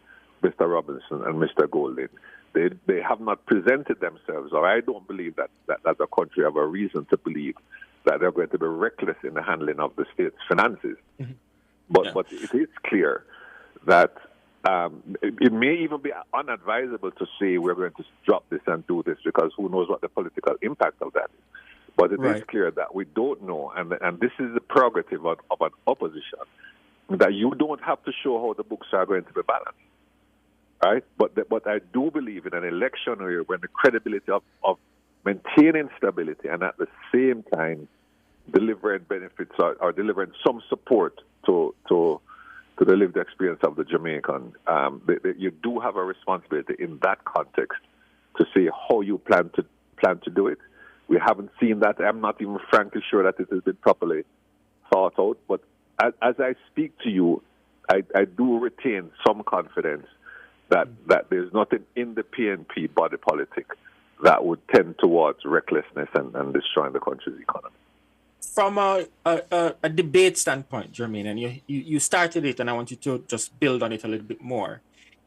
Mr. Robinson and Mr. Golding, they have not presented themselves, or I don't believe that as a country have a reason to believe that they're going to be reckless in the handling of the state's finances. Mm-hmm. But it is clear that it may even be unadvisable to say we're going to drop this and do this, because who knows what the political impact of that is. But it is clear that we don't know, and this is the prerogative of an opposition, that you don't have to show how the books are going to be balanced. Right? But I do believe in an election year when the credibility of maintaining stability and at the same time delivering benefits or delivering some support to the lived experience of the Jamaican, you do have a responsibility in that context to say how you plan to do it. We haven't seen that. I'm not even frankly sure that it has been properly thought out. But as I speak to you, I do retain some confidence that there's nothing in the PNP body politic that would tend towards recklessness and destroying the country's economy. From a debate standpoint, Jermaine, and you started it, and I want you to just build on it a little bit more.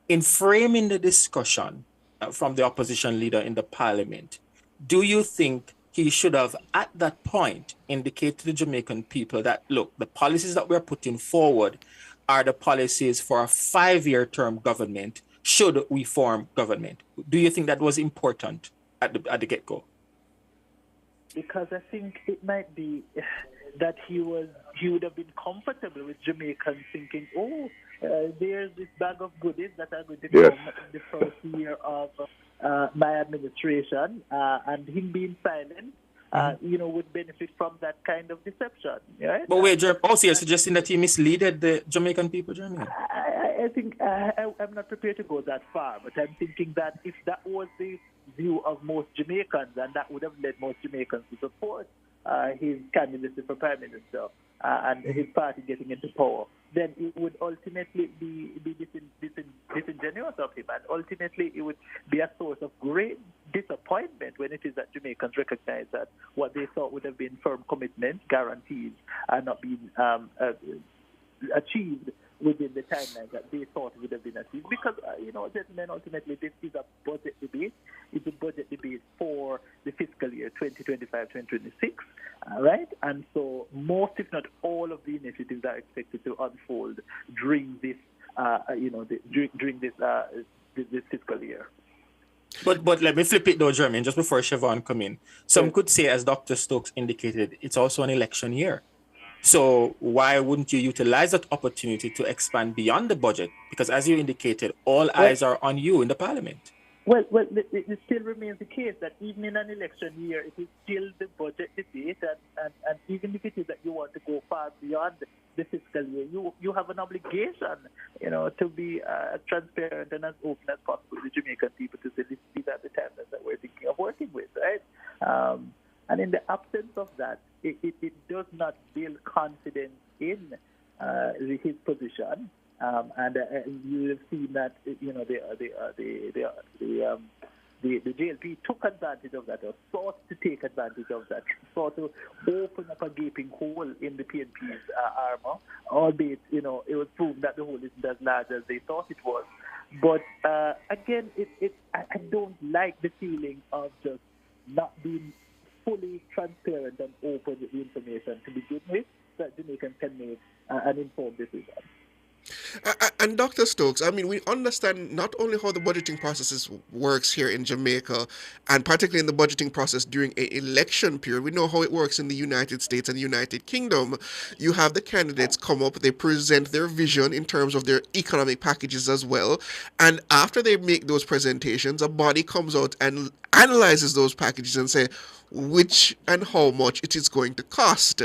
In framing the discussion from the opposition leader in the parliament, do you think he should have, at that point, indicated to the Jamaican people that, look, the policies that we're putting forward are the policies for a 5-year term government, should we form government? Do you think that was important at the get-go? Because I think it might be that he would have been comfortable with Jamaicans thinking, there's this bag of goodies that are going to come in the first year of my administration, and him being silent, would benefit from that kind of deception. Right? But wait, also you're suggesting that he misleaded the Jamaican people, Jeremy? I think I'm not prepared to go that far, but I'm thinking that if that was the view of most Jamaicans, and that would have led most Jamaicans to support his candidacy for Prime Minister and his party getting into power, then it would ultimately be disingenuous of him, and ultimately it would be a source of great disappointment when it is that Jamaicans recognize that what they thought would have been firm commitments, guarantees, are not being achieved within the timeline that they thought would have been achieved. Because, gentlemen, ultimately this is a budget debate. It's a budget debate for the fiscal year 2025-2026, right? And so most, if not all, of the initiatives are expected to unfold during this, during this fiscal year. But let me flip it though, Jermaine, just before Siobhan come in. Some could say, as Dr. Stokes indicated, it's also an election year. So why wouldn't you utilize that opportunity to expand beyond the budget? Because as you indicated, all eyes are on you in the parliament. Well, it still remains the case that even in an election year, it is still the budget debate, and even if it is that you want to go far beyond the fiscal year, you have an obligation, to be transparent and as open as possible with the Jamaican people to say these are the timelines that we're thinking of working with, right? And in the absence of that, it does not build confidence in his position. And you have seen that the JLP took advantage of that, or sought to take advantage of that, sought to open up a gaping hole in the PNP's armor, albeit it was proven that the hole isn't as large as they thought it was. But again, I don't like the feeling of just not being fully transparent and open with the information to begin with, that Jamaicans can make an informed decision. And Dr. Stokes, I mean, we understand not only how the budgeting process works here in Jamaica, and particularly in the budgeting process during an election period. We know how it works in the United States and the United Kingdom. You have the candidates come up, they present their vision in terms of their economic packages as well. And after they make those presentations, a body comes out and analyzes those packages and say which and how much it is going to cost.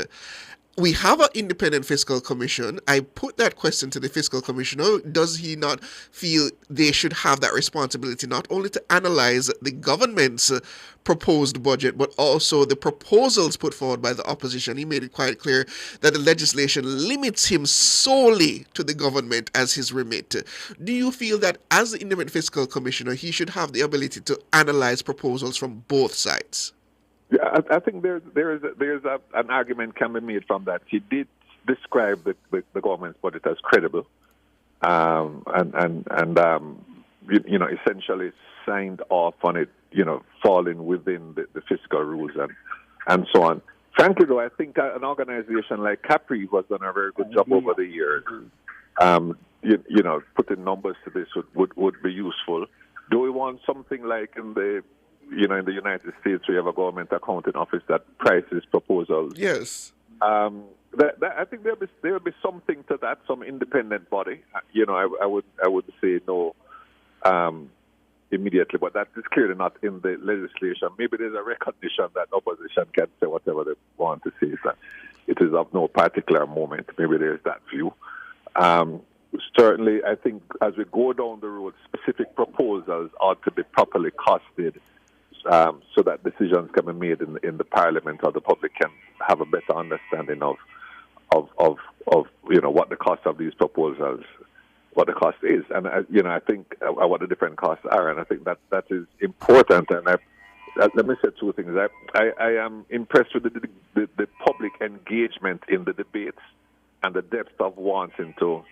We have an independent fiscal commission. I put that question to the fiscal commissioner. Does he not feel they should have that responsibility, not only to analyze the government's proposed budget, but also the proposals put forward by the opposition? He made it quite clear that the legislation limits him solely to the government as his remit. Do you feel that as the independent fiscal commissioner, he should have the ability to analyze proposals from both sides? Yeah, I think there's an argument can be made from that. He did describe the government's budget as credible, essentially signed off on it, falling within the fiscal rules and so on. Frankly, though, I think an organization like Capri has done a very good job over the years. Putting numbers to this would be useful. Do we want something like in the United States, we have a government accounting office that prices proposals? Yes. I think there'll be something to that, some independent body. I would say no immediately, but that is clearly not in the legislation. Maybe there's a recognition that opposition can say whatever they want to say. That it is of no particular moment. Maybe there's that view. Certainly, I think as we go down the road, specific proposals ought to be properly costed, so that decisions can be made in the parliament, or the public can have a better understanding of what the cost of these proposals, what the cost is, and I think what the different costs are, and I think that is important. And let me say two things. I am impressed with the public engagement in the debates and the depth of wanting to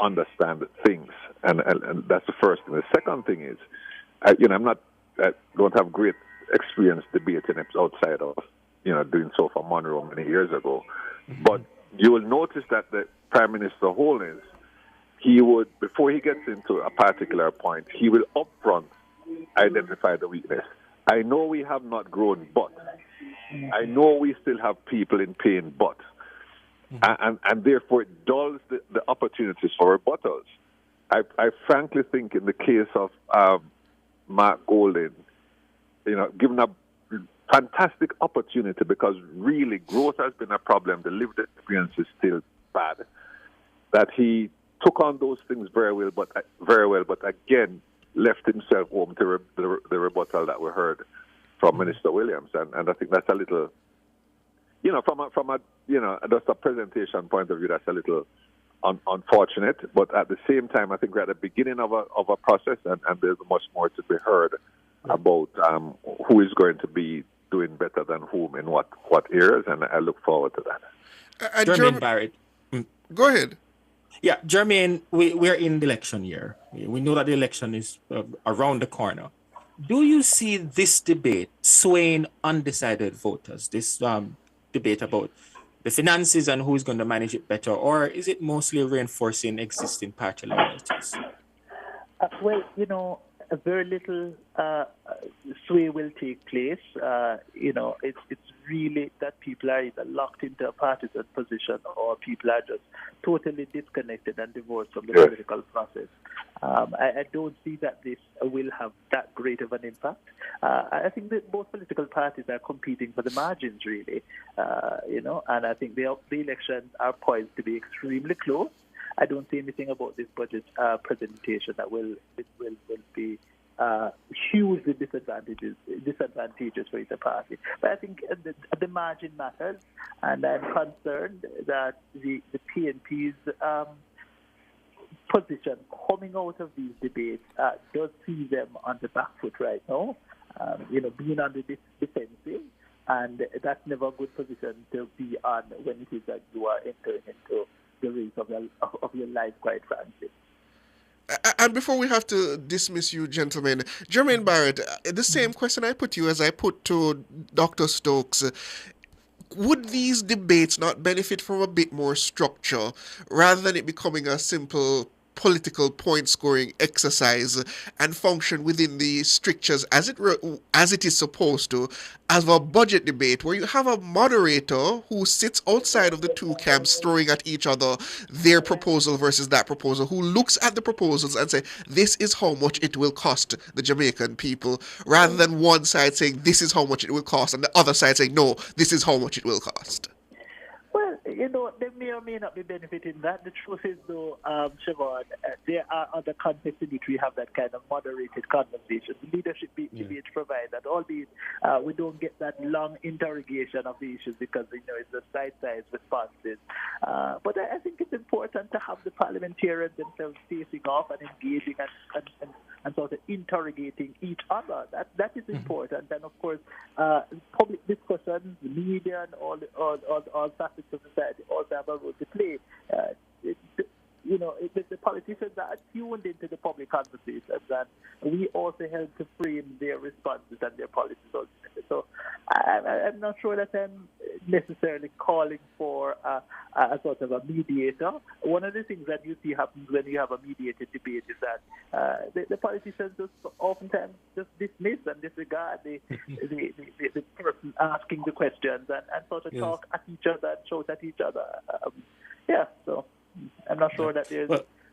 understand things, and that's the first thing. The second thing is, I don't have great experience debating outside of, doing so for Monroe many years ago. But you will notice that the Prime Minister Holness, he would, before he gets into a particular point, he will upfront identify the weakness. I know we have not grown, but I know we still have people in pain, but. And therefore it dulls the opportunities for rebuttals. I frankly think in the case of Mark Golding, given a fantastic opportunity, because really growth has been a problem, the lived experience is still bad, that he took on those things very well, but again left himself home to the rebuttal that we heard from Minister Williams, and I think that's a little, from a just a presentation point of view, that's a little unfortunate. But at the same time, I think we're at the beginning of a process, and there's much more to be heard about who is going to be doing better than whom in what areas, and I look forward to that. Jermaine Barrett. Go ahead. Yeah, Jermaine, we're in the election year. We know that the election is around the corner. Do you see this debate swaying undecided voters, this debate about the finances and who's going to manage it better, or is it mostly reinforcing existing party loyalties? Well, very little sway will take place. It's really that people are either locked into a partisan position or people are just totally disconnected and divorced from the political process. I don't see that this will have that great of an impact. I think that both political parties are competing for the margins, really, and I think the elections are poised to be extremely close. I don't see anything about this budget presentation that will be hugely disadvantageous for either party. But I think the margin matters, and I'm concerned that the PNP's position coming out of these debates does see them on the back foot right now, being on the defensive, and that's never a good position to be on when it is that you are entering into the race of your life, quite frankly. And before we have to dismiss you, gentlemen, Jermaine Barrett, the same question I put to you as I put to Dr. Stokes. Would these debates not benefit from a bit more structure rather than it becoming a simple political point-scoring exercise and function within the strictures as it is supposed to, as a budget debate where you have a moderator who sits outside of the two camps throwing at each other their proposal versus that proposal, who looks at the proposals and say, this is how much it will cost the Jamaican people, rather than one side saying, this is how much it will cost, and the other side saying, no, this is how much it will cost. Well, they may or may not be benefiting that. The truth is, though, Siobhan, there are other contexts in which we have that kind of moderated conversation. The leadership debate provides that, albeit we don't get that long interrogation of the issues because, it's the side responses. But I think it's important to have the parliamentarians themselves facing off and engaging and sort of interrogating each other. That is important. And, of course, public discussions, the media, and all facets of society also have a role to play. The politicians are tuned into the public conversations, and we also help to frame their responses and their policies ultimately. So I'm not sure that I'm necessarily calling for a sort of a mediator. One of the things that you see happens when you have a mediated debate is that the politicians just oftentimes just dismiss and disregard the person asking the questions and sort of talk at each other and shout at each other. So I'm not sure that there's...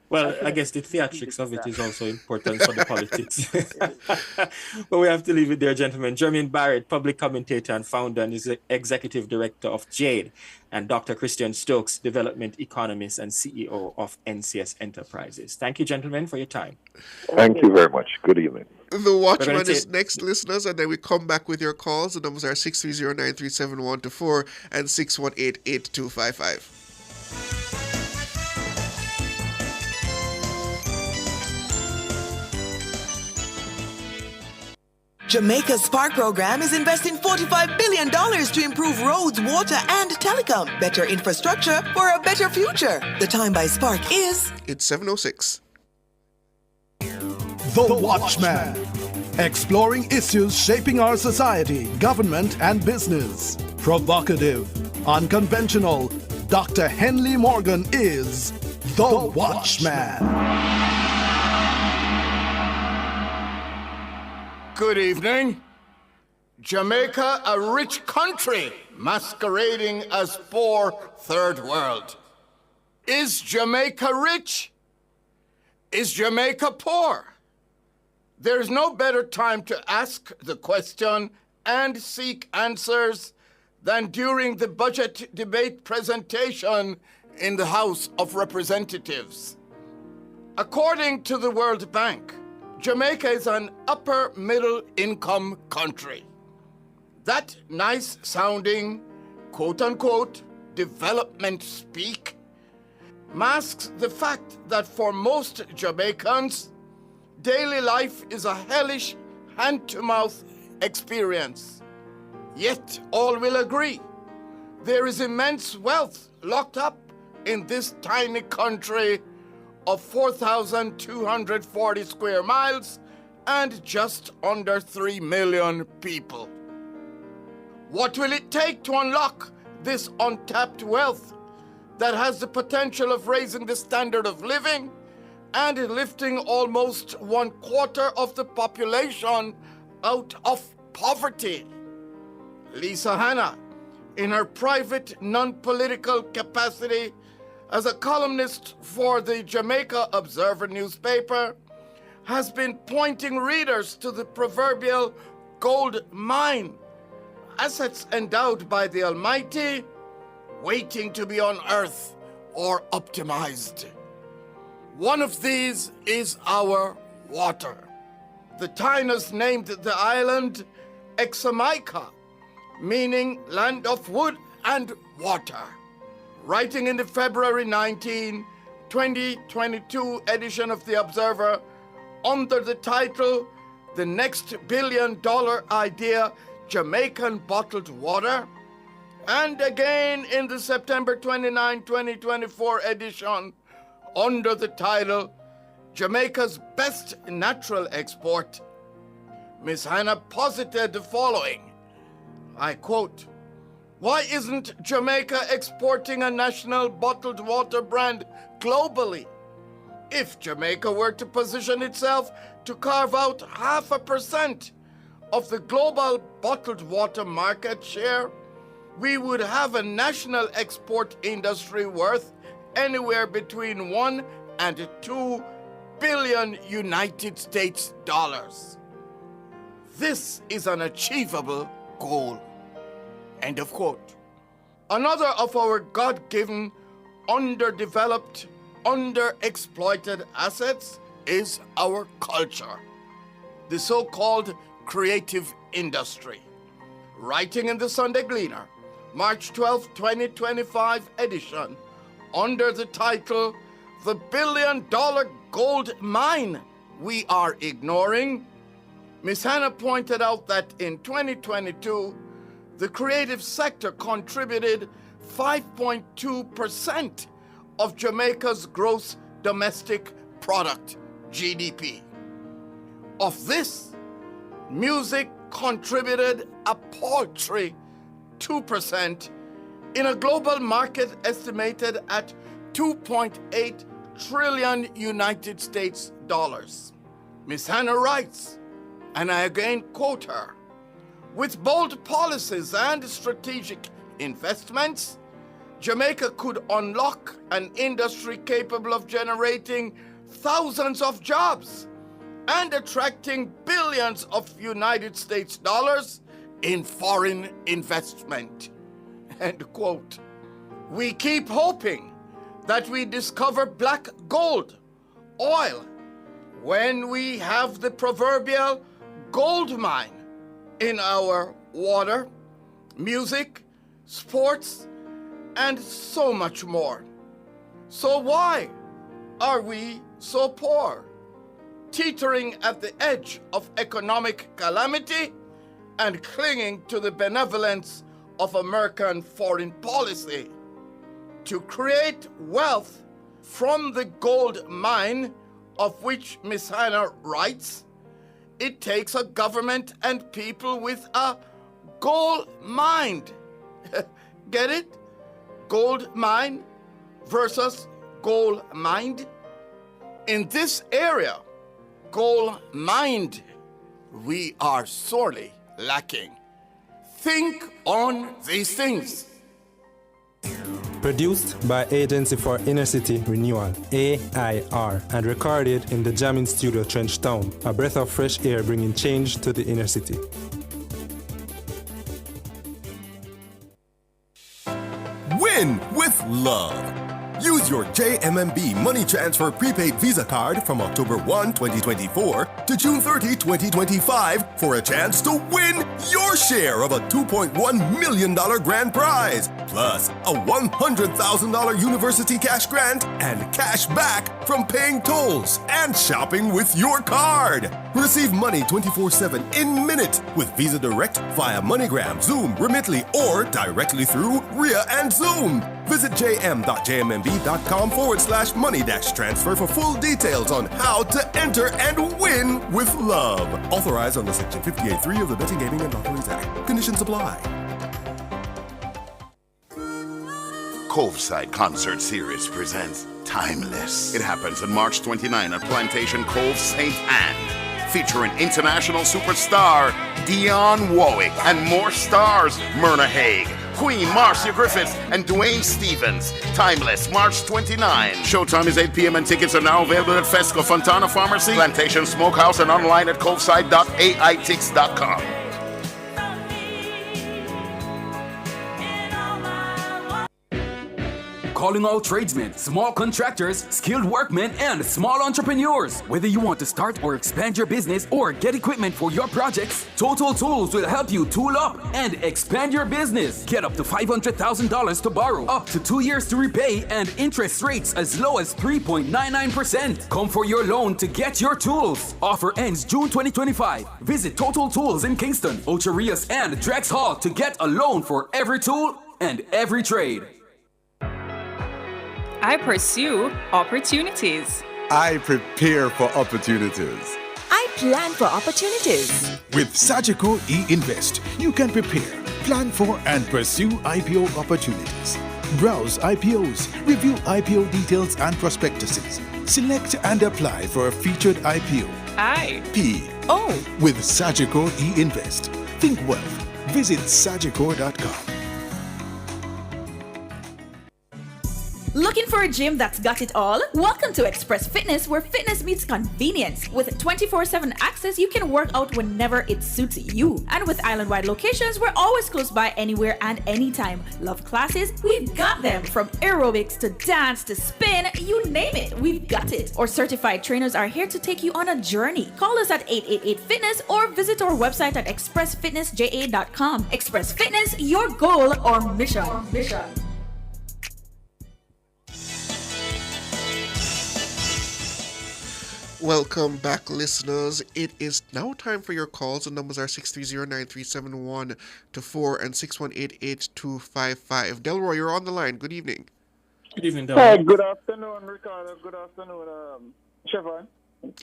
Well, I guess the theatrics of it is also important for the politics. But we have to leave it there, gentlemen. Jermaine Barrett, public commentator and founder and is the executive director of JADE, and Dr. Christian Stokes, development economist and CEO of NCS Enterprises. Thank you, gentlemen, for your time. Thank you very much. Good evening. The Watchman is next, listeners, and then we come back with your calls. The numbers are 630-937-124 and 618-8255. Jamaica's Spark program is investing $45 billion to improve roads, water, and telecom. Better infrastructure for a better future. The time by Spark is... It's 7:06. The Watchman. Exploring issues shaping our society, government, and business. Provocative, unconventional. Dr. Henley Morgan is The Watchman. Good evening. Jamaica, a rich country masquerading as poor third world. Is Jamaica rich? Is Jamaica poor? There is no better time to ask the question and seek answers than during the budget debate presentation in the House of Representatives. According to the World Bank, Jamaica is an upper middle income country. That nice sounding, quote unquote, development speak masks the fact that for most Jamaicans, daily life is a hellish hand-to-mouth experience. Yet all will agree, there is immense wealth locked up in this tiny country of 4,240 square miles and just under 3 million people. What will it take to unlock this untapped wealth that has the potential of raising the standard of living and lifting almost 1/4 of the population out of poverty. Lisa Hanna, in her private non-political capacity as a columnist for the Jamaica Observer newspaper, has been pointing readers to the proverbial gold mine, assets endowed by the Almighty, waiting to be unearthed or optimized. One of these is our water. The Taínos named the island Examaica, meaning land of wood and water. Writing in the February 19, 2022 edition of The Observer, under the title, The Next Billion-Dollar Idea, Jamaican Bottled Water, and again in the September 29, 2024 edition, under the title, Jamaica's Best Natural Export, Ms. Hanna posited the following, I quote, "Why isn't Jamaica exporting a national bottled water brand globally? If Jamaica were to position itself to carve out 0.5% of the global bottled water market share, we would have a national export industry worth anywhere between 1 and 2 billion United States dollars. This is an achievable goal." End of quote. Another of our God-given, underdeveloped, underexploited assets is our culture, the so-called creative industry. Writing in the Sunday Gleaner, March 12, 2025 edition, under the title, The Billion-Dollar Gold Mine We Are Ignoring, Ms. Hanna pointed out that in 2022, the creative sector contributed 5.2% of Jamaica's gross domestic product, GDP. Of this, music contributed a paltry 2% in a global market estimated at 2.8 trillion United States dollars. Ms. Hanna writes, and I again quote her, "With bold policies and strategic investments, Jamaica could unlock an industry capable of generating thousands of jobs and attracting billions of United States dollars in foreign investment." End quote. We keep hoping that we discover black gold, oil, when we have the proverbial gold mine in our water, music, sports, and so much more. So why are we so poor, teetering at the edge of economic calamity and clinging to the benevolence of American foreign policy? To create wealth from the gold mine of which Ms. Hanna writes, it takes a government and people with a gold mind. Get it? Gold mine versus gold mined. In this area, gold mined, we are sorely lacking. Think on these things. Produced by Agency for Inner City Renewal, AIR, and recorded in the Jamming Studio Trenchtown, a breath of fresh air bringing change to the inner city. Win with love. Use your JMMB Money Transfer Prepaid Visa Card from October 1, 2024 to June 30, 2025 for a chance to win your share of a $2.1 million grand prize, plus a $100,000 university cash grant and cash back from paying tolls and shopping with your card. Receive money 24/7 in minutes with Visa Direct via MoneyGram, Zoom, Remitly, or directly through RIA and Zoom. Visit jm.jmnb.com/money-transfer for full details on how to enter and win with love. Authorized under Section 58.3 of the Betting, Gaming, and Lotteries Act. Conditions apply. Coveside Concert Series presents timeless. It happens on March 29 at Plantation Cove, St. Anne, featuring international superstar Dionne Warwick and more stars Myrna Hague, Queen Marcia Griffiths, and Dwayne Stevens. Timeless, March 29. Showtime is 8 p.m. and tickets are now available at Fesco, Fontana Pharmacy, Plantation Smokehouse, and online at coveside.aitix.com. Calling all tradesmen, small contractors, skilled workmen, and small entrepreneurs. Whether you want to start or expand your business or get equipment for your projects, Total Tools will help you tool up and expand your business. Get up to $500,000 to borrow, up to 2 years to repay, and interest rates as low as 3.99%. Come for your loan to get your tools. Offer ends June 2025. Visit Total Tools in Kingston, Ocho Rios, and Drex Hall to get a loan for every tool and every trade. I pursue opportunities. I prepare for opportunities. I plan for opportunities. With Sagicor e-Invest, you can prepare, plan for, and pursue IPO opportunities. Browse IPOs, review IPO details and prospectuses. Select and apply for a featured IPO. I-P-O. With Sagicor e-Invest. Think wealth. Visit sagicor.com. Looking for a gym that's got it all? Welcome to Express Fitness, where fitness meets convenience. With 24/7 access, you can work out whenever it suits you. And with island-wide locations, we're always close by anywhere and anytime. Love classes? We've got them. From aerobics to dance to spin, you name it, we've got it. Our certified trainers are here to take you on a journey. Call us at 888-FITNESS or visit our website at expressfitnessja.com. Express Fitness, your goal or mission. Welcome back, listeners. It is now time for your calls. The numbers are 630-9371-4 and 618-8255. Delroy, you're on the line. Good evening. Good evening, Delroy. Good afternoon, Ricardo. Good afternoon, Siobhan.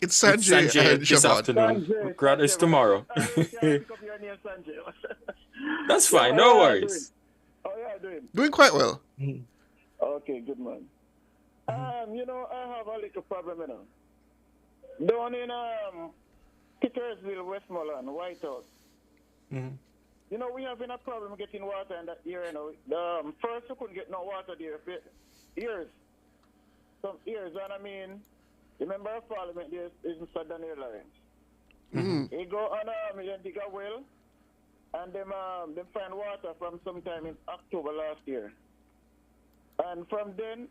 It's Sanjay and this Siobhan. afternoon. Grad is tomorrow. That's fine. How No you worries. How are you doing? Doing quite well. Okay, good man. I have a little problem, Down in Kittersville, Westmoreland, White House. We have been a problem getting water in that area. First we couldn't get no water there for years. Some years, and the member of parliament there is Mr. Daniel Lawrence. He go on he dig a well, and them find water from sometime in October last year. And from then,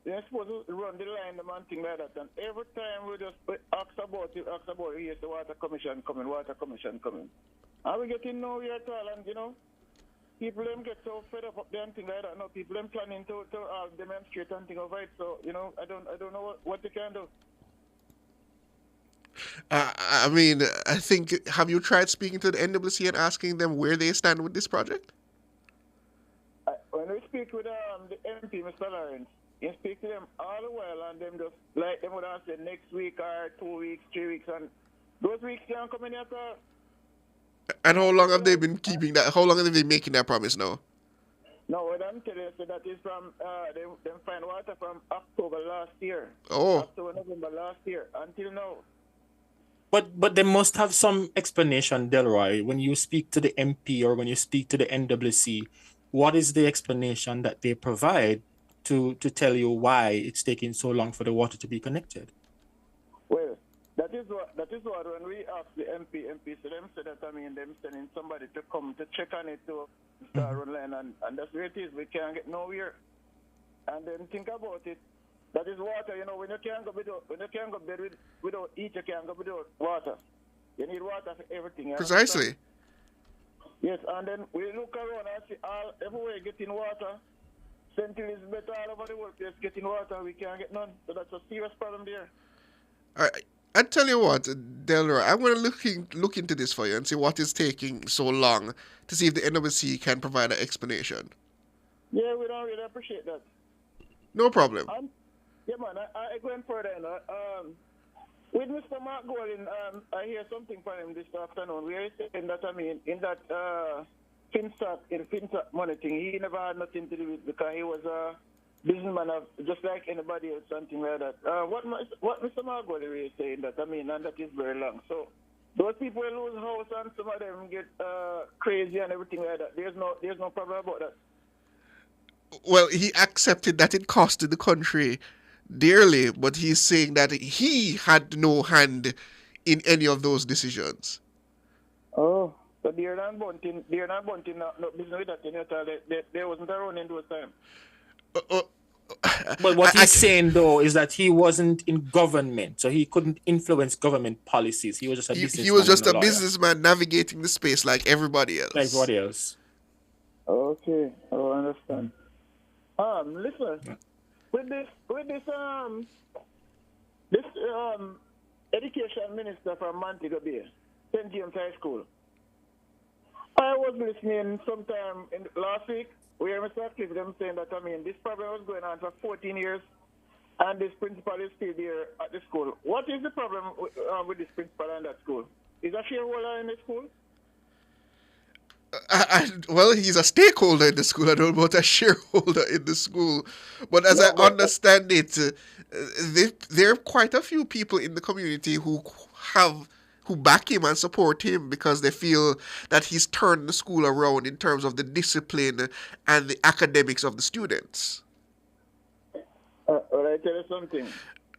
they're supposed to run the line, and thing like that. And every time we just ask about it, here's the water commission coming. And we getting nowhere at all. And, people them get so fed up there and things like that. No, people them planning to demonstrate and things of it. So, I don't know what they can do. I think, have you tried speaking to the NWC and asking them where they stand with this project? When we speak with the MP, Mr. Lawrence, you speak to them all the while, and them just like them would answer next week or 2 weeks, 3 weeks, and those weeks can't come in at all. And how long have they been keeping that? How long have they been making that promise now? No, what I'm telling you, so that is from them find water from October last year. Oh. October, November last year until now. But they must have some explanation, Delroy. When you speak to the MP or when you speak to the NWC, what is the explanation that they provide to tell you why it's taking so long for the water to be connected? Well, that is what when we ask the MP so them said that them sending somebody to come to check on it to start online, and that's where it is. We can't get nowhere. And then think about it. That is water, when you can't go bed without eat, you can't go without water. You need water for everything. Precisely. Yes, and then we look around and see everywhere getting water. St. Elizabeth, all over the world, just getting water. We can't get none. So that's a serious problem there. All right. I tell you what, Delroy, I'm going to look into this for you and see what is taking so long to see if the NWC can provide an explanation. Yeah, we don't really appreciate that. No problem. Yeah, man, I going further. With Mr. Mark Golding, I hear something from him this afternoon. We are saying that, in that FinSat money thing, he never had nothing to do with it because he was businessmen are just like anybody else, something like that. What Mr. Margoli is saying that, I mean, and that is very long. So those people lose house and some of them get crazy and everything like that. There's no problem about that. Well, he accepted that it costed the country dearly, but he's saying that he had no hand in any of those decisions. Oh, so they're not bunting no business with that in your time. They wasn't around in those times. But what he's saying, though, is that he wasn't in government, so he couldn't influence government policies. He was just a businessman. He was just a businessman navigating the space like everybody else. Like everybody else. Okay, I understand. Listen, with this education minister from Montego Bay, St. James High School, I was listening sometime last week where Mr. Cliff them saying that, I mean, this problem was going on for 14 years and this principal is still there at the school. What is the problem with this principal and that school? Is a shareholder in the school? Well, he's a stakeholder in the school. I don't know about a shareholder in the school. But as I understand it, there are quite a few people in the community who back him and support him because they feel that he's turned the school around in terms of the discipline and the academics of the students. Well, I tell you something.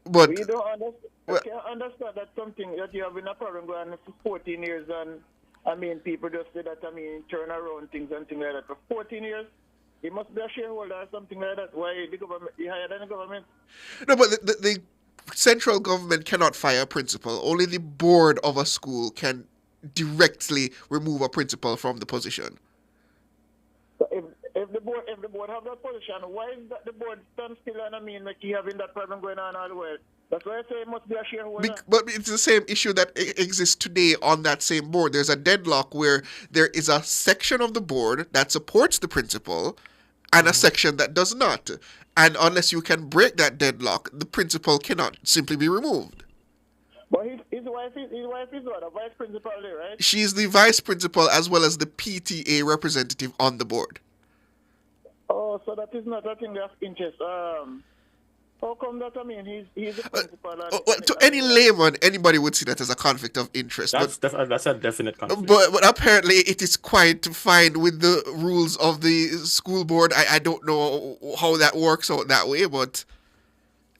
But we don't understand that something that you have been a problem going on for 14 years and I mean, people just say that, I mean, turn around things and things like that. For 14 years, he must be a shareholder or something like that. Why the government, he higher than the government? No, but the central government cannot fire a principal. Only the board of a school can directly remove a principal from the position. So if the board have that position, why is that the board stand still and I mean, like you having that problem going on all the way? That's why I say it must be a shareholder. But it's the same issue that exists today on that same board. There's a deadlock where there is a section of the board that supports the principal and a section that does not. And unless you can break that deadlock, the principal cannot simply be removed. But his wife is what? A vice principal there, right? She's the vice principal as well as the PTA representative on the board. Oh, so that is not a thing of interest. How come that, I mean, he's a principal? To any layman, anybody would see that as a conflict of interest. That's a definite conflict. But apparently it is quite fine with the rules of the school board. I don't know how that works out that way, but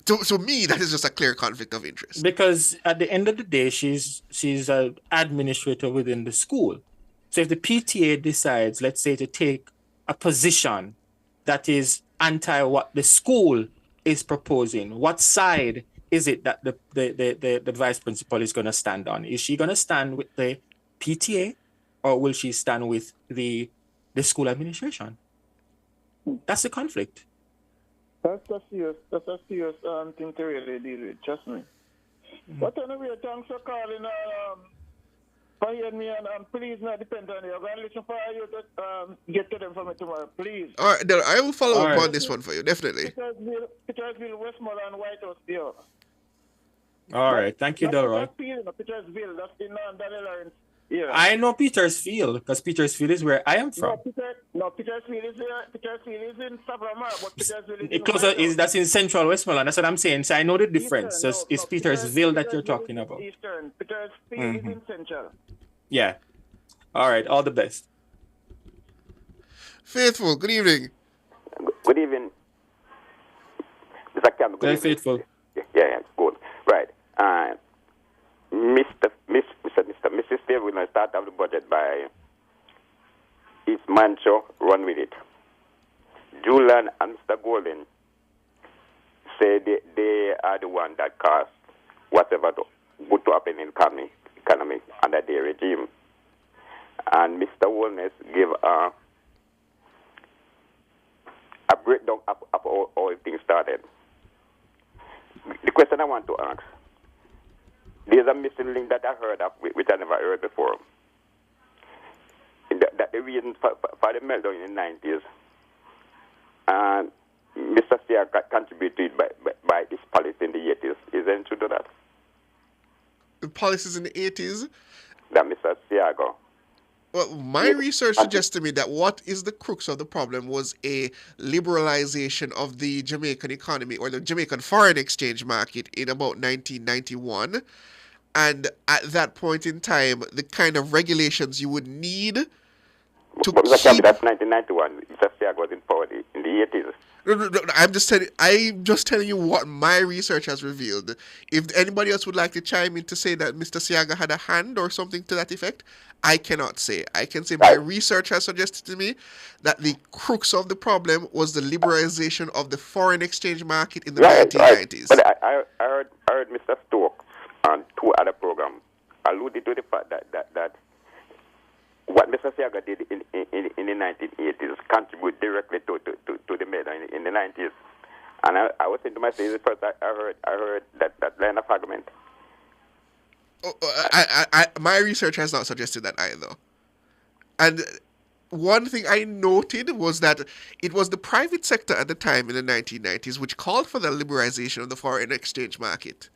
to me, that is just a clear conflict of interest. Because at the end of the day, she's an administrator within the school. So if the PTA decides, let's say, to take a position that is anti what the school is proposing, what side is it that the vice principal is going to stand on? Is she going to stand with the PTA or will she stand with the school administration? That's the conflict. That's a serious thing to really deal with, trust me. But anyway, thanks for calling. For hearing me, and please not depend on you. I'm going to listen for you to get to them for me tomorrow, please. All right, then I will follow up on this one for you, definitely. Petersville, Westmoreland, White House, here. All right, thank you, Delroy. Petersville, that's in Daniel Lawrence. Yeah. I know Petersfield because Petersfield is where I am from. Petersfield is in Savannah, but Petersfield is closer. That's in Central Westmoreland. That's what I'm saying. So I know the difference. It's Petersville that you're talking about. Eastern. Petersfield is in Central. Yeah. All right. All the best. Faithful. Good evening. Good evening, Mr. Campbell. Very faithful. Yeah, good. Right. Mrs. Steve will not start off the budget by his mantra, run with it. Julian and Mr. Golden say they are the one that caused whatever good to happen in economy under their regime. And Mr. Wellness gave a breakdown of how things started. The question I want to ask, there's a missing link that I heard of, which I never heard before. That the reason for the meltdown in the 90s, and Mr. Sear contributed by his policy in the 80s. Is there anything to that? The policies in the 80s? That Mr. Seago. Well, my research suggests to me that what is the crux of the problem was a liberalization of the Jamaican economy or the Jamaican foreign exchange market in about 1991. And at that point in time, the kind of regulations you would need to But keep... that's 1991. Mr. Siaga was in power in the 80s. No, I'm just telling you what my research has revealed. If anybody else would like to chime in to say that Mr. Siaga had a hand or something to that effect, I cannot say. I can say my research has suggested to me that the crux of the problem was the liberalization of the foreign exchange market in the 1990s. But I heard Mr. Stokes on two other programs alluded to the fact that what Mr. Siaga did in the 1980s contributed directly to the medal in the 90s. And I was saying to myself, first I heard that line of argument. My research has not suggested that either. And one thing I noted was that it was the private sector at the time in the 1990s which called for the liberalization of the foreign exchange market.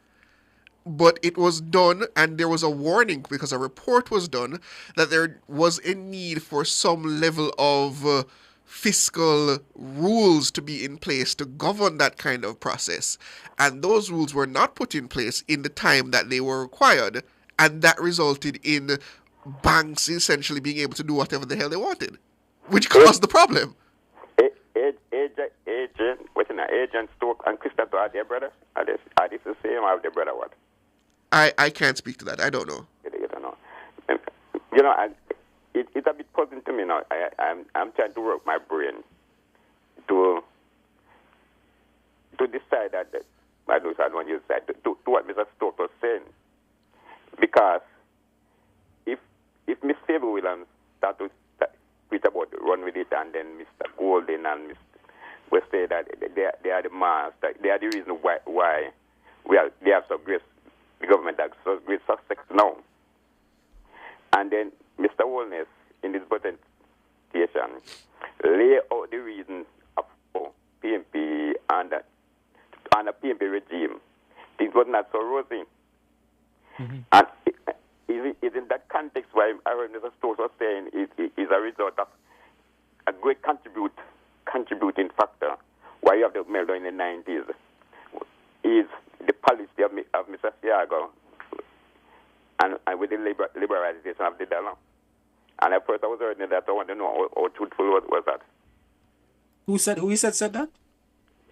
But it was done, and there was a warning because a report was done that there was a need for some level of fiscal rules to be in place to govern that kind of process. And those rules were not put in place in the time that they were required, and that resulted in banks essentially being able to do whatever the hell they wanted, which caused the problem. Agent Stoke and Christopher are their brothers? Are they the same, or are they brother what? I can't speak to that. I don't know. You don't know. You know, it's a bit puzzling to me now. I'm trying to work my brain to decide that I don't want you to decide to what Mr. Stokes was saying. Because if Miss Faber Williams start to tweet about run with it, and then Mr. Golden and Mr. will say that they are the master, they are the reason why they have so great. The government has so great success now. And then Mr. Holness, in his presentation, lay out the reasons of PNP and a PNP regime. Things were not so rosy. Mm-hmm. And is in that context why I heard Mr. Stokes was saying is a result of a great contributing factor why you have the meltdown in the 90s is the policy of Mr. Siaga and with the liberalization of the dollar. And at first I was hearing that, I want to know how truthful was that. Who said that?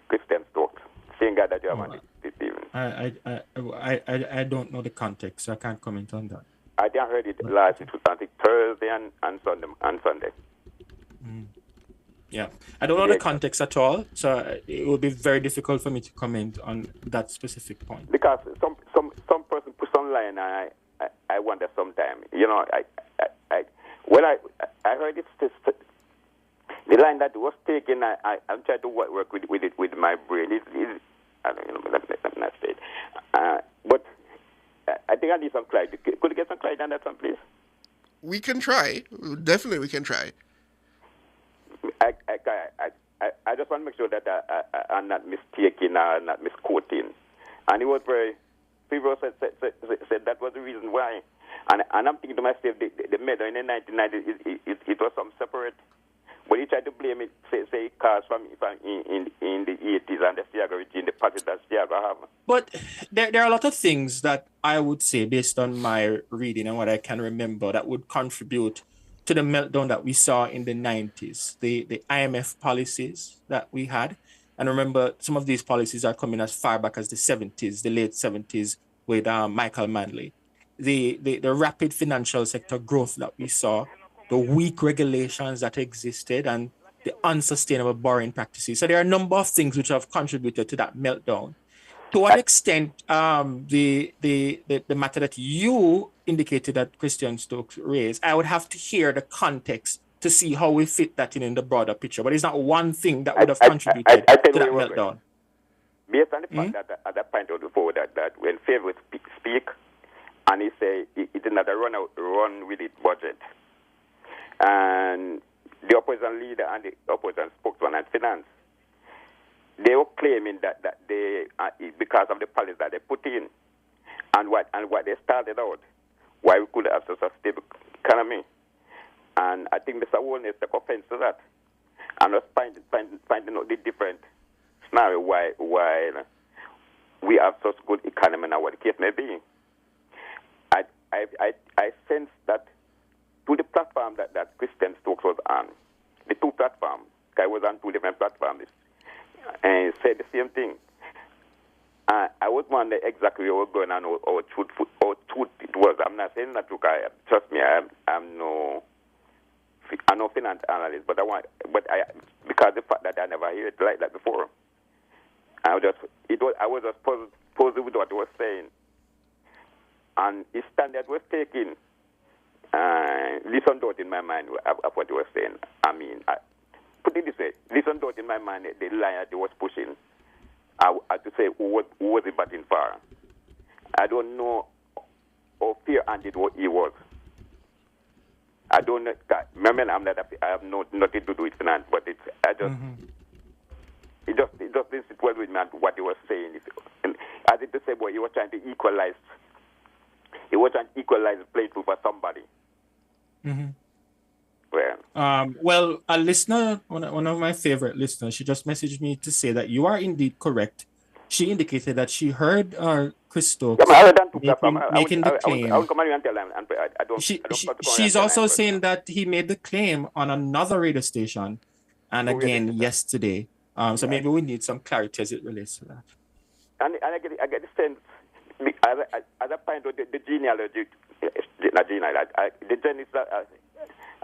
Christian Stokes. Same guy that you have on this evening. I don't know the context, so I can't comment on that. I didn't heard it last, it was I think Thursday and Sunday. Mm. Yeah, I don't know the context at all, so it would be very difficult for me to comment on that specific point. Because some person put some line, and I wonder sometimes. You know, I heard it. The line that was taken, I'm trying to work with it with my brain. I don't know. Let me not say it. But I think I need some clarity. Could you get some clarity on that one, please? We can try. Definitely, we can try. I just want to make sure that I'm not mistaken or not misquoting. And it was very, people said that was the reason why. And I'm thinking to myself, the medal in the 1990s, it was some separate. When you try to blame it, say it caused from in the 80s and the Siaga regime, the party that Siaga have. But there are a lot of things that I would say, based on my reading and what I can remember, that would contribute to the meltdown that we saw in the 90s, the IMF policies that we had. And remember, some of these policies are coming as far back as the 70s, the late 70s with Michael Manley. The rapid financial sector growth that we saw, the weak regulations that existed, and the unsustainable borrowing practices. So there are a number of things which have contributed to that meltdown. To what extent the matter that you indicated that Christian Stokes raised, I would have to hear the context to see how we fit that in the broader picture. But it's not one thing that would have contributed to that meltdown. Based on the fact that at that point before that when Favor speak and he say it is not a run with it budget, and the opposition leader and the opposition spokesman and finance, they were claiming that they because of the policy that they put in and what they started out, why we could have such a stable economy. And I think Mr. Wolness took offense to that. And was finding out the different scenario why we have such good economy now, what the case may be. I sense that to the platform that Christian Stokes was on, the two platforms, I was on two different platforms, and said the same thing. I was wondering exactly what was going on, or truth it was. I'm not saying that, trust me, I'm no finance analyst, but because the fact that I never heard it like that before, I was just positive with what he was saying, and his standard was taking. Listen doubt in my mind of what he was saying. I mean, put it this way: listen doubt in my mind the line that he was pushing. I had to say who was he batting for. I don't know how fair-handed he was. I don't know. Remember, I have nothing to do with finance, but it just didn't sit well with me and what he was saying. As it to say, boy, he was trying to equalize. He was trying to equalize the playing field for somebody. Well, a listener, one of my favorite listeners, she just messaged me to say that you are indeed correct. She indicated that she heard Chris Stokes making the claim. She's also saying that he made the claim on another radio station, and again yesterday. So maybe we need some clarity as it relates to that. And I get the sense, as I find out the genealogy, not genealogy, the genesis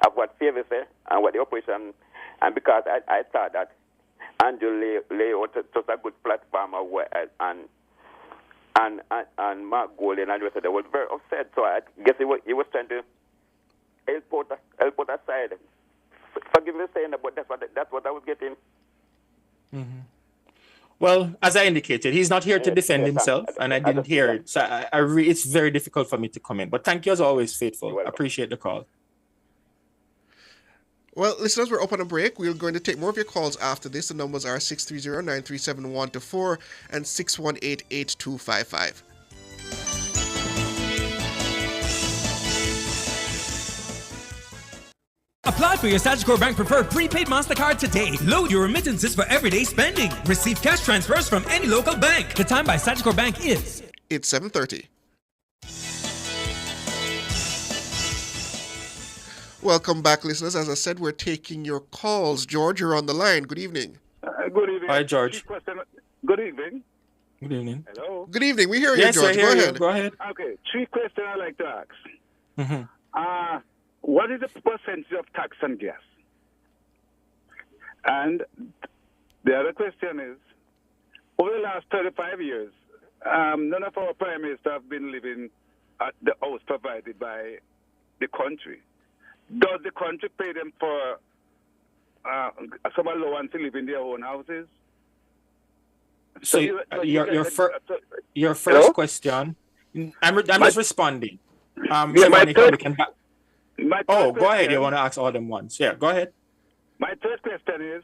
of what favors and what the opposition, and because I thought that Andrew lay out just a good platform and Mark Golding and the rest of them were very upset. So I guess he was trying to help out aside. Forgive me saying that, but that's what I was getting. Well, as I indicated, he's not here to defend himself, and I didn't hear it. So it's very difficult for me to comment. But thank you as always, Faithful. I appreciate the call. Well, listeners, we're up on a break. We're going to take more of your calls after this. The numbers are 630-937-124 and 618-8255. Apply for your Sagicor Bank Preferred Prepaid MasterCard today. Load your remittances for everyday spending. Receive cash transfers from any local bank. The time by Sagicor Bank is... It's 7:30. Welcome back, listeners. As I said, we're taking your calls. George, you're on the line. Good evening. Good evening. Hi, George. Good evening. Good evening. Hello. Good evening. We hear you, yes, George. I hear you. Go ahead. Okay. 3 questions I'd like to ask. What is the percentage of tax on gas? And the other question is, over the last 35 years, none of our prime ministers have been living at the house provided by the country. Does the country pay them for some allowance to live in their own houses? So your first question, I'm just responding. Go ahead. You want to ask all them once? Yeah, go ahead. My third question is,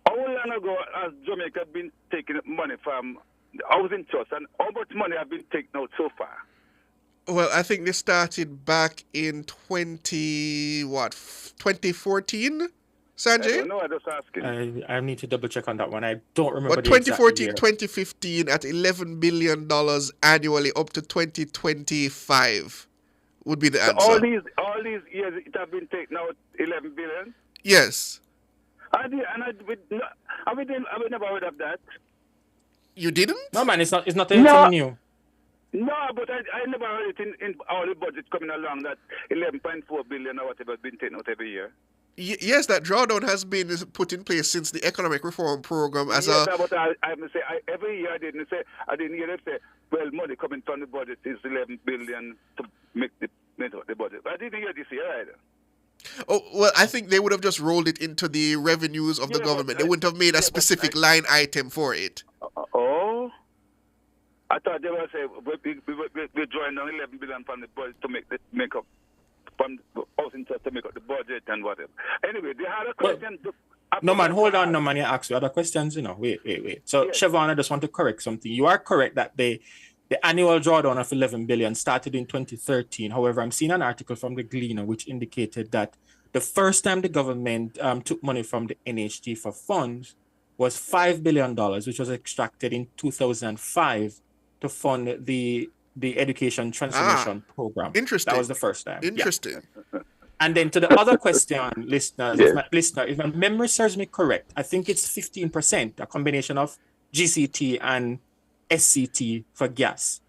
how long ago has Jamaica been taking money from the housing trust, and how much money have been taken out so far? Well, I think they started back in 2014, Sanjay? No, I just asking. I need to double check on that one. I don't remember. But 2014, 2015 at $11 billion annually up to 2025 would be the answer. So all these years it have been taken out 11 billion? Yes. I never heard of that. You didn't? No, man, it's not anything new. No, but I never heard it in all the budgets coming along that 11.4 billion or whatever has been taken out every year. Yes, that drawdown has been put in place since the economic reform program but I must say, every year I didn't hear them say, well, money coming from the budget is 11 billion to make the budget. But I didn't hear this year either. Oh, well, I think they would have just rolled it into the revenues of the government. They wouldn't have made a specific line item for it. Oh? I thought they were saying, we're drawing down 11 billion from the budget to make up, from the housing trust to make up the budget and whatever. Anyway, they had a question. No, man, hold on. You ask you other questions, Wait. So, yeah. Siobhan, I just want to correct something. You are correct that they The annual drawdown of 11 billion started in 2013. However, I'm seeing an article from the Gleaner which indicated that the first time the government took money from the NHG for funds was $5 billion, which was extracted in 2005 to fund the education transformation program. Interesting. That was the first time. Interesting. Yeah. And then to the other question, listeners, if my memory serves me correct, I think it's 15%, a combination of GCT and SCT for gas.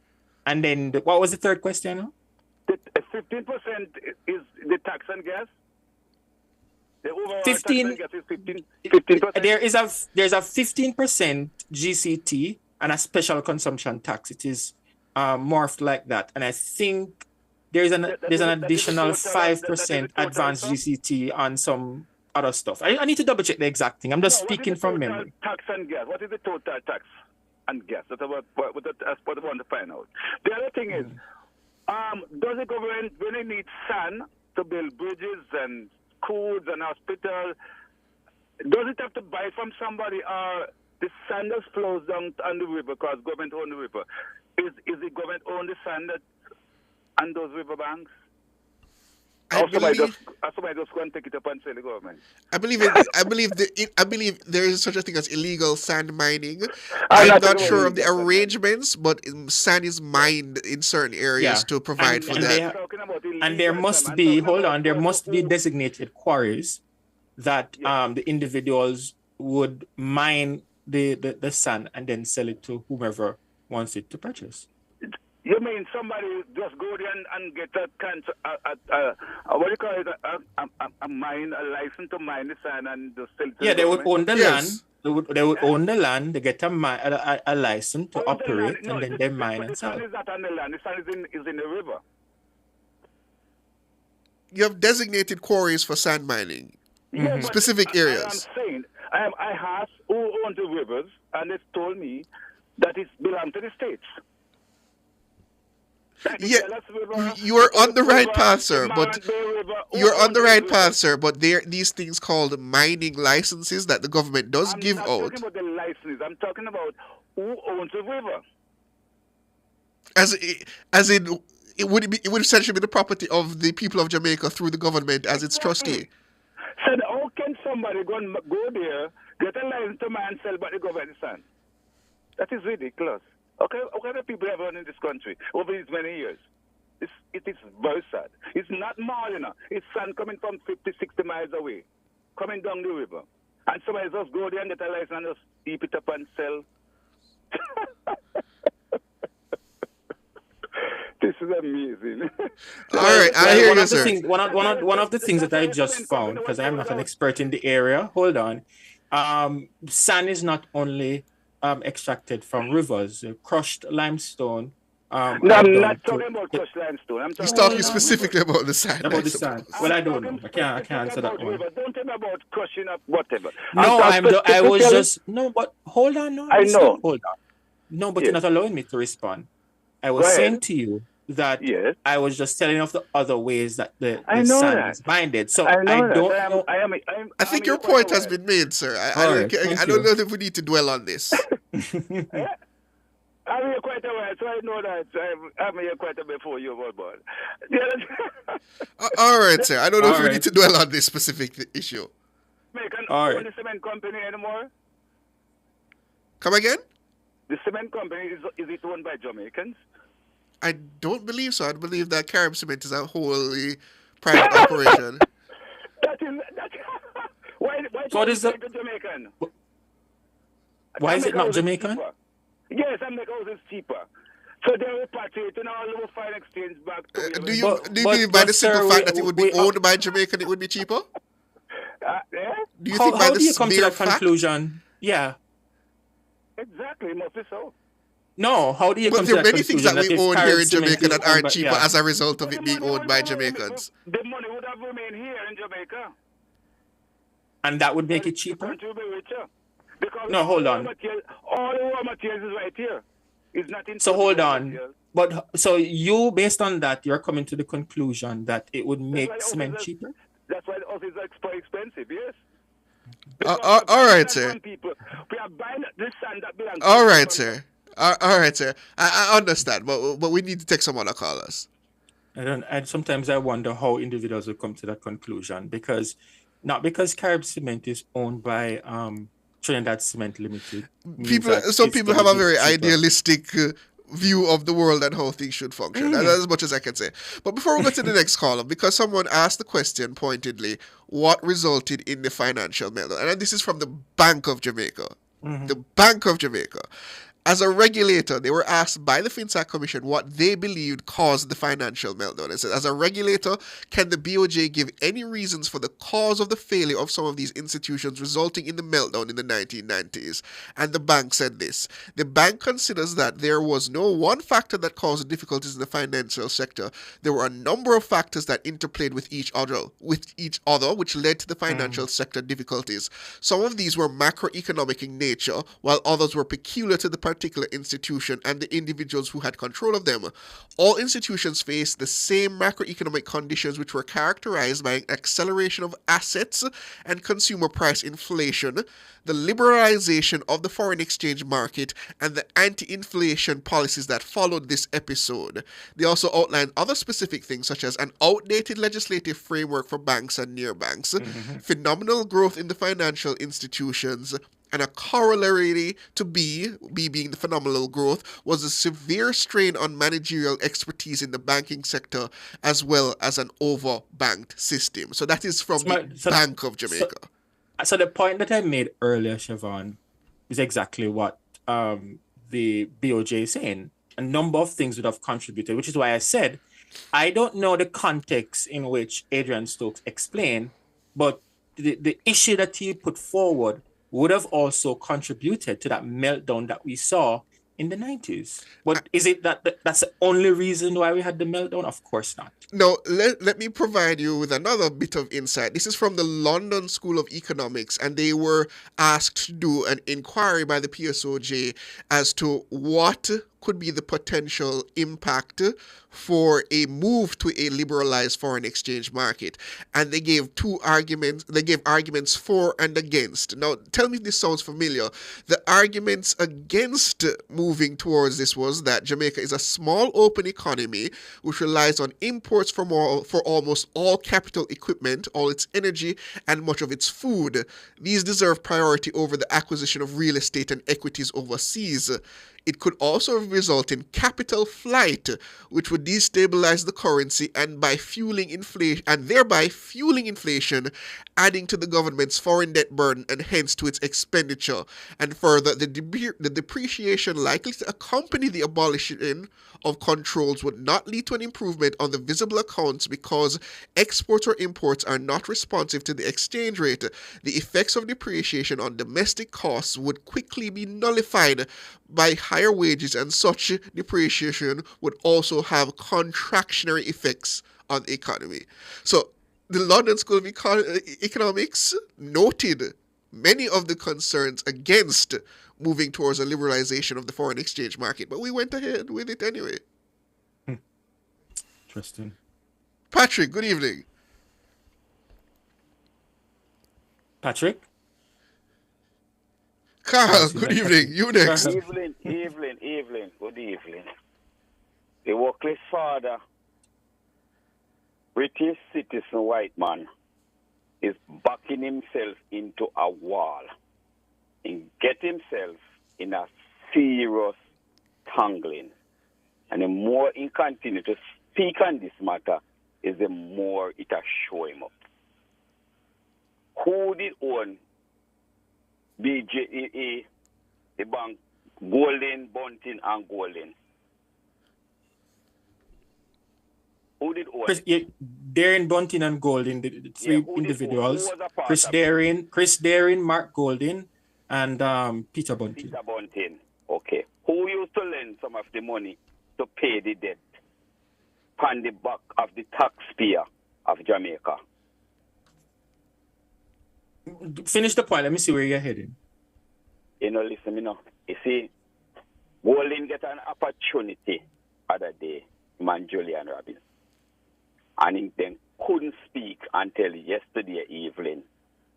And then what was the third question? 15% is the tax on gas. The overall 15. Tax on gas is 15%. There's a 15% GCT and a special consumption tax. It is morphed like that, and I think there's an additional 5% advanced GCT on some other stuff. I need to double check the exact thing. I'm just speaking from memory. Tax on gas. What is the total tax on gas? That's what I want to find out. The other thing is, does the government, when it needs sand to build bridges and schools and hospitals, does it have to buy from somebody, or the sand that flows down on the river because government own the river? Is the government own the sand that on those riverbanks? Or somebody just go and take it up and sell the government? I believe there is such a thing as illegal sand mining. I'm not sure of the arrangements, but sand is mined in certain areas to provide for that. And there must be, there must be designated quarries that the individuals would mine the sand and then sell it to whomever wants it to purchase. You mean somebody just go there and get what do you call it, a mine, a license to mine the sand and just sell it to they would own the land. They would own the land. They get a license to operate, and then they mine and sell. The sand is not on the land. The sand is in the river. You have designated quarries for sand mining, specific areas. I'm saying, I asked who owns the rivers, and they told me that it belongs to the states. Yeah, you are on the right path, sir. But you're on the right path, sir. But there, these things called mining licenses that the government does give out. I'm not talking about the licenses. I'm talking about who owns the river. As in, it would essentially be the property of the people of Jamaica through the government as its trustee. So how can somebody go there, get a license to mine and sell by the government sand? That is ridiculous. Okay, what kind of people have run in this country over these many years? It is very sad. It's not Marlina. It's sand coming from 50, 60 miles away, coming down the river. And somebody just go there and get a license and just heap it up and sell. This is amazing. All right, I hear you, sir. One of the things that I just found, because I'm not an expert in the area, hold on. Sand is not only extracted from rivers, crushed limestone. No, I'm not talking about crushed limestone. He's talking specifically about the sand. About the sand. Well, I don't know. I can't answer that one. Don't tell me about crushing up whatever. No, I was just but hold on. No, I know. Hold on. No, but you're not allowing me to respond. I was saying to you that I was just telling you of the other ways that the sand is minded. So I don't know. I think your point has been made, sir. I don't know if we need to dwell on this. I'm here quite a while, so I know that I'm here quite a bit before you, boy. All right, sir. I don't know if we need to dwell on this specific issue. Can own the cement company anymore? Come again? The cement company, is it owned by Jamaicans? I don't believe so. I believe that Carib Cement is a wholly private operation. Why what is that? Jamaican? Why is it not Jamaican? Yes, and make houses cheaper. So they repatriate and all over foreign exchange back to Do you believe by the simple fact that it would be owned by Jamaican, it would be cheaper? Do you think by how do you come to that conclusion? Yeah. Exactly, must be so. No, how do you come to that conclusion? But there are many things that we own here in Jamaica that aren't cheaper as a result of it being owned by Jamaicans. The money would have remained here in Jamaica. And that would make it cheaper? The country would be richer. Because no, hold on. All the raw materials is right here. It's not in. So hold on. But so you, based on that, you're coming to the conclusion that it would make cement cheaper? That's why the office is expensive, yes. All right, sir. We are buying this sand that belongs all right, sir. All right, sir. I understand, but we need to take some other callers. And sometimes I wonder how individuals will come to that conclusion because Carib Cement is owned by Trinidad Cement Limited. Some people have a very idealistic view of the world and how things should function. That's as much as I can say. But before we go to the next caller, because someone asked the question pointedly, what resulted in the financial meltdown? And this is from the Bank of Jamaica. The Bank of Jamaica. As a regulator, they were asked by the FinSAC Commission what they believed caused the financial meltdown. It said, as a regulator, can the BOJ give any reasons for the cause of the failure of some of these institutions resulting in the meltdown in the 1990s? And the bank said this. The bank considers that there was no one factor that caused difficulties in the financial sector. There were a number of factors that interplayed with each other, which led to the financial sector difficulties. Some of these were macroeconomic in nature, while others were peculiar to the particular institution and the individuals who had control of them. All institutions faced the same macroeconomic conditions, which were characterized by an acceleration of assets and consumer price inflation, the liberalization of the foreign exchange market, and the anti-inflation policies that followed this episode. They also outlined other specific things such as an outdated legislative framework for banks and neobanks, phenomenal growth in the financial institutions, and a corollary to B being the phenomenal growth, was a severe strain on managerial expertise in the banking sector, as well as an overbanked system. So that is from the Bank of Jamaica. So the point that I made earlier, Siobhan, is exactly what the BOJ is saying. A number of things would have contributed, which is why I said, I don't know the context in which Adrian Stokes explained, but the issue that he put forward would have also contributed to that meltdown that we saw in the 90s. But is it that's the only reason why we had the meltdown? Of course not. No, let me provide you with another bit of insight. This is from the London School of Economics, and they were asked to do an inquiry by the PSOJ as to what could be the potential impact for a move to a liberalized foreign exchange market. And they gave two arguments. They gave arguments for and against. Now, tell me if this sounds familiar. The arguments against moving towards this was that Jamaica is a small open economy which relies on imports for almost all capital equipment, all its energy, and much of its food. These deserve priority over the acquisition of real estate and equities overseas. It could also result in capital flight, which would destabilize the currency and thereby fueling inflation, adding to the government's foreign debt burden and hence to its expenditure. And further, the depreciation likely to accompany the abolition of controls would not lead to an improvement on the visible accounts because exports or imports are not responsive to the exchange rate. The effects of depreciation on domestic costs would quickly be nullified by higher wages, and such depreciation would also have contractionary effects on the economy. So the London School of Economics noted many of the concerns against moving towards a liberalization of the foreign exchange market, but we went ahead with it anyway. Interesting. Patrick, good evening. Patrick? Carl, good evening. You next. Evening. Good evening. The workless father, British citizen white man, is backing himself into a wall and get himself in a serious tangling. And the more he continues to speak on this matter, is the more it will show him up. Who did own BJEA, the bank, Golden, Bunting, and Golden? Who did own? Darren Bunting and Golden, the three individuals. Chris Darren, Mark Golden, and Peter Bunting. Peter Bunting. Okay. Who used to lend some of the money to pay the debt on the back of the taxpayer of Jamaica? Finish the point. Let me see where you're heading. Listen, you see, Golden get an opportunity other day, man Julian Robbins. And he then couldn't speak until yesterday evening.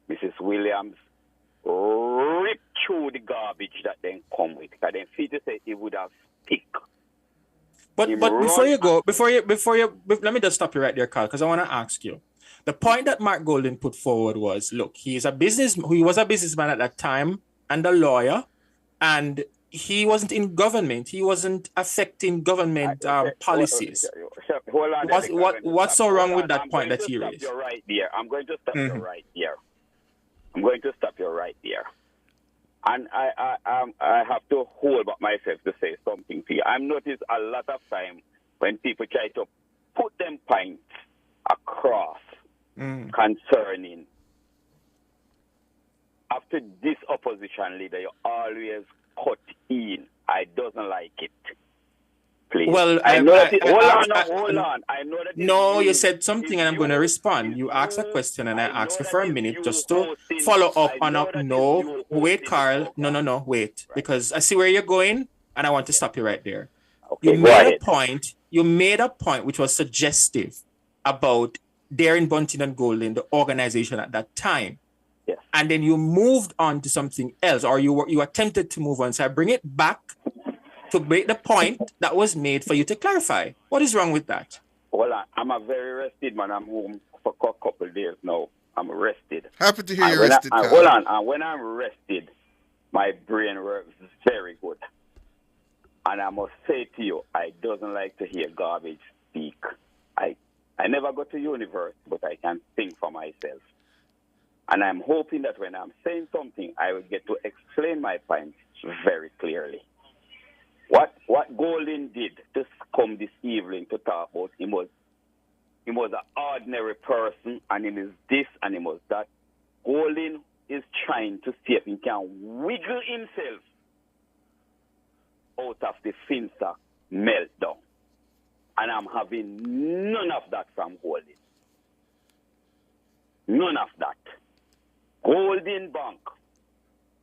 Mrs. Williams ripped throw the garbage that then come with. Because then Peter said he would have stick. But before you go, let me just stop you right there, Carl, because I want to ask you. The point that Mark Golding put forward was, look, he was a businessman at that time and a lawyer, and he wasn't in government. He wasn't affecting government policies. Hold on. What's so wrong with that point that he raised? You're right there. I'm going to stop you right there. I'm going to stop you right there. And I have to hold back myself to say something to you. I've noticed a lot of time when people try to put them points across concerning, after this opposition leader, you always cut in. I doesn't like it. Please. Well, hold on. I know that. No, you said something, and I'm going to respond. You asked a question, and I asked you for a minute just to follow up on up. No, wait, Carl. No, wait, because I see where you're going, and I want to stop you right there. Okay, You made a point which was suggestive about Darren Bunting and Golding, the organization at that time. Yes. And then you moved on to something else, or you attempted to move on. So I bring it back to make the point that was made for you to clarify. What is wrong with that? Well, I'm a very rested man. I'm home for a couple of days now. I'm rested. Happy to hear you're rested, Carl. Hold on. And when I'm rested, my brain works very good. And I must say to you, I doesn't like to hear garbage speak. I never go to university, but I can think for myself. And I'm hoping that when I'm saying something, I will get to explain my points very clearly. What Golding did to come this evening to talk about, he was an ordinary person, and he is this and he was that. Golding is trying to see if he can wiggle himself out of the Finsta meltdown. And I'm having none of that from Golding. None of that. Golding Bank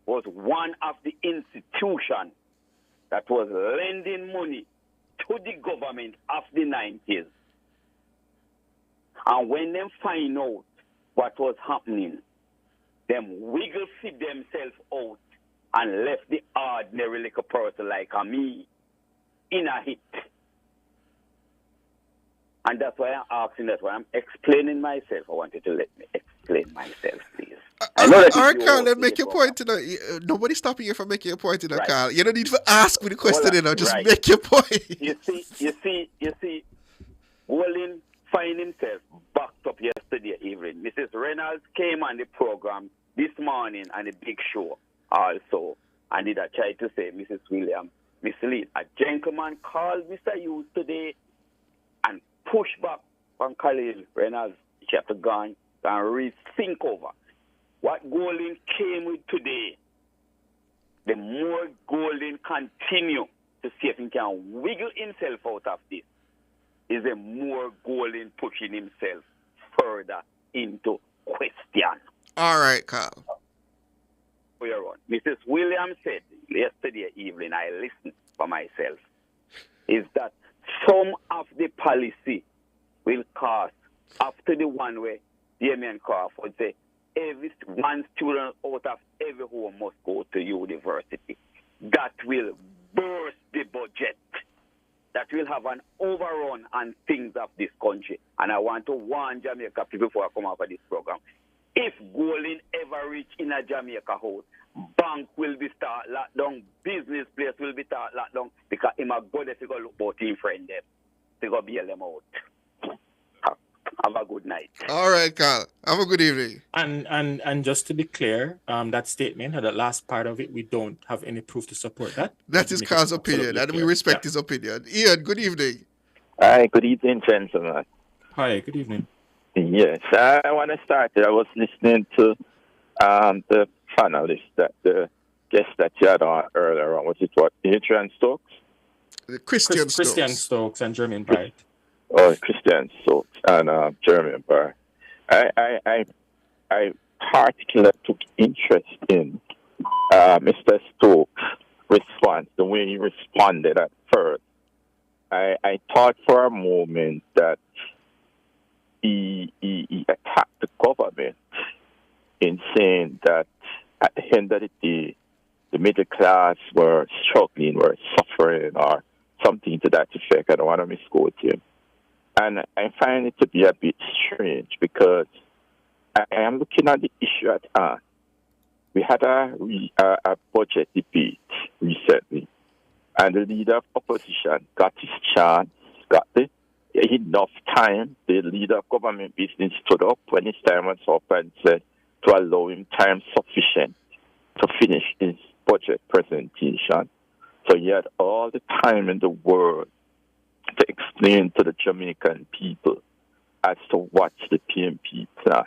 was one of the institutions that was lending money to the government of the 90s. And when they find out what was happening, them wiggle fit themselves out and left the ordinary little person like me in a hit. And that's why I'm asking, that's why I'm explaining myself. I wanted to let me explain myself, please. All right, Carl, then make your point. Nobody's stopping you from making your point, Right. Carl. You don't need to ask me the question, just make your point. You see, Golding find himself backed up yesterday evening. Mrs. Reynolds came on the program this morning on the big show also, and did I try to say, Mrs. Williams, Miss Lee, a gentleman called Mr. Hughes today and push back on Khalil Reynolds. She have to go and rethink over what Golding came with today. The more Golding continue to see if he can wiggle himself out of this, is the more Golding pushing himself further into question. All right, Carl. Mrs. Williams said yesterday evening, I listened for myself, is that some of the policy will cost after the one way Damien Crawford say every one student out of every home must go to university. That will burst the budget. That will have an overrun on things of this country. And I want to warn Jamaica people before I come out of this program. If Golding ever reach in a Jamaica house, bank will be start locked down, business place will be start locked down, because him a go there to go look about him friend them. They go bail them out. Have a good night. All right, Carl. Have a good evening. And just to be clear, that statement, that last part of it, we don't have any proof to support that. That is Carl's opinion, and we respect his opinion. Ian, good evening. Hi, good evening, gentlemen. Hi, good evening. Yes, I want to start. I was listening to the panelist, the guest that you had on earlier on. Was it what? Adrian Stokes? Christian Stokes and Jermaine Bright. Oh, Christian Stokes and Jermaine Bright. I particularly took interest in Mr. Stokes' response, the way he responded at first. I thought for a moment that he attacked the government in saying that at the end of the day, the middle class were struggling, were suffering, or something to that effect. I don't want to misquote him. And I find it to be a bit strange because I am looking at the issue at hand. We had a budget debate recently, and the leader of opposition got his chance, got enough time. The leader of government business stood up when his time was up and said to allow him time sufficient to finish his budget presentation. So he had all the time in the world to explain to the Jamaican people as to what's the PNP plan.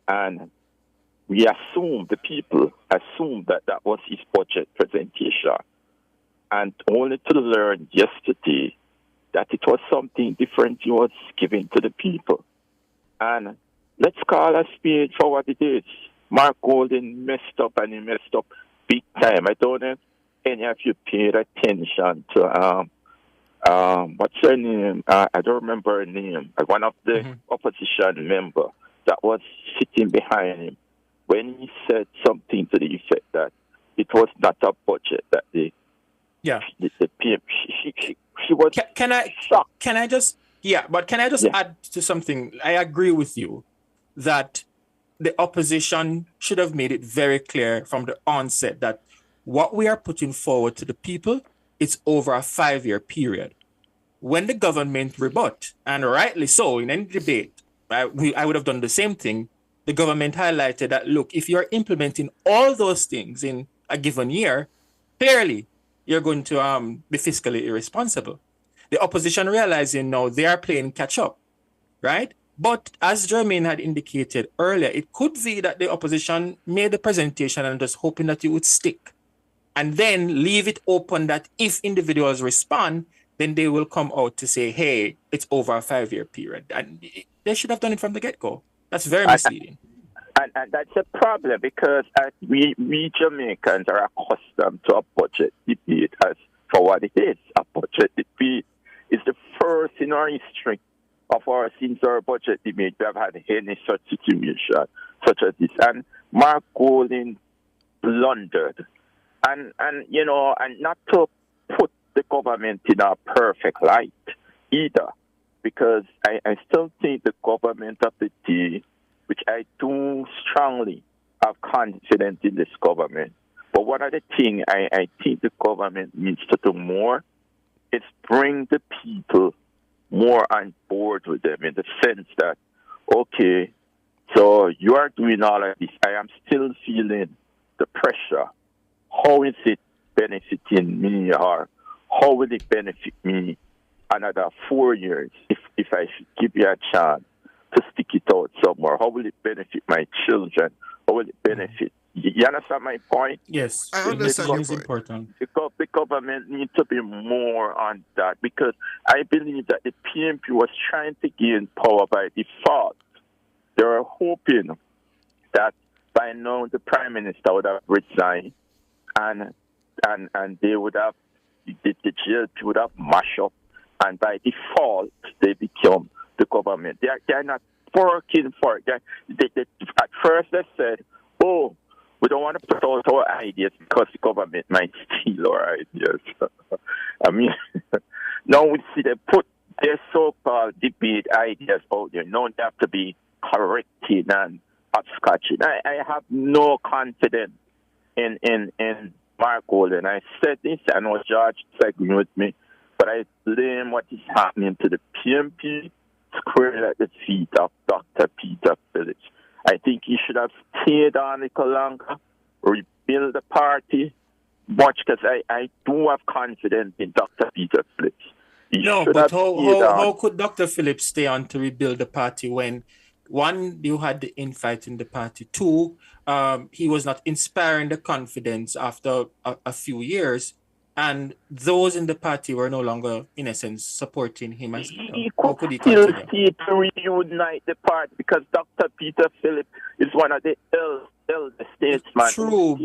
And we assumed, the people assumed that that was his budget presentation. And only to learn yesterday that it was something different he was giving to the people. And let's call a spade for what it is. Mark Golding messed up, and he messed up big time. I don't know if any of you paid attention to, what's her name? I don't remember her name. One of the opposition members that was sitting behind him when he said something to the effect that it was not a budget that the PM, she was shocked. Can I just add to something? I agree with you that the opposition should have made it very clear from the onset that what we are putting forward to the people is over a 5-year period. When the government rebut, and rightly so, in any debate, I would have done the same thing. The government highlighted that, look, if you're implementing all those things in a given year, clearly you're going to be fiscally irresponsible. The opposition realizing now they are playing catch up, right? But as Jermaine had indicated earlier, it could be that the opposition made the presentation and just hoping that it would stick, and then leave it open that if individuals respond, then they will come out to say, hey, it's over a 5-year period. And they should have done it from the get-go. That's very misleading. And that's a problem because we Jamaicans are accustomed to a budget debate as for what it is. A budget debate is the first in our history since our budget debate we have had any such situation such as this. And Mark Golding blundered. And not to put the government in a perfect light either, because I still think the government of the day, which I do strongly have confidence in this government. But one of the things I think the government needs to do more is bring the people more on board with them in the sense that, okay, so you are doing all of this. I am still feeling the pressure. How is it benefiting me, or how will it benefit me another 4 years if I should give you a chance to stick it out somewhere? How will it benefit my children? How will it benefit? You understand my point? Yes, I understand your is point. important. Because the government needs to be more on that, because I believe that the PNP was trying to gain power by default. They were hoping that by now the Prime Minister would have resigned and they would have, the GLP would have mashed up, and by default they become the government. They are not working for it. At first they said, oh, we don't want to put out our ideas because the government might steal our ideas. I mean, now we see they put their so-called debate ideas out there. Now they have to be corrected and upscotching. I have no confidence in Mark Golding. I said this, I know George disagreeing with me, but I blame what is happening to the PNP squarely at the feet of Dr. Peter Phillips. I think he should have stayed on a little longer, rebuild the party, much because I do have confidence in Dr. Peter Phillips. But how could Dr. Phillips stay on to rebuild the party when, one, you had the infight in the party, two, he was not inspiring the confidence after a few years, and those in the party were no longer, in essence, supporting him as leader. He could still see to reunite the party because Dr. Peter Phillips is one of the elder statesmen. True,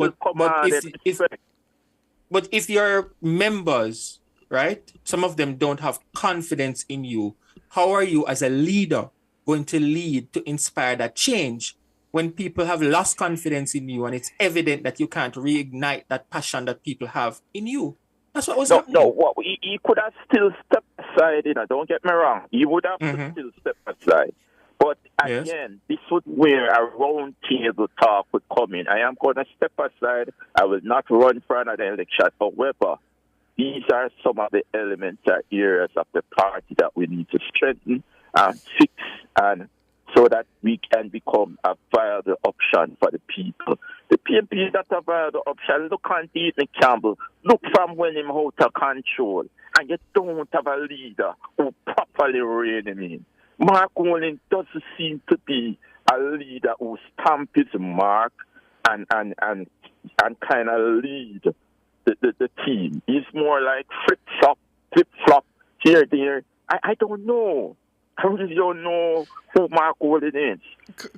but if your members, right, some of them don't have confidence in you, how are you as a leader going to lead to inspire that change when people have lost confidence in you and it's evident that you can't reignite that passion that people have in you. That's what was happening. No, what he could have still stepped aside, don't get me wrong. He would have still stepped aside. But again, this was where a round table talk would come in. I am going to step aside. I will not run for another election. However, these are some of the elements or areas of the party that we need to strengthen and fix, and so that we can become a viable option for the people. The PNP is not a viable option. Look at Ethan Campbell. Look from when him out of control. And you don't have a leader who properly rein him in. Mark Golding doesn't seem to be a leader who stamp his mark and kind of lead the team. He's more like flip-flop, here, there. I don't know. I really don't know who Mark Golding is.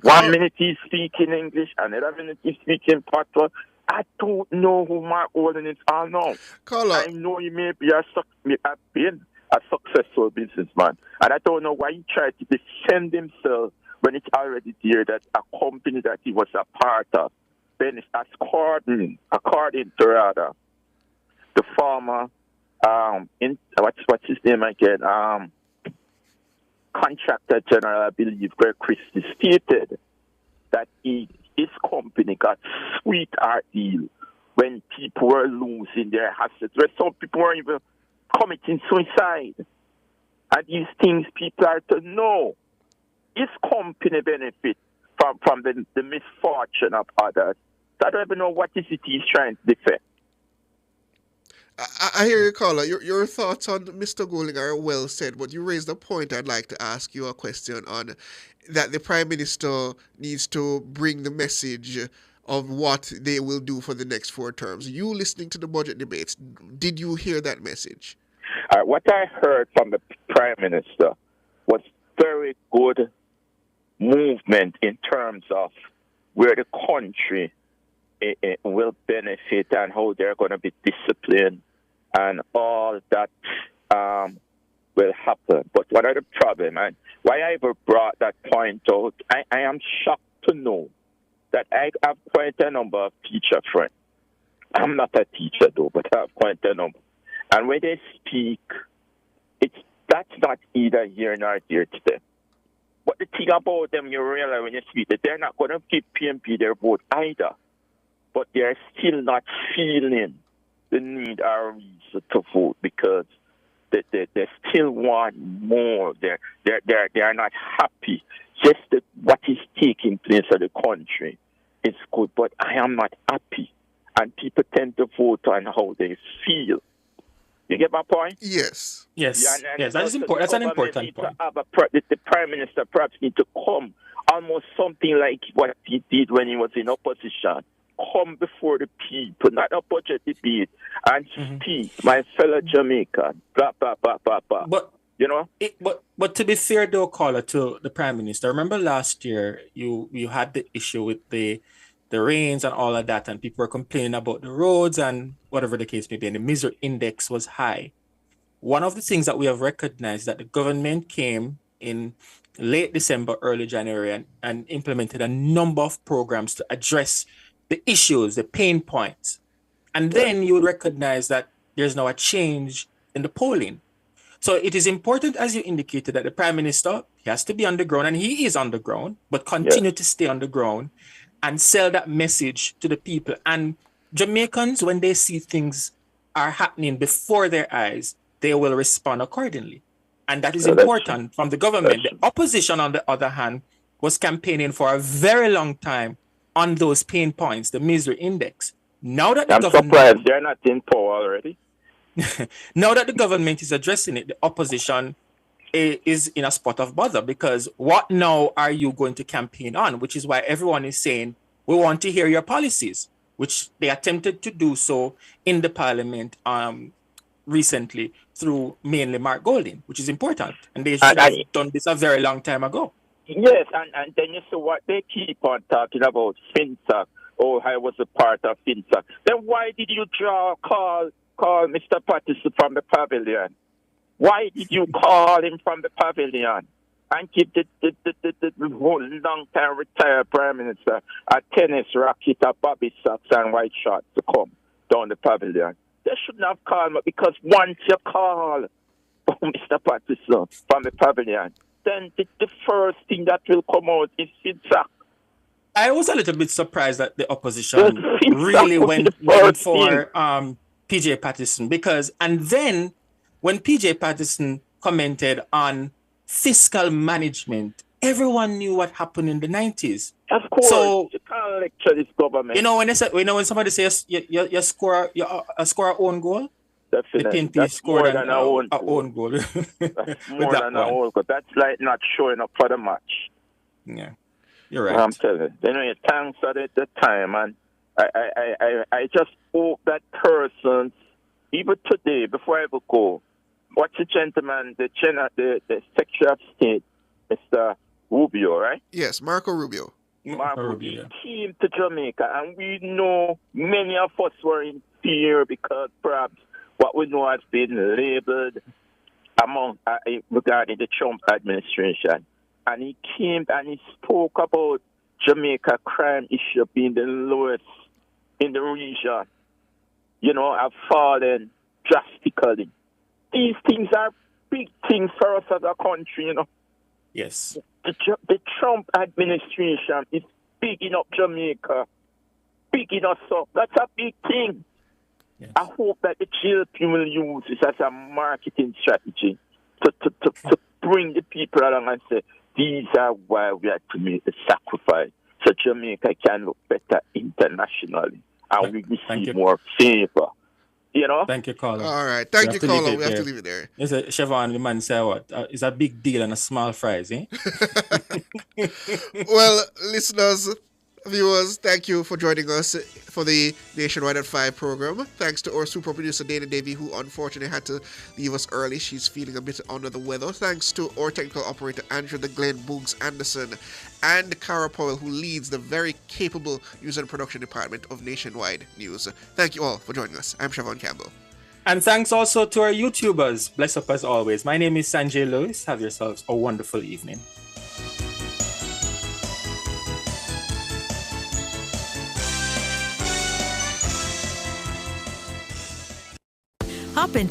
1 minute he's speaking English, another minute he's speaking patois. I don't know who Mark Golding is. I know. I know he may be a successful businessman, and I don't know why he tried to defend himself when it's already there that a company that he was a part of, then it's according to rather the former what's his name again? Contractor General, I believe, Greg Christie, stated that his company got sweetheart deal when people were losing their assets, where some people were even committing suicide. And these things people are to know. His company benefit from the misfortune of others. So I don't even know what is it he's trying to defend. I hear you, caller. Your thoughts on Mr. Golding are well said, but you raised a point I'd like to ask you a question on, that the Prime Minister needs to bring the message of what they will do for the next 4 terms. You listening to the budget debates, did you hear that message? What I heard from the Prime Minister was very good movement in terms of where the country will benefit and how they're going to be disciplined and all that will happen. But what are the problem? And why I ever brought that point out, I am shocked to know that I have quite a number of teacher friends. I'm not a teacher though, but I have quite a number. And when they speak, that's not either here nor there to them. But the thing about them, you realize when you speak that they're not going to give PNP their vote either. But they're still not feeling the need or reason to vote because they still want more. They're not happy. Just what is taking place in the country is good, but I am not happy. And people tend to vote on how they feel. You get my point? Yes. Yes. That is important. That's an important point. The Prime Minister perhaps need to come almost something like what he did when he was in opposition. Come before the people, not a budget debate, and speak, my fellow Jamaican. Blah, blah, blah, blah, blah. But you know. But to be fair, though, caller, to the Prime Minister, remember last year you had the issue with the rains and all of that, and people were complaining about the roads and whatever the case may be, and the misery index was high. One of the things that we have recognized that the government came in late December, early January, and implemented a number of programs to address the issues, the pain points. And then you would recognize that there's now a change in the polling. So it is important, as you indicated, that the Prime Minister, he has to be on the ground, and he is on the ground, but continue to stay on the ground and sell that message to the people. And Jamaicans, when they see things are happening before their eyes, they will respond accordingly. And that is important from the government. The opposition, on the other hand, was campaigning for a very long time on those pain points, the misery index. Now that I'm surprised they're not in power already. Now that the government is addressing it, the opposition is in a spot of bother, because what now are you going to campaign on? Which is why everyone is saying, we want to hear your policies, which they attempted to do so in the parliament recently through mainly Mark Golding, which is important. And they should have done this a very long time ago. Yes, and then you see what they keep on talking about, FinSac. Oh, I was a part of FinSac. Then why did you call Mr. Patterson from the pavilion? Why did you call him from the pavilion? and keep the whole long-time retired Prime Minister a tennis racket, a bobby socks, and white shorts to come down the pavilion. They shouldn't have called me because once you call Mr. Patterson from the pavilion, then the first thing that will come out is feedback. I was a little bit surprised that the opposition really went for PJ Patterson and then when PJ Patterson commented on fiscal management, everyone knew what happened in the 90s. Of course, so, you can't lecture this government. You know when somebody says you score an own goal, definitely. The PNP scored an own goal. That's more than an own goal. That's like not showing up for the match. Yeah, you're right. I'm telling you. Anyway, thanks at the time, and I just hope that person, even today, before I ever go, watch the gentleman, the Secretary of State, Mr. Rubio, right? Yes, Marco Rubio. Marco Rubio came to Jamaica, and we know many of us were in fear because perhaps what we know has been labeled among regarding the Trump administration. And he came and he spoke about Jamaica crime issue being the lowest in the region. You know, have fallen drastically. These things are big things for us as a country, you know. Yes. The Trump administration is bigging up Jamaica, bigging us up. That's a big thing. Yes. I hope that the GLP will use this as a marketing strategy to bring the people along and say, these are why we have to make the sacrifice so Jamaica can look better internationally and we receive more favor. You know? Thank you, caller. All right. Thank you, caller. We have to leave it there. It's a Chevron, the man say what? It's a big deal and a small fries, eh? Well, listeners, viewers, thank you for joining us for the Nationwide at 5 program. Thanks to our super producer, Dana Davey, who unfortunately had to leave us early. She's feeling a bit under the weather. Thanks to our technical operator, Andrew the Glenn Boogs Anderson, and Cara Powell, who leads the very capable news and production department of Nationwide News. Thank you all for joining us. I'm Siobhan Campbell. And thanks also to our YouTubers. Bless up as always. My name is Sanjay Lewis. Have yourselves a wonderful evening.